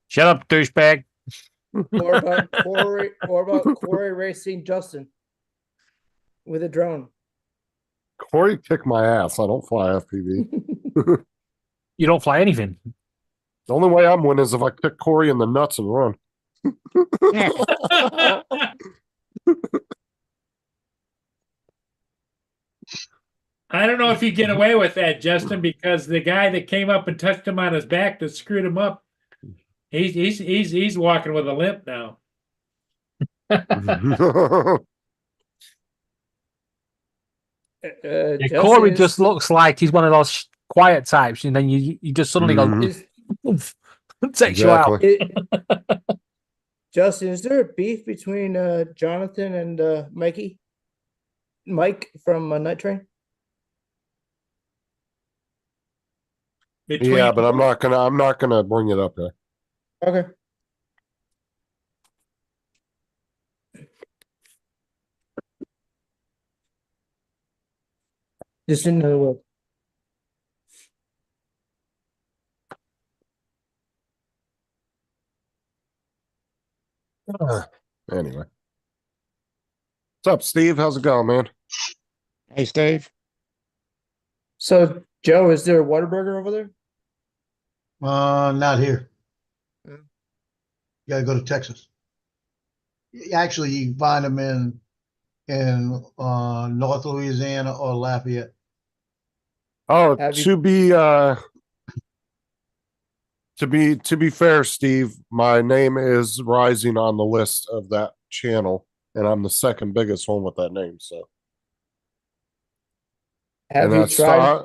Shut up, douchebag. Or about Corey racing Justin with a drone. Corey kicked my ass. I don't fly FPV. You don't fly anything. The only way I'm winning is if I kick Corey in the nuts and run. I don't know if you get away with that, Justin, because the guy that came up and touched him on his back that screwed him up, he's walking with a limp now. Corey just looks like he's one of those quiet types, and then you just suddenly go, oof, takes you out. Justin, is there a beef between Jonathan and Mikey? Mike from Night Train? Yeah, but I'm not gonna bring it up there. Okay. Just didn't know what. Anyway. What's up, Steve? How's it going, man? Hey, Steve. So, Joe, is there a Whataburger over there? Not here. You gotta go to Texas. Actually, you can find them in North Louisiana or Lafayette. Oh, to be fair, Steve, my name is rising on the list of that channel, and I'm the second biggest one with that name. So, Have you tried?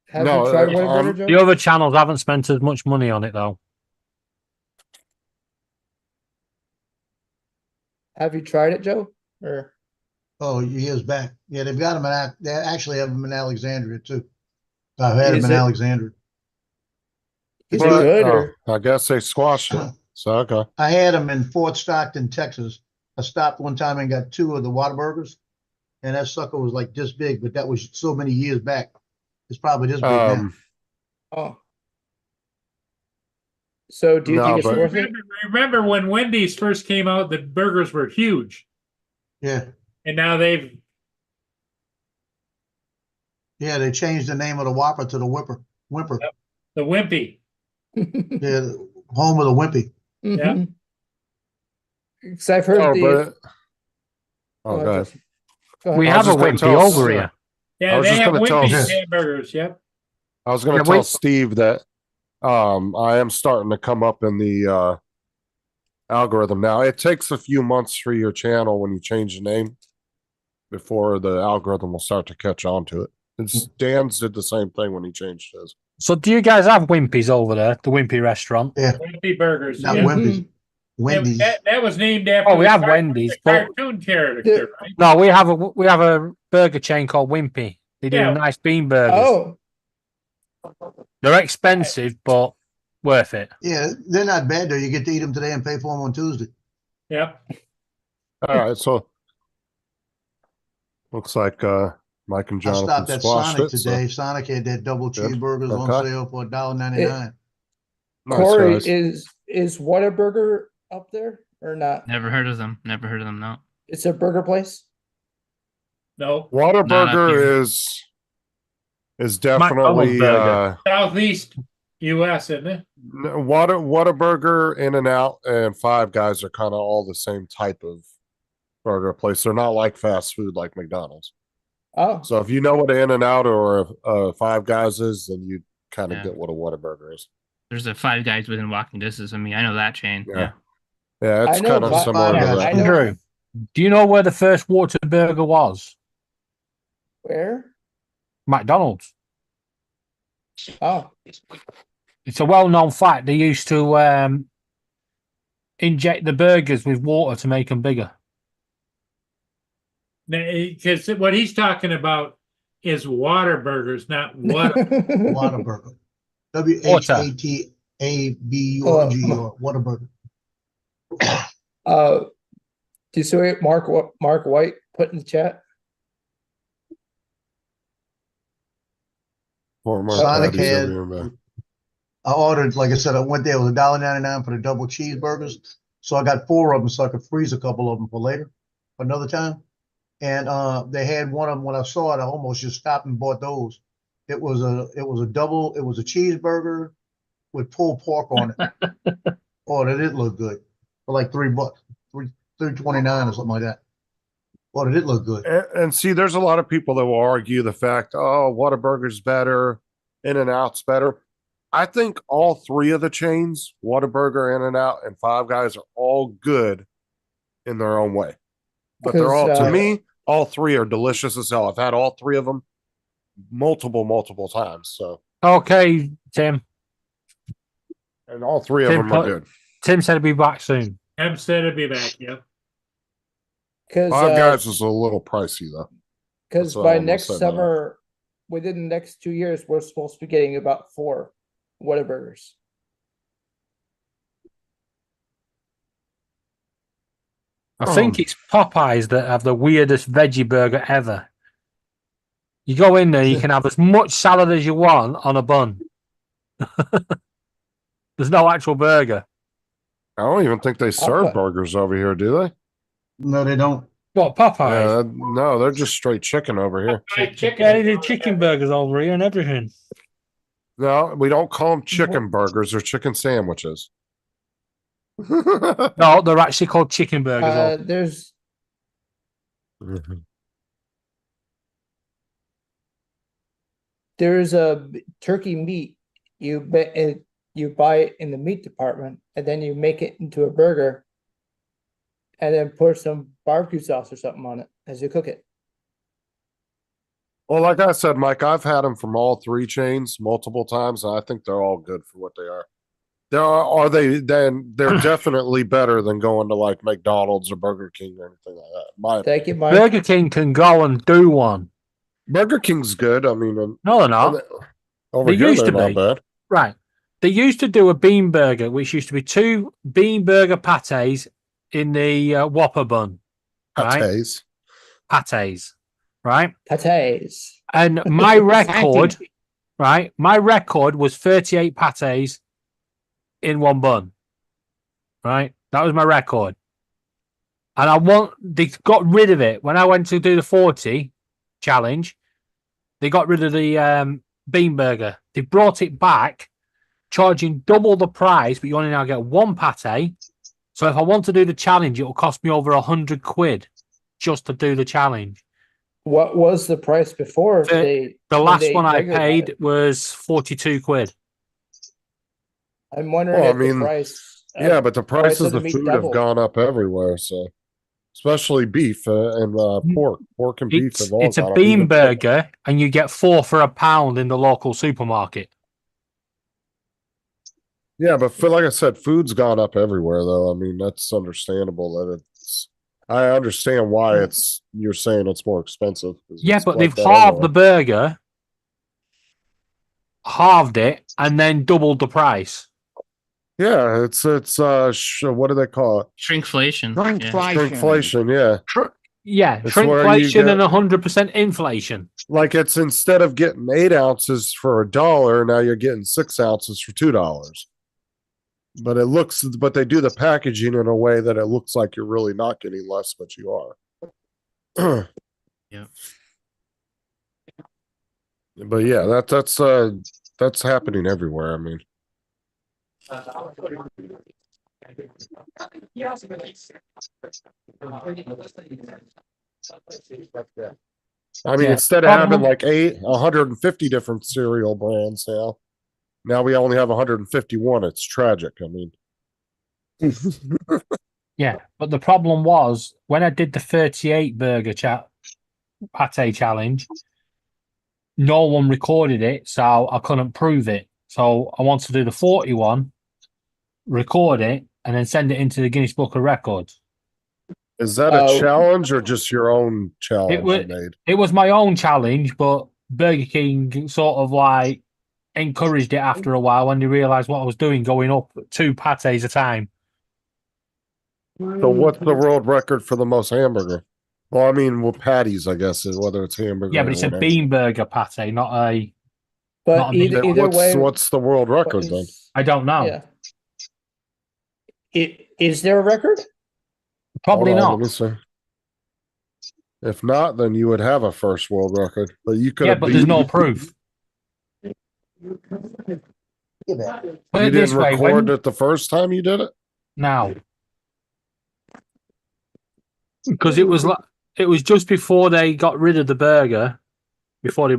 Have you tried Whataburger, Joe? The other channels haven't spent as much money on it though. Have you tried it, Joe? Or Oh, years back. Yeah, they've got them they actually have them in Alexandria too. I've had Is them in it- Alexandria. Is it good? Or I guess they squashed it. So okay. I had them in Fort Stockton, Texas. I stopped one time and got 2 of the Whataburgers, and that sucker was like this big, but that was so many years back. It's probably this big now. oh, so do you think it's worth it? Remember when Wendy's first came out, the burgers were huge, Yeah, and now they've yeah. They changed the name of the Whopper to the Whimper. the Wimpy. Yeah, the home of the Wimpy. Yeah. Because I've heard Oh, the. but Go ahead, okay. Justin. Go ahead. We I have was a just gonna Wimpy tell over Steve- here. Yeah, I was they just have gonna tell Wimpy's him- hamburgers. Yep. I was going to Yeah, tell Steve that I am starting to come up in the algorithm now. It takes a few months for your channel when you change the name before the algorithm will start to catch on to it. Dan's did the same thing when he changed his. So do you guys have Wimpy's over there? The Wimpy restaurant? Yeah, Wimpy burgers. not yeah. Wimpy's. Wendy's. That was named after. Oh, we the have car- Wendy's, the but cartoon character, right? no, we have a burger chain called Wimpy. They do Yeah. nice bean burgers. Oh, They're expensive, but worth it. Yeah, they're not bad though. You get to eat them today and pay for them on Tuesday. Yep. All right, so looks like Mike and I Jonathan stopped at squashed Sonic it. so- today. Sonic had that double Good. cheeseburgers on Okay. sale for $1.99. Nice, Corey, guys. is Whataburger up there or not? Never heard of them. Never heard of them. No. It's a burger place. No. Not up here. Whataburger is definitely burger. Southeast U.S., isn't it? Whataburger, In-N-Out, and Five Guys are kind of all the same type of burger place. They're not like fast food like McDonald's. Oh, So if you know what an In-N-Out or a Five Guys is, then you kind of Yeah. get what a Whataburger is. There's a Five Guys within walking distance of me. I know that chain. Yeah. Yeah. Yeah, it's I know kind of Five similar to Guys. that. I know. Andrew, do you know where the first Whataburger was? Where? McDonald's. Oh, It's a well-known fact. They used to inject the burgers with water to make them bigger. Because what he's talking about is water burgers, not what. Whataburger. WHATABURG or Whataburger. do you see what Mark White put in the chat? Sonic had. I ordered, like I said, I went there. It was $1.99 for the double cheeseburgers. So I got 4 of them so I could freeze a couple of them for later, for another time. And they had one of them when I saw it. I almost just stopped and bought those. It was a cheeseburger with pulled pork on it. Oh, that did look good for like $3, $3.29 or something like that. Oh, did it look good? And see, there's a lot of people that will argue the fact, oh, Whataburger's better, In-N-Out's better. I think all 3 of the chains, Whataburger, In-N-Out, and Five Guys, are all good in their own way. But they're all, to me, all 3 are delicious as hell. I've had all 3 of them multiple times. So Okay, Tim. and all 3 of Tim them are put- good. Tim said he'd be back soon. Em said he'd be back. Yep. Because Five Guys is a little pricey though. because That's all by I'm gonna next say about it. summer, within the next 2 years, we're supposed to be getting about 4 Whataburgers. I think it's Popeyes that have the weirdest veggie burger ever. You go in there, you can have as much salad as you want on a bun. There's no actual burger. I don't even think they serve Okay. burgers over here, do they? No, they don't. What, Popeyes? No, they're just straight chicken over here. Yeah, they do chicken burgers over here and everything. No, we don't call them chicken burgers or chicken sandwiches. No, they're actually called chicken burgers. There's a turkey meat you buy it in the meat department, and then you make it into a burger, and then put some barbecue sauce or something on it as you cook it. Well, like I said, Mike, I've had them from all three chains multiple times, and I think they're all good for what they are. They're definitely better than going to like McDonald's or Burger King or anything like that. Thank you, Mike. Burger King can go and do one. Burger King's good. I mean, No, they're not. over They here used they're to not be. bad. Right. They used to do a bean burger, which used to be 2 bean burger pates in the Whopper bun. Right? Pates. Pates. Right? Pates. And my record, right? My record was 38 pates in one bun. Right? That was my record. And they got rid of it. When I went to do the 40 challenge, they got rid of the bean burger. They brought it back, charging double the price, but you only now get 1 pate. So if I want to do the challenge, it will cost me over £100 just to do the challenge. What was the price before? The last one I paid was 42 quid. I'm wondering Well, I if mean, the price. Yeah, but the prices of the of meat food doubled. have gone up everywhere. So, especially beef and pork. Pork and beef have all It's gone a up. bean Even- burger, and you get 4 for £1 in the local supermarket. Yeah, but for, like I said, food's gone up everywhere, though. I mean, that's understandable. That it's. I understand why you're saying it's more expensive. 'cause Yeah, it's but like they've that halved everywhere. the burger, halved it, and then doubled the price. Yeah, it's what do they call it? Shrinkflation. Shrinkflation. Yeah. Yeah, It's where you shrinkflation and get- 100% inflation. Like it's instead of getting 8 ounces for $1, now you're getting 6 ounces for $2. But they do the packaging in a way that it looks like you're really not getting less, but you are. Yeah. But yeah, that's happening everywhere. I mean, instead of having like 150 different cereal brands now we only have 151. It's tragic. I mean, Yeah, but the problem was when I did the 38 burger pate challenge, no one recorded it, so I couldn't prove it. So I wanted to do the 41, record it, and then send it into the Guinness Book of Records. is that a challenge or just your own challenge you made? It was my own challenge, but Burger King sort of like encouraged it after a while when they realized what I was doing, going up 2 pates a time. So what's the world record for the most hamburger? Well, I mean, with patties, I guess, is whether it's hamburger. Yeah, but or it's a whatever. bean burger pate, not a. But not a meat either burger. way, What's the world record then? I don't know. Yeah. Is there a record? Probably Hold on, not. let me see. If not, then you would have a first world record. But you could Yeah, have but there's no beaten- proof. You Put it this didn't way, record when- it the first time you did it? Now, because it was just before they got rid of the burger, they brought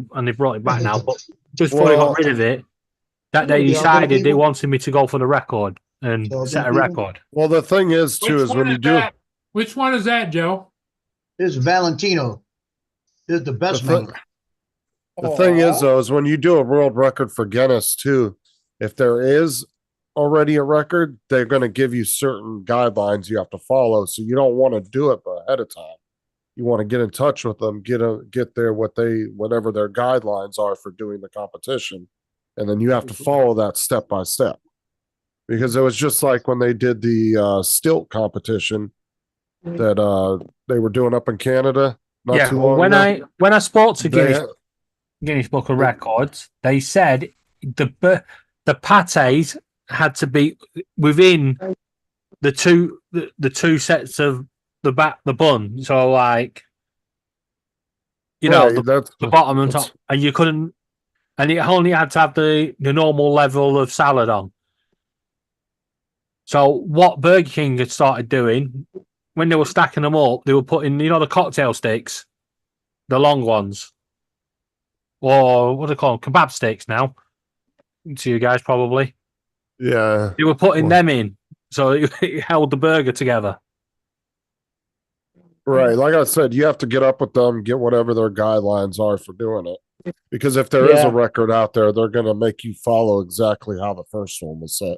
it back now. But just before they Well- got rid of it, that they Yeah, decided they people- wanted me to go for the record and So set a then record. Well, the thing is, too, is when you do. Which one is that, Joe? This is Valentino. This is the best The thing- man. The thing is, though, is when you do a world record for Guinness, too, if there is already a record, they're going to give you certain guidelines you have to follow. So you don't want to do it ahead of time. You want to get in touch with them, get there whatever their guidelines are for doing the competition, and then you have to follow that step by step. Because it was just like when they did the stilt competition that they were doing up in Canada. Not too long when ago. I spoke to They- Guinness Book of Records, they said the pates had to be within the two sets of the bun. So like, you know, Right, the bottom and top, and you couldn't, and it only had to have the normal level of salad on. So what Burger King had started doing when they were stacking them up, they were putting, the cocktail sticks, the long ones, or what do they call them? Kebab sticks now. To you guys, probably. Yeah. They were putting them in, so it held the burger together. Right. Like I said, you have to get up with them, get whatever their guidelines are for doing it. Because if there is Yeah. a record out there, they're going to make you follow exactly how the first one was set.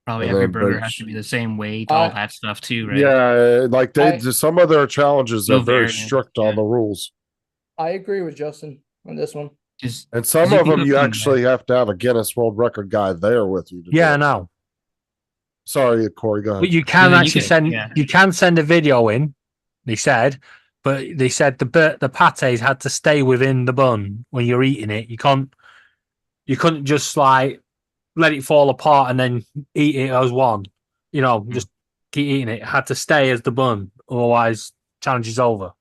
Probably And every then burger they- has to be the same weight, all that stuff too, right? Yeah, like some of their challenges No are very variant, strict on the rules. I agree with Justin on this one. And some of them you actually have to have a Guinness World Record guy there with you. Yeah, I know. Sorry, Corey, go ahead. But you can actually send a video in. They said, but they said the pates had to stay within the bun when you're eating it. You couldn't just like let it fall apart and then eat it as one. Just keep eating it. It had to stay as the bun, otherwise challenge is over.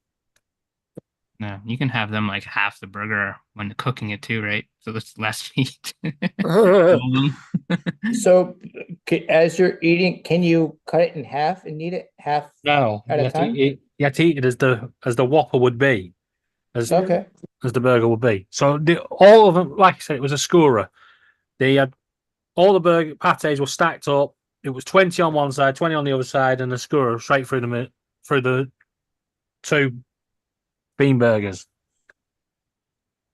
No, you can have them like half the burger when cooking it too, right? So there's less meat. So, as you're eating, can you cut it in half and eat it half No, at you a have, to time? eat, you have to eat it as the Whopper would be, as the burger would be. So all of them, like I said, it was a scorer. They had all the burger pates were stacked up. It was 20 on one side, 20 on the other side, and a scorer straight through the two bean burgers.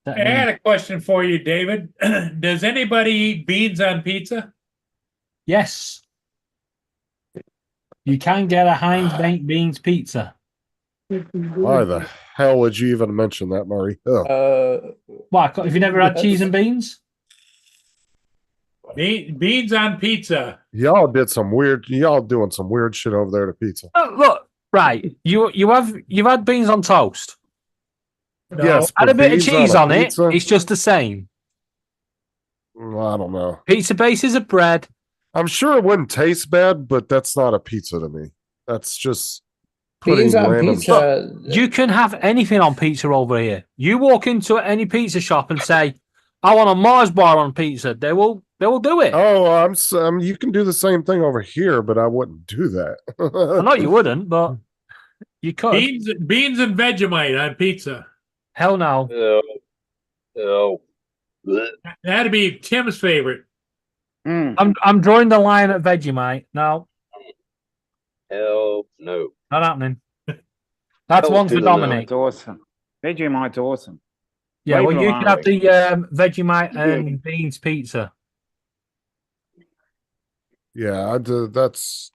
I had a question for you, David. Does anybody eat beans on pizza? Yes. You can get a Heinz baked beans pizza. Why the hell would you even mention that, Murray? Oh. Why? Have you never had cheese and beans? Beans on pizza. Y'all doing some weird shit over there to pizza. Oh, look, right. You've had beans on toast. No. Yes, Add a but bit of beans cheese on on a it. pizza? It's just the same. I don't know. Pizza bases of bread. I'm sure it wouldn't taste bad, but that's not a pizza to me. That's just putting Beans on random pizza. You can have anything on pizza over here. You walk into any pizza shop and say, "I want a Mars bar on pizza." They will do it. Oh, you can do the same thing over here, but I wouldn't do that. I know you wouldn't, but you could. Beans and Vegemite on pizza. Hell no. No. That'd be Tim's favorite. I'm drawing the line at Vegemite. No, Hell no. not happening. That's one for Dominic. It's awesome. Vegemite's awesome. Yeah, well, Flavor you can have Larry. the Vegemite and beans pizza. Yeah, that's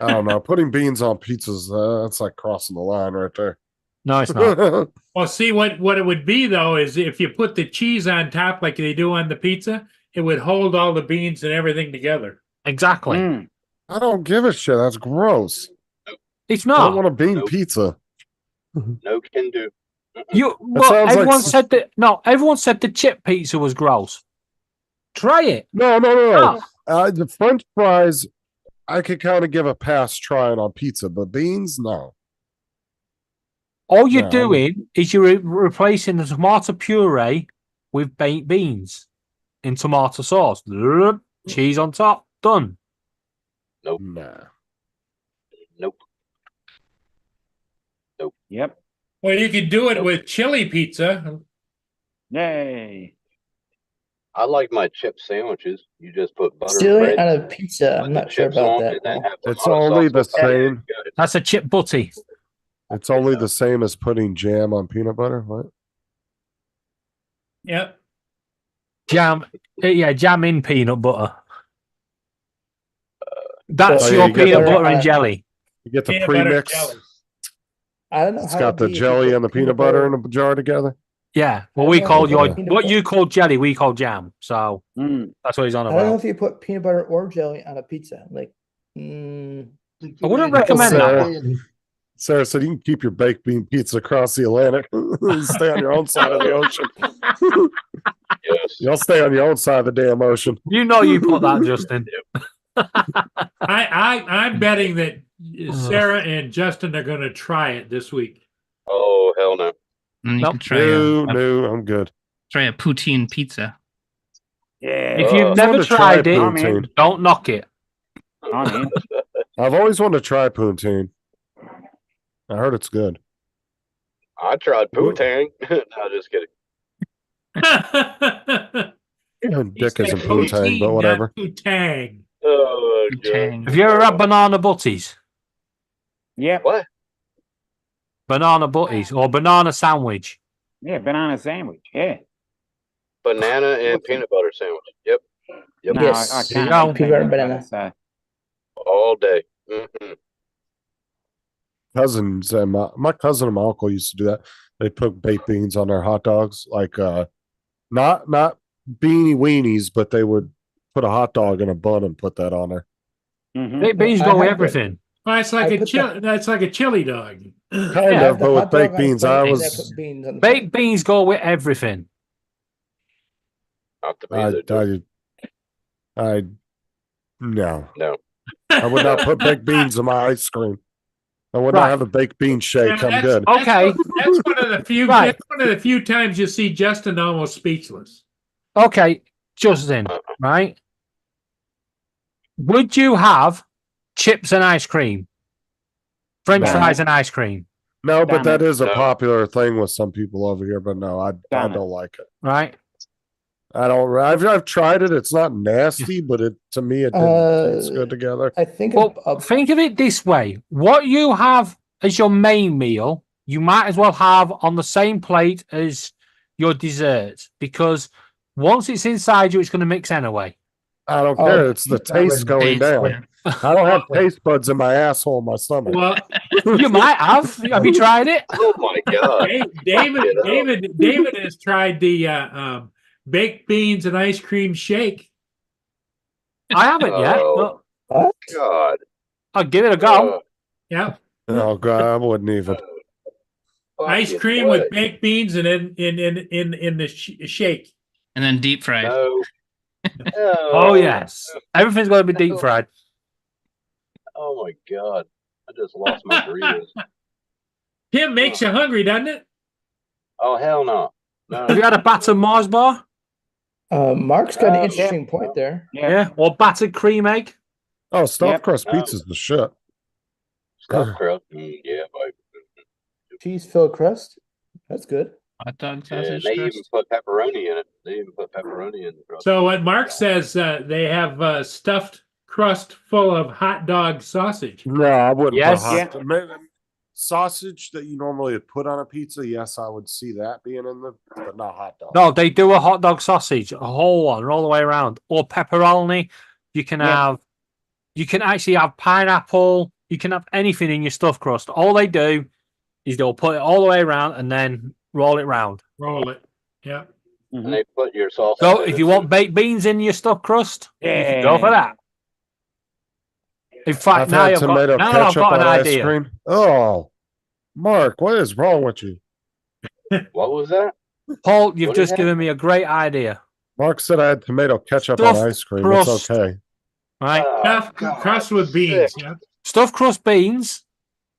I don't know. Putting beans on pizzas, that's like crossing the line right there. No, it's not. Well, see what it would be though is if you put the cheese on top like they do on the pizza, it would hold all the beans and everything together. Exactly. I don't give a shit. That's gross. It's I not. don't want a bean pizza. No can do. Look, sounds like everyone s- said that. No, everyone said the chip pizza was gross. Try it. No. The French fries, I could kind of give a pass trying on pizza, but beans, no. All you're No. doing is you're replacing the tomato puree with baked beans in tomato sauce. Cheese on top. Done. Nope. Nah. Nope. Yep. Well, you could do it with chili pizza. Yay. I like my chip sandwiches. You just put butter Chili bread, on a pizza. I'm not sure chips about on, that. and then have It's tomato only the sauce on it. same. That's a chip butty. It's only the same as putting jam on peanut butter. What? Yep. Jam. Yeah, jam in peanut butter. That's So your you get peanut the- butter and jelly. You get the Peanut butter premix. jelly. I don't know It's how got it'd the be if you jelly put and the peanut butter in a jar together. Yeah. Well, I we don't know call if you your put peanut what butter- you call jelly, we call jam. So that's what he's on I don't know about. if you put peanut butter or jelly on a pizza. Like, I wouldn't recommend that Sarah, one. Sarah said you can keep your baked bean pizza across the Atlantic. Stay on your own side of the ocean. Yes. You'll stay on your own side of the damn ocean. You know you put that, Justin. I'm betting that Sarah and Justin are going to try it this week. Oh, hell no. And you Nope. can try No, I'm good. try a poutine pizza. Yeah. If you've I've never wanted to try tried it, poutine. don't knock it. I'm in. I've always wanted to try poutine. I heard it's good. I tried Poontang. No, just kidding. Dick isn't poutine, but whatever. Poutang. Oh, God. Have you ever had banana butties? Yeah. What? Banana butties or banana sandwich? Yeah, banana sandwich. Yeah. Banana and peanut butter sandwich. Yep. Yep. No, Yes. I There you can't. go. eat Peanut butter and peanut banana. butter, All day. Mm-hmm. Cousins and my cousin and my uncle used to do that. They put baked beans on their hot dogs, like not beanie weenies, but they would put a hot dog in a bun and put that on there. so. Baked beans I go with have the- everything. Well, it's like I a put chili. That's like a chili dog. Kind I have of, the but with hot dog baked on a beans, plate I and was put beans on the Baked beans go with everything. Not the pizza. no. No. I would not put baked beans in my ice cream. I would Right. not have a baked bean shake. Yeah, I'm that's- good. Okay. That's one of the few. Right. That's one of the few times you see Justin almost speechless. Okay, Justin, right? Would you have chips and ice cream? French No. fries and ice cream, No, but that is a No. popular thing with some people over here. But no, I don't like it. right? I don't. I've tried it. It's not nasty, but it to me it didn't taste good together. I think Well, think of it this way. What you have as your main meal, you might as well have on the same plate as your dessert, because once it's inside you, it's going to mix anyway. I don't Oh, care. It's the taste going down. I don't have taste buds in my asshole, in my stomach. Well, You might have. Have you tried it? Oh my God. David has tried the baked beans and ice cream shake. I haven't yet. Oh. But God. I'll give it a go. Yeah, Oh god, I wouldn't even. ice Fucking cream what? with baked beans and in the shake. And then deep fried. No. Oh yes, everything's going to be deep fried. Oh my God. I just lost my Doritos. Tim makes you hungry, doesn't it? Oh hell no. No. Have you had a battered Mars bar? Mark's got an interesting point there. Yeah, or battered cream egg. Oh, stuffed Yep. crust No. pizza's the shit. Stuffed crust. Yeah, like, Cheese filled crust. That's good. Hot dog and sausage they even crust. put pepperoni in it. They even put pepperoni in the crust. So what Mark says, they have stuffed crust full of hot dog sausage. No, I wouldn't. Yes. Put sausage that you normally would put on a pizza. Yes, I would see that being in the, but not hot dog. No, they do a hot dog sausage, a whole one, all the way around, or pepperoni. You can have. You can actually have pineapple. You can have anything in your stuffed crust. All they do is they'll put it all the way around and then roll it round. Roll it. Yeah. And they put your sauce. So if you want baked beans in your stuffed crust, you can go for that. In fact, I've now had I've tomato got, now I've ketchup got on an ice idea. cream. Oh, Mark, what is wrong with you? What was that? Paul, you've What is just that? given me a great idea. Mark said I had tomato ketchup Stuffed on ice cream. crust. It's okay. Right? Stuffed crust with beans. Yep. Stuffed crust beans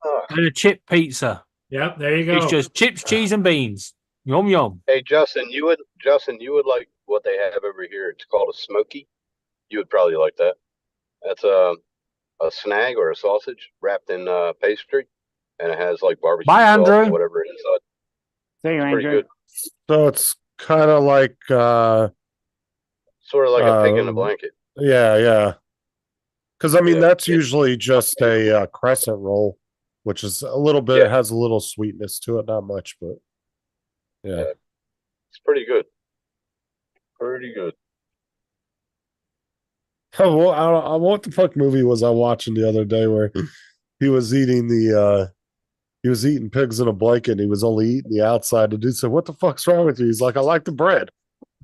Ugh. and a chip pizza. Yep. There you go. It's just chips, cheese, and beans. Yum yum. Hey Justin, you would like what they have over here. It's called a smoky. You would probably like that. That's a snag or a sausage wrapped in pastry, and it has like barbecue Bye, sauce Andrew. or whatever inside. See you, It's pretty Andrew. good. So it's kind of like, Sort of like a pig in a Um, blanket. yeah. Because I mean, Yeah. that's usually just a crescent roll, which is a little bit. It Yeah. has a little sweetness to it, not much, but yeah. It's pretty good. Pretty good. Oh, well, what the fuck movie was I watching the other day where he was eating he was eating pigs in a blanket and he was only eating the outside. The dude said, "What the fuck's wrong with you?" He's like, "I like the bread."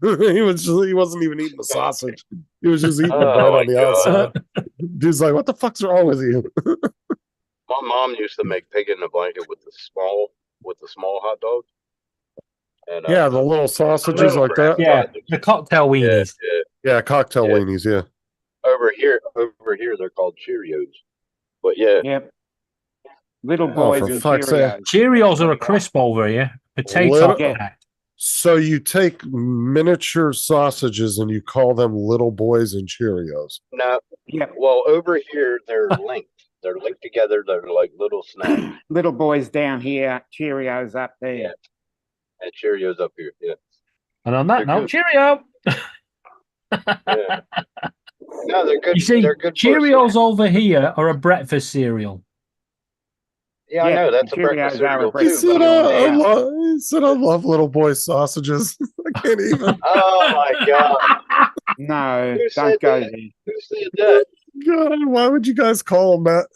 He wasn't even eating the sausage. He was just eating the Oh bread my on the God. outside. Dude's like, "What the fuck's wrong with you?" My mom used to make pig in a blanket with the small hot dogs. And Yeah, the little sausages little like crab that. Yeah, sausages. the cocktail weenies. Yeah, cocktail Yeah. weenies. Yeah. Over here they're called Cheerios. But yeah. Yep. Little Oh, boys for and fuck's sake. Cheerios. Cheerios are a crisp over here. Potato. Little- Yeah. So you take miniature sausages and you call them little boys and Cheerios. No. Yeah. Well, over here they're linked. They're linked together. They're like little snacks. Little boys down here, Cheerios up there. Yeah. And Cheerios up here. Yeah. And on that They're note, good. cheerio. Yeah. No, they're good. You see, They're good for a Cheerios snack. over here are a breakfast cereal. Yeah, I know. That's a breakfast cereal too. But He said, "I love little boy sausages." I can't even. oh my God. No, Who said don't go that? there. Who said that? God, why would you guys call them that?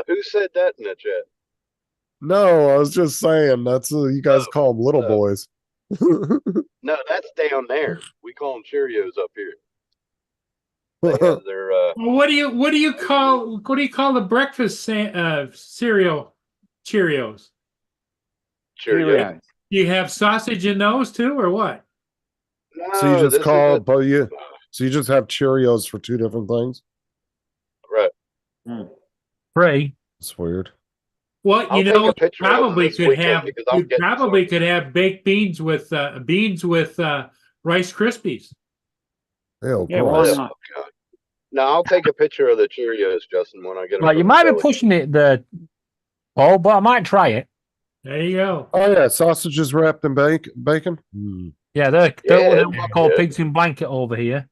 Who said that in the chat? No, I was just saying that's you guys call them little boys. No, that's down there. We call them Cheerios up here. They have their Well, what do you call the breakfast cereal Cheerios? Cheerios. You have sausage in those too, or what? So you this just is call a- but you so you just have Cheerios for two different things? Right. Free. That's weird. Well, I'll you take know, a picture of them probably this could weekend have because I'm you getting probably could have baked beans with Rice Krispies. Ew, Yeah, gross. why not? God. No, I'll take a picture of the Cheerios, Justin, when I get them. Right, you from might be Philly. pushing it there, Paul, but I might try it. There you go. Oh yeah, sausages wrapped in bacon. Yeah, they're Yeah, what we call yeah. pigs in blanket over here.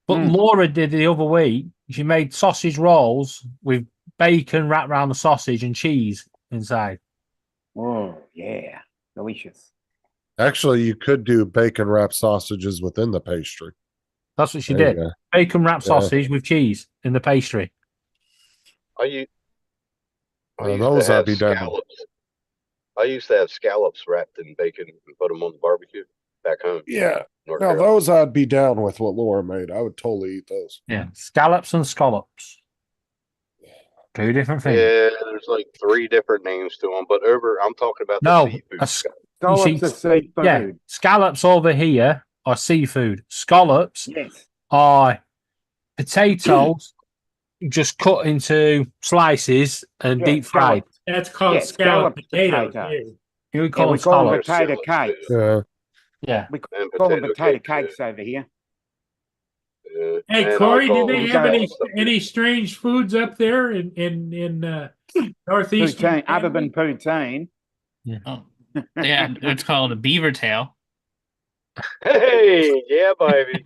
But Mm. Laura did the other week. She made sausage rolls with bacon wrapped around the sausage and cheese inside. Oh, yeah. Delicious. Actually, you could do bacon wrapped sausages within the pastry. That's what she There you did. go. Bacon wrapped Yeah. sausage with cheese in the pastry. I used to Those I'd have be down. scallops. I used to have scallops wrapped in bacon and put them on the barbecue back home. Yeah. North Now Carolina. those I'd be down with what Laura made. I would totally eat those. Yeah, scallops and scallops. Two different things. Yeah, there's like 3 different names to them, but I'm talking about the No, seafood. you see, Scallops are seafood. yeah, scallops over here are seafood. Scallops Yes. are potatoes just cut into slices and Yeah, deep fried. scallops. That's called Yeah, scallop scalloped potatoes. potato. You would Yeah, call we them call them scallops. potato Scallops, cakes. Yeah. Yeah. We And call them potato potato cakes, cakes over here. yeah. Hey And I Corey, call did they them have scallops up here. any strange foods up there in northeast? Poutine, other than poutine. Oh, yeah, it's called a beaver tail. Hey, yeah, baby.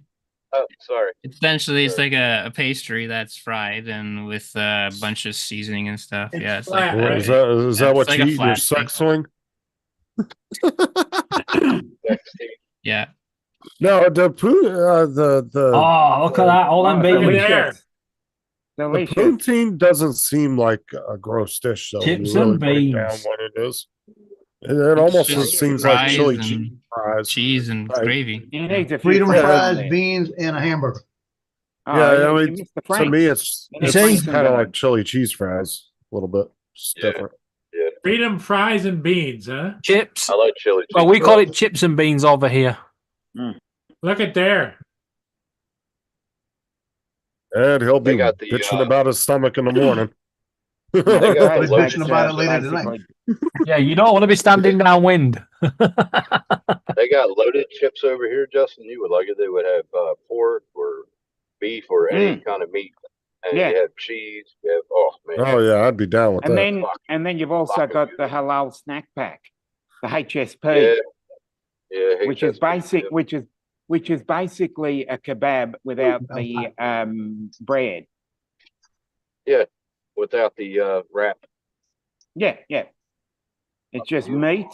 Oh, sorry. Essentially, it's like a pastry that's fried and with a bunch of seasoning and stuff. It's Yeah, it's flat, like right? Is that It's what like you a eat in your flat thing. sex swing? Yeah. No, the Oh, look at that. All them Look at beans. there. the Delicious. poutine doesn't seem like a gross dish though. When Chips you really and break down beans. what it is. It almost just just seems like fries chili and cheese fries. cheese and Right. gravy. You need a few Freedom fries fries, in there. beans, and a hamburger. Oh, Yeah, you- I you mean, missed the to Franks. me, it's You need see? Franks in kind of there. like chili cheese fries, a little bit, just Yeah. different. Yeah, Freedom fries and beans, huh? Chips. I like chili cheese. Well, we call it chips and beans over here. Look at there. And he'll They be got the, bitching about his stomach in the morning. They got the We're loaded bitching about it chips. later tonight. Yeah, you don't want to be standing downwind. They got loaded chips over here, Justin. You would like it. They would have pork or beef or any kind of meat, and Yeah. you have cheese. You have, oh man, Oh yeah, I'd be down with And that. then you've also Fuck got you. the halal snack pack, the HSP, yeah, yeah. which is basic, which is basically a kebab without Oh, the bread. Yeah, without the wrap. Yeah, yeah. It's just meat,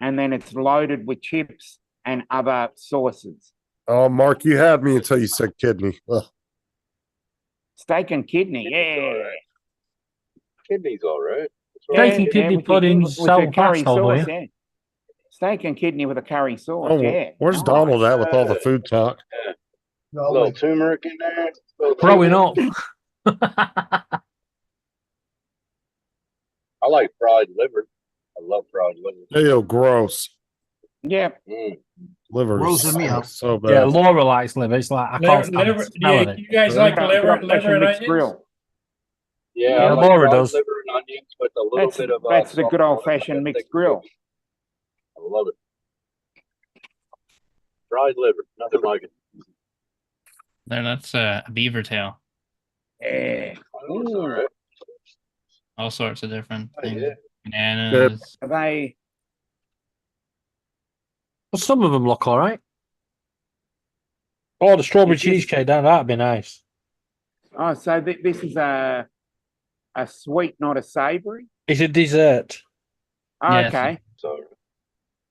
and then it's loaded with chips and other sauces. Oh, Mark, you had me until you said kidney. Ugh. Steak and kidney, yeah. Kidney's all right. Steak and kidney with your- pudding, with your salt curry pastel, sauce, boy. yeah. Steak and kidney with a curry sauce, Oh, yeah. where's Nice. Donald at with all the food talk? A little turmeric in there. Growing up. I like fried liver. I love fried liver. Ew, gross. Yeah. Liver Grossing me out. so bad. Yeah, Laura likes liver. It's like I can't stand Liver, the smell of yeah, it. you guys like liver and mixed onions? grill. Yeah, Yeah, I like Laura fried does. liver and onions with a little That's bit of that's the salt good on it, old fashioned that mixed thick grill. gravy. I love it. Fried liver, nothing like it. There, that's a beaver tail. Yeah. It's all right. All sorts of different things. yeah. Bananas. Are they? Well, some of them look all right. Oh, the strawberry cheesecake, that'd be nice. Oh, so this is a sweet, not a savoury. It's a dessert. Oh, Yes. okay, So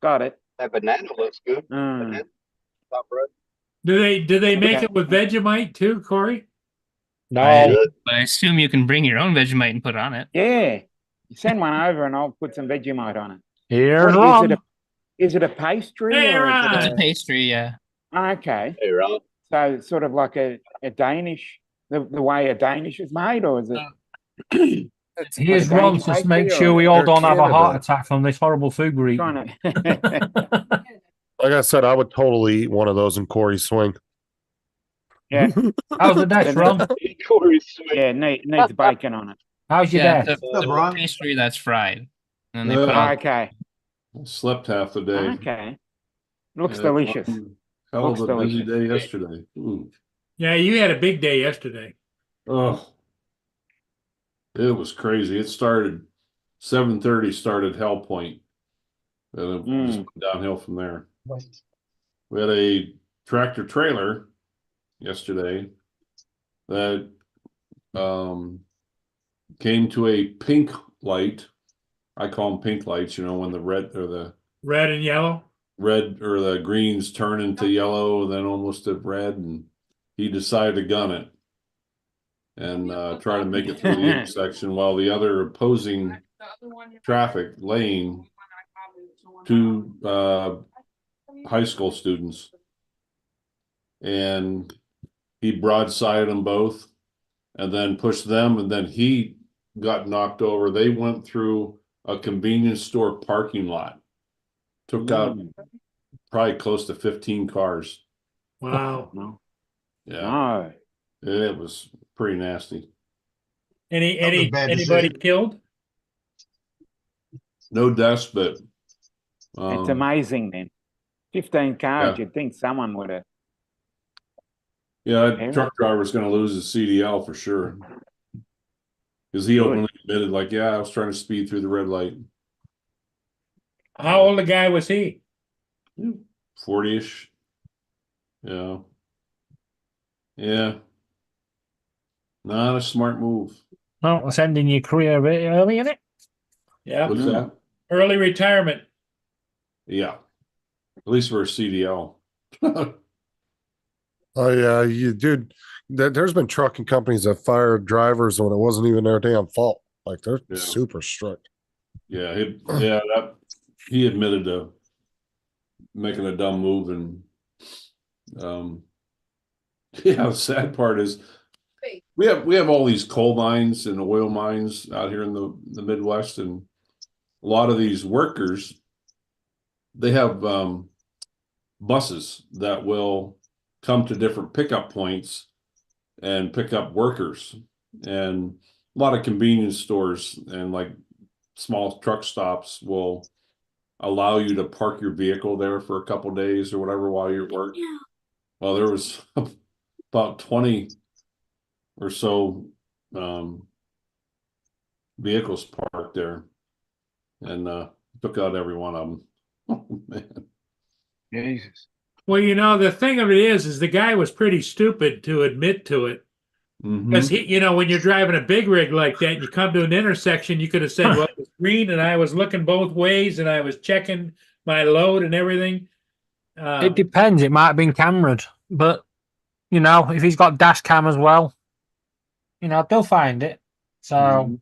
got it. that banana looks good. Mm. Banana, top bread. Do they make Okay. it with Vegemite too, Corey? No. But I assume you can bring your own Vegemite and put it on it. Yeah, send one over and I'll put some Vegemite on it. Here's What, Ron. is it a pastry Hey, or is Ron. It's it a pastry, yeah. okay? Hey, Ron. So it's sort of like a Danish, the way a Danish is made, or is it? Here's like a Ron Danish to make pastry, sure or we all They're don't have a heart Canada. attack from this horrible food we're eating. Trying to. Like I said, I would totally eat one of those in Corey's swing. Yeah, How's the desk, Ron? Corey's sweet. yeah, needs bacon on it. How's your Yeah, desk? the Ron? pastry that's fried. And then they Yeah. put on Okay, I slept half the day. okay. Looks Yeah, delicious. Hell Looks of a busy delicious. day yesterday. Ooh. Yeah, you had a big day yesterday. Oh, it was crazy. It started 7:30 started Hell Point. And it just went downhill from there. We had a tractor trailer yesterday that came to a pink light. I call them pink lights, you know, when the red or the Red and yellow. red or the greens turn into yellow, then almost to red, and he decided to gun it and try to make it through the intersection while the other opposing traffic lane, two high school students, and he broadsided them both and then pushed them, and then he got knocked over. They went through a convenience store parking lot, took out probably close to 15 cars. Wow. No. Yeah, No. it was pretty nasty. That was a bad Anybody decision. killed? No deaths, but It's amazing then. 15 cars, Yeah. you'd think someone would have. yeah, that truck driver's going to lose his CDL for sure. Because he openly admitted, like, yeah, I was trying to speed through the red light. How old a guy was he? 40-ish. Yeah. Yeah. Not a smart move. No, it's ending your career a bit early, isn't it? Yeah. What's that? Early retirement. Yeah. At least for a CDL. Oh yeah, dude. There's been trucking companies that fired drivers when it wasn't even their damn fault. Like they're Yeah. super strict. Yeah, he admitted to making a dumb move, and yeah, the sad part is we have all these coal mines and oil mines out here in the Midwest, and a lot of these workers, they have buses that will come to different pickup points and pick up workers, and a lot of convenience stores and like small truck stops will allow you to park your vehicle there for a couple days or whatever while you're at work. Well, there was about 20 or so vehicles parked there, and took out every one of them. Oh man. Jesus. Well, you know, the thing of it is the guy was pretty stupid to admit to it. Because he, you know, when you're driving a big rig like that, and you come to an intersection, you could have said, well, it was green and I was looking both ways and I was checking my load and everything. It depends. It might have been cameraed, but you know, if he's got dash cam as well, you know, they'll find it. So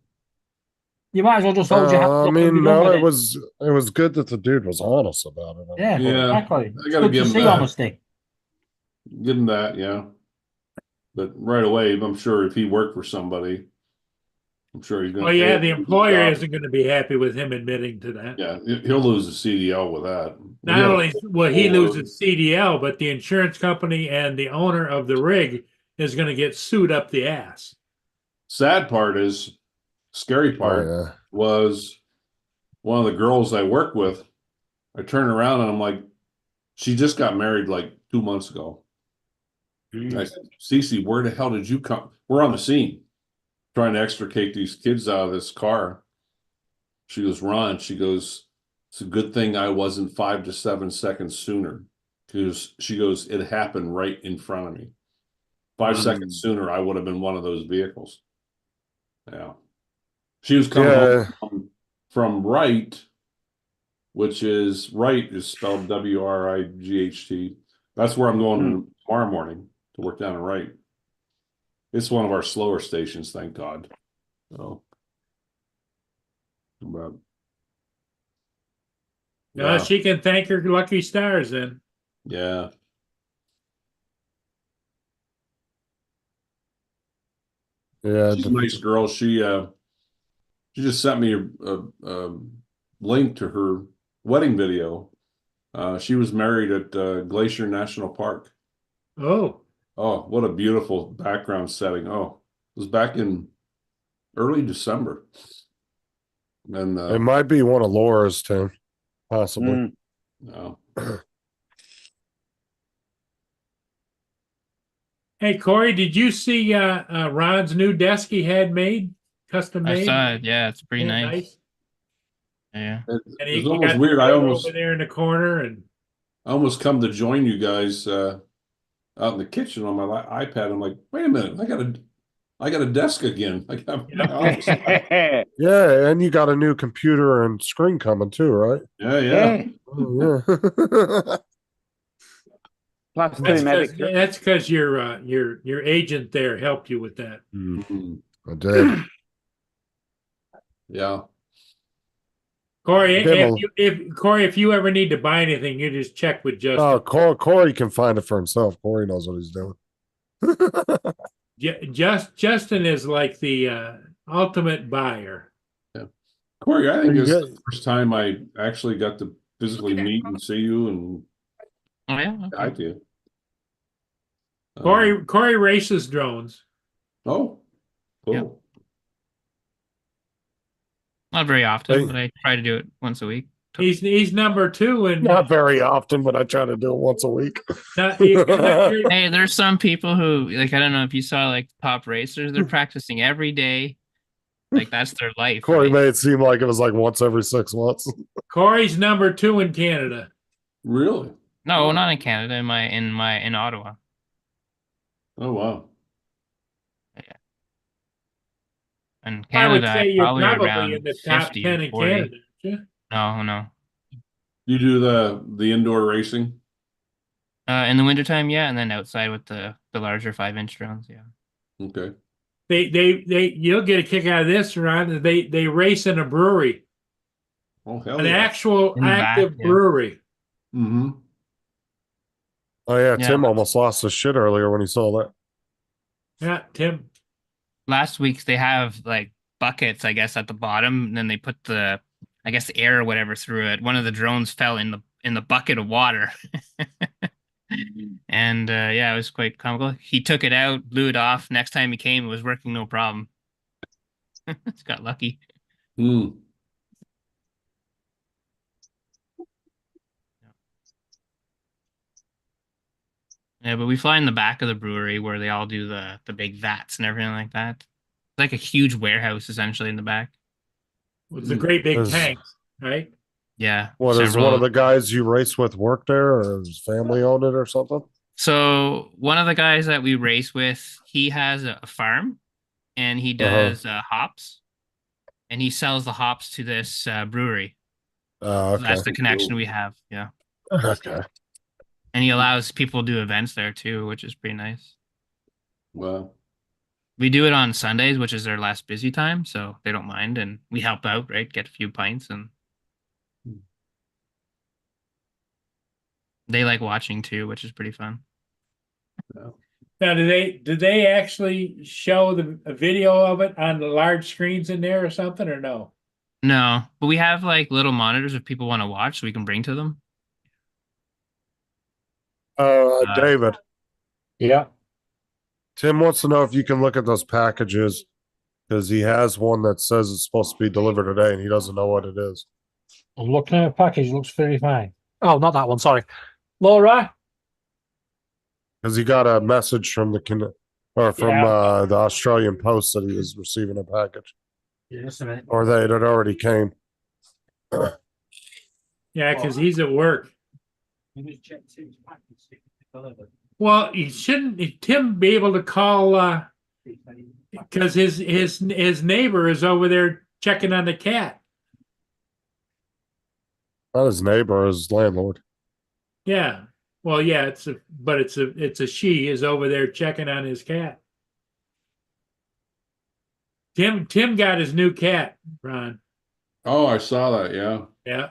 you might as well just hold your hands I up and be mean, done no, with it was good that the dude was honest about it. Yeah, exactly. I It's gotta good give to him see that. honesty. Give him that, yeah. But right away, I'm sure if he worked for somebody, I'm sure he's gonna. Well, yeah, A, the lose his employer job. isn't going to be happy with him admitting to that. Yeah, he'll lose the CDL with that. Not only will he Or- lose his CDL, but the insurance company and the owner of the rig is going to get sued up the ass. Sad part is, scary part was one of the girls I work with. I turn around and I'm like, she just got married like 2 months ago. And I said, Cece, where the hell did you come? We're on the scene trying to extricate these kids out of this car. She goes, Ron, she goes, it's a good thing I wasn't 5 to 7 seconds sooner. Because she goes, it happened right in front of me. 5 seconds sooner, I would have been one of those vehicles. Yeah. She was coming home from Wright, which is Wright is spelled W-R-I-G-H-T. That's where I'm going tomorrow morning to work down in Wright. It's one of our slower stations, thank God. So, but, No, she can thank her lucky stars then. yeah. Yeah, She's a nice girl. She just sent me a link to her wedding video. She was married at Glacier National Park. Oh. Oh, what a beautiful background setting. Oh, it was back in early December. And it might be one of Laura's, Tim, possibly. No. Hey, Corey, did you see Ron's new desk he had made, custom I made? saw it. Yeah, it's pretty Yeah, nice. Yeah. And It's he almost got weird. the I grill almost over there in the corner, and I almost come to join you guys out in the kitchen on my iPad. I'm like, wait a minute, I got a desk again. I got my office. Yeah, and you got a new computer and screen coming too, right? Yeah. Oh, yeah. that's because your agent there helped you with that. I did. Yeah. Corey, Give if you ever need to buy anything, you just check with Justin. Oh, Corey can find it for himself. Corey knows what he's doing. Justin is like the ultimate buyer. Yeah. Corey, I think this is the first time I actually got to physically meet and see you and I do. Corey races drones. Oh, cool. Yeah. Not very often, but I try to do it once a week. He's number 2 and Not very often, but I try to do it once a week. Hey, there's some people who like I don't know if you saw like top racers, they're practicing every day. Like that's their life. Corey made it seem like it was like once every 6 months. Corey's number 2 in Canada. Really? No, not in Canada, in Ottawa. Oh wow. Yeah. In I would Canada, say you're probably probably around in the top 50 10 in 40. Canada. No. You do the indoor racing? In the wintertime, yeah, and then outside with the larger 5-inch drones, yeah. Okay. They you'll get a kick out of this, Ron. They race in a brewery. Oh hell An yeah. actual In the back, active yeah. brewery. Mm-hmm. Oh yeah, Yeah. Tim almost lost his shit earlier when he saw that. Yeah, Tim. Last week they have like buckets, I guess, at the bottom, and then they put the air or whatever through it. One of the drones fell in the bucket of water. And yeah, it was quite comical. He took it out, blew it off. Next time he came, it was working no problem. It's got lucky. Yeah, but we fly in the back of the brewery where they all do the big vats and everything like that. It's like a huge warehouse essentially in the back. It's a great big Is- tank, right? Yeah. What is several- one of the guys you race with work there, or his family owned it or something? So one of the guys that we race with, he has a farm, and he does hops, and he sells the hops to this brewery. Oh, So that's okay. the connection we have. Yeah. Okay. And he allows people to do events there too, which is pretty nice. Well, We do it on Sundays, which is their last busy time, so they don't mind, and we help out, right? Get a few pints, and they like watching too, which is pretty fun. Now, do they actually show a video of it on the large screens in there or something, or no? No, but we have like little monitors if people want to watch, so we can bring to them. David. Yeah. Tim wants to know if you can look at those packages because he has one that says it's supposed to be delivered today and he doesn't know what it is. I'm looking at a package, looks very fine. Oh, not that one, sorry. Laura? Because he got a message from the the Australian Post that he was receiving a package. Yeah, just a minute. Or that it already came. Yeah, because he's at work. Well, shouldn't Tim be able to call because his neighbor is over there checking on the cat. Not his neighbor, his landlord. Yeah. Well, yeah, it's a she is over there checking on his cat. Tim got his new cat, Ron. oh, I saw that. Yeah. Yeah.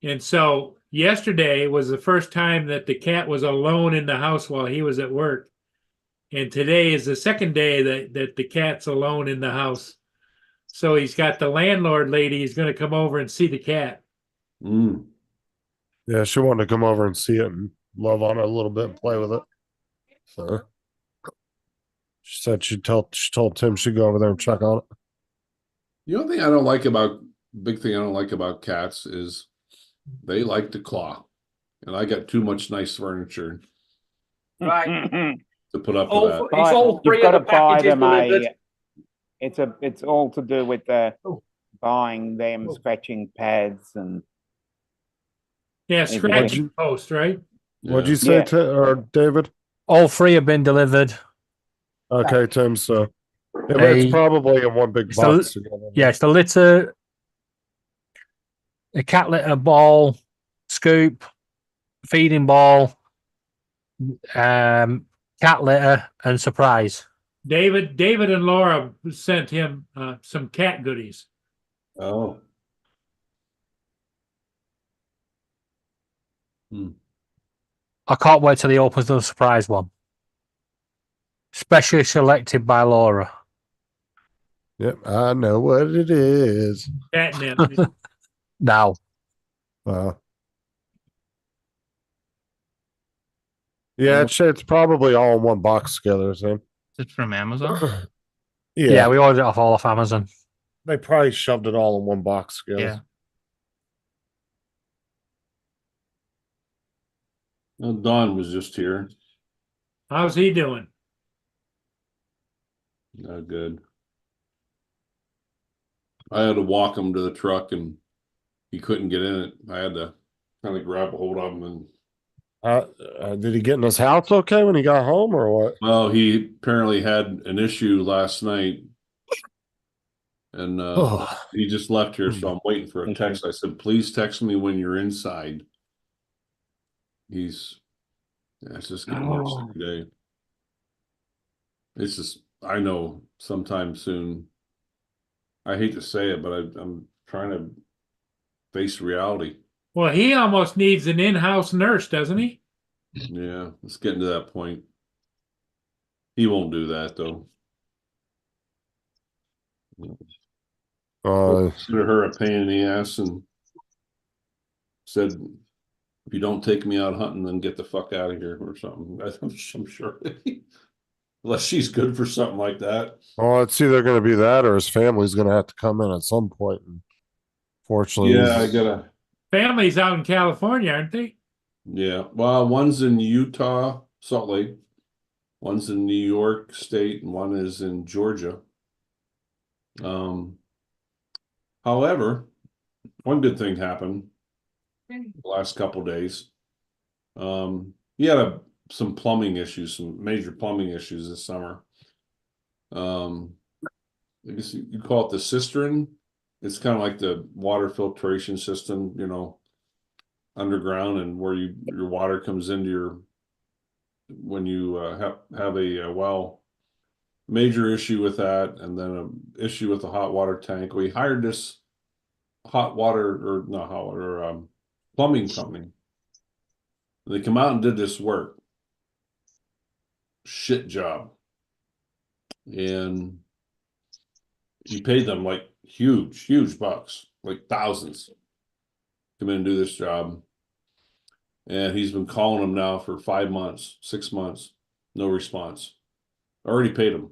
And so yesterday was the first time that the cat was alone in the house while he was at work. And today is the second day that the cat's alone in the house. So he's got the landlord lady. He's going to come over and see the cat. Mm. Yeah, she wanted to come over and see it and love on it a little bit and play with it. So she said she told Tim she'd go over there and check on it. The only thing big thing I don't like about cats is they like to claw. And I got too much nice furniture Right. to put up All with that. for- It's all three You've got of to the buy packages them delivered. it's all to do with buying them scratching pads and Yeah, Hey, scratching post, right? What'd you say, or David? All three have been delivered. Okay, Tim. So Hey, it's probably in one big it's box. the- together. Yeah, it's the litter, a cat litter ball, scoop, feeding ball, cat litter, and surprise. David and Laura sent him some cat goodies. Oh. I can't wait till he opens the surprise one. Specially selected by Laura. Yep, I know what it is. Catnip. Now. Yeah, it's probably all in one box together, Tim. Is it from Amazon? Yeah, we ordered it off Amazon. They probably shoved it all in one box together. Yeah. Well, Don was just here. How's he doing? Not good. I had to walk him to the truck and he couldn't get in it. I had to kind of grab a hold of him and did he get in his house okay when he got home or what? well, he apparently had an issue last night. And he just left here, so I'm waiting for a text. I said, please text me when you're inside. It's just getting worse every day. It's just, I know sometime soon. I hate to say it, but I'm trying to face reality. Well, he almost needs an in-house nurse, doesn't he? Yeah, it's getting to that point. He won't do that though. Consider her a pain in the ass and said, if you don't take me out hunting, then get the fuck out of here or something. I'm sure. Unless she's good for something like that. Well, it's either going to be that or his family's going to have to come in at some point. And fortunately, Yeah, I gotta. Family's out in California, aren't they? Yeah, well, one's in Utah, Salt Lake. One's in New York State, and one is in Georgia. However, one good thing happened the last couple days. He had some plumbing issues, some major plumbing issues this summer. I guess you call it the cistern. It's kind of like the water filtration system, you know. underground and where your water comes into your when you have a well. Major issue with that, and then an issue with the hot water tank. We hired this plumbing company. They come out and did this work. Shit job. And he paid them like huge bucks, like thousands. Come in and do this job. And he's been calling them now for 5 months, 6 months, no response. Already paid him.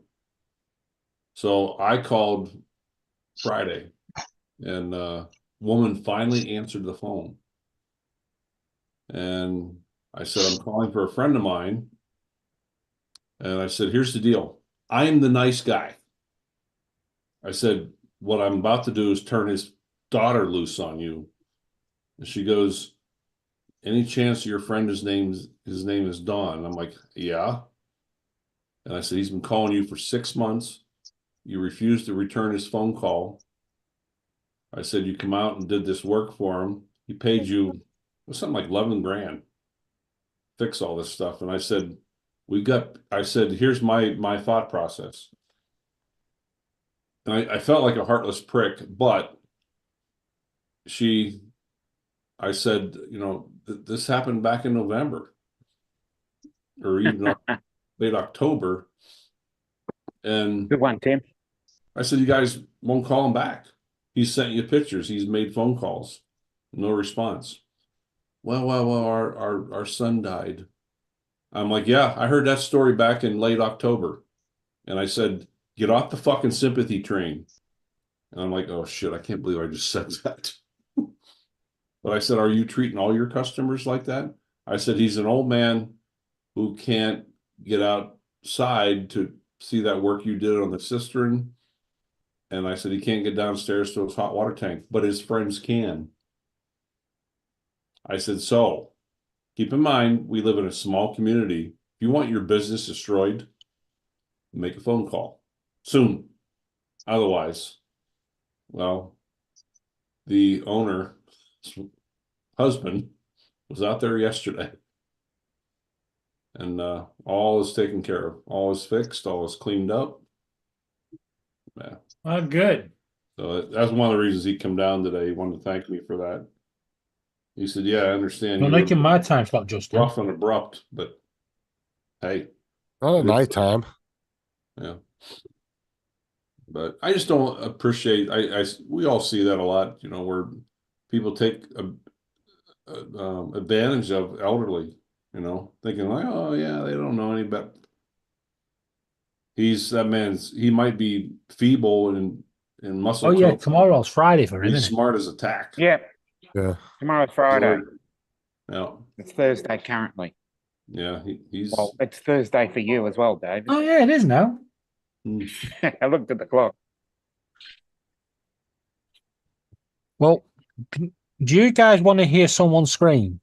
So I called Friday, and a woman finally answered the phone. And I said, I'm calling for a friend of mine. And I said, here's the deal. I'm the nice guy. I said, what I'm about to do is turn his daughter loose on you. And she goes, any chance your friend, his name is Don? I'm like, yeah. And I said, he's been calling you for 6 months. You refused to return his phone call. I said, you come out and did this work for him. He paid you something like 11 grand. Fix all this stuff. And I said, here's my thought process. And I felt like a heartless prick, but I said, this happened back in November or even late October. And good one, Tim. I said, you guys won't call him back. He's sent you pictures. He's made phone calls. No response. Well, our son died. I'm like, yeah, I heard that story back in late October. And I said, get off the fucking sympathy train. And I'm like, oh shit, I can't believe I just said that. But I said, are you treating all your customers like that? I said, he's an old man who can't get outside to see that work you did on the cistern. And I said, he can't get downstairs to his hot water tank, but his friends can. I said, so keep in mind, we live in a small community. If you want your business destroyed, make a phone call soon. Otherwise, well, the owner's husband was out there yesterday. And all is taken care of. All is fixed. All is cleaned up. Yeah. Oh, good. So that's one of the reasons he come down today. He wanted to thank me for that. He said, yeah, I understand. You're making my time slot, Justin. Rough and abrupt, but hey. Not at nighttime. Yeah. But I just don't appreciate, we all see that a lot, where people take advantage of elderly, thinking like, oh yeah, they don't know any better. He might be feeble and muscle. Oh yeah, tomorrow's Friday for him. He's smart as a tack. Yeah. Yeah. Tomorrow's Friday. Yeah. It's Thursday currently. Yeah, he's. Well, it's Thursday for you as well, David. Oh yeah, it is now. I looked at the clock. Well, do you guys want to hear someone scream?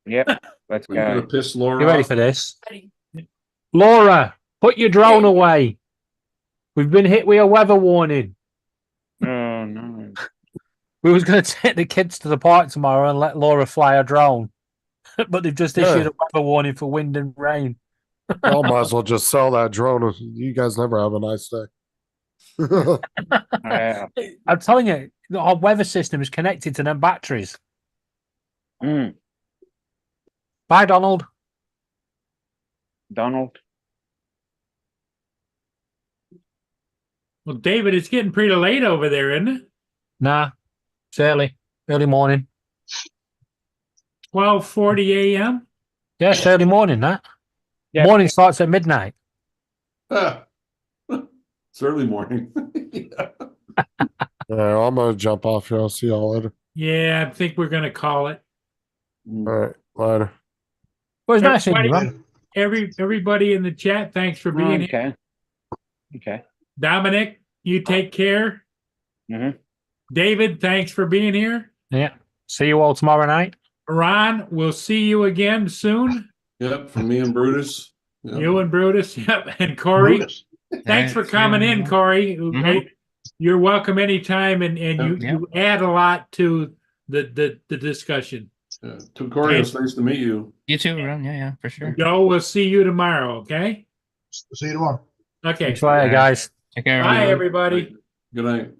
Yep, let's Are you gonna go. piss Laura You ready off? for this? Laura, put your drone away. We've been hit with a weather warning. Oh no. We was going to take the kids to the park tomorrow and let Laura fly a drone, but they've just issued a weather warning for wind and rain. Y'all might as well just sell that drone. You guys never have a nice day. Yeah. I'm telling you, our weather system is connected to them batteries. Mm. Bye, Donald. Donald. Well, David, it's getting pretty late over there, isn't it? Nah, it's early morning. 12:40 a.m. Yeah, it's early morning, that. Yeah. Morning starts at midnight. It's early morning. Yeah, I'm gonna jump off here. I'll see y'all later. Yeah, I think we're going to call it. All right, later. Well, it's nice seeing you, Everybody- man. Everybody in the chat, thanks for being here. Okay. Dominic, you take care. Mm-hmm. David, thanks for being here. Yeah. See you all tomorrow night. Ron, we'll see you again soon. Yep, from me and Brutus. Yep. You and Brutus, yep, and Corey. Brutus. Thanks for coming in, Corey. You're welcome anytime, and you add a lot to the discussion. Yeah. Tukorius, nice to meet you. You too, Ron. Yeah, for sure. Joe, we'll see you tomorrow, okay? See you tomorrow. Okay. Try it, guys. Take care. Bye, everybody. Good night.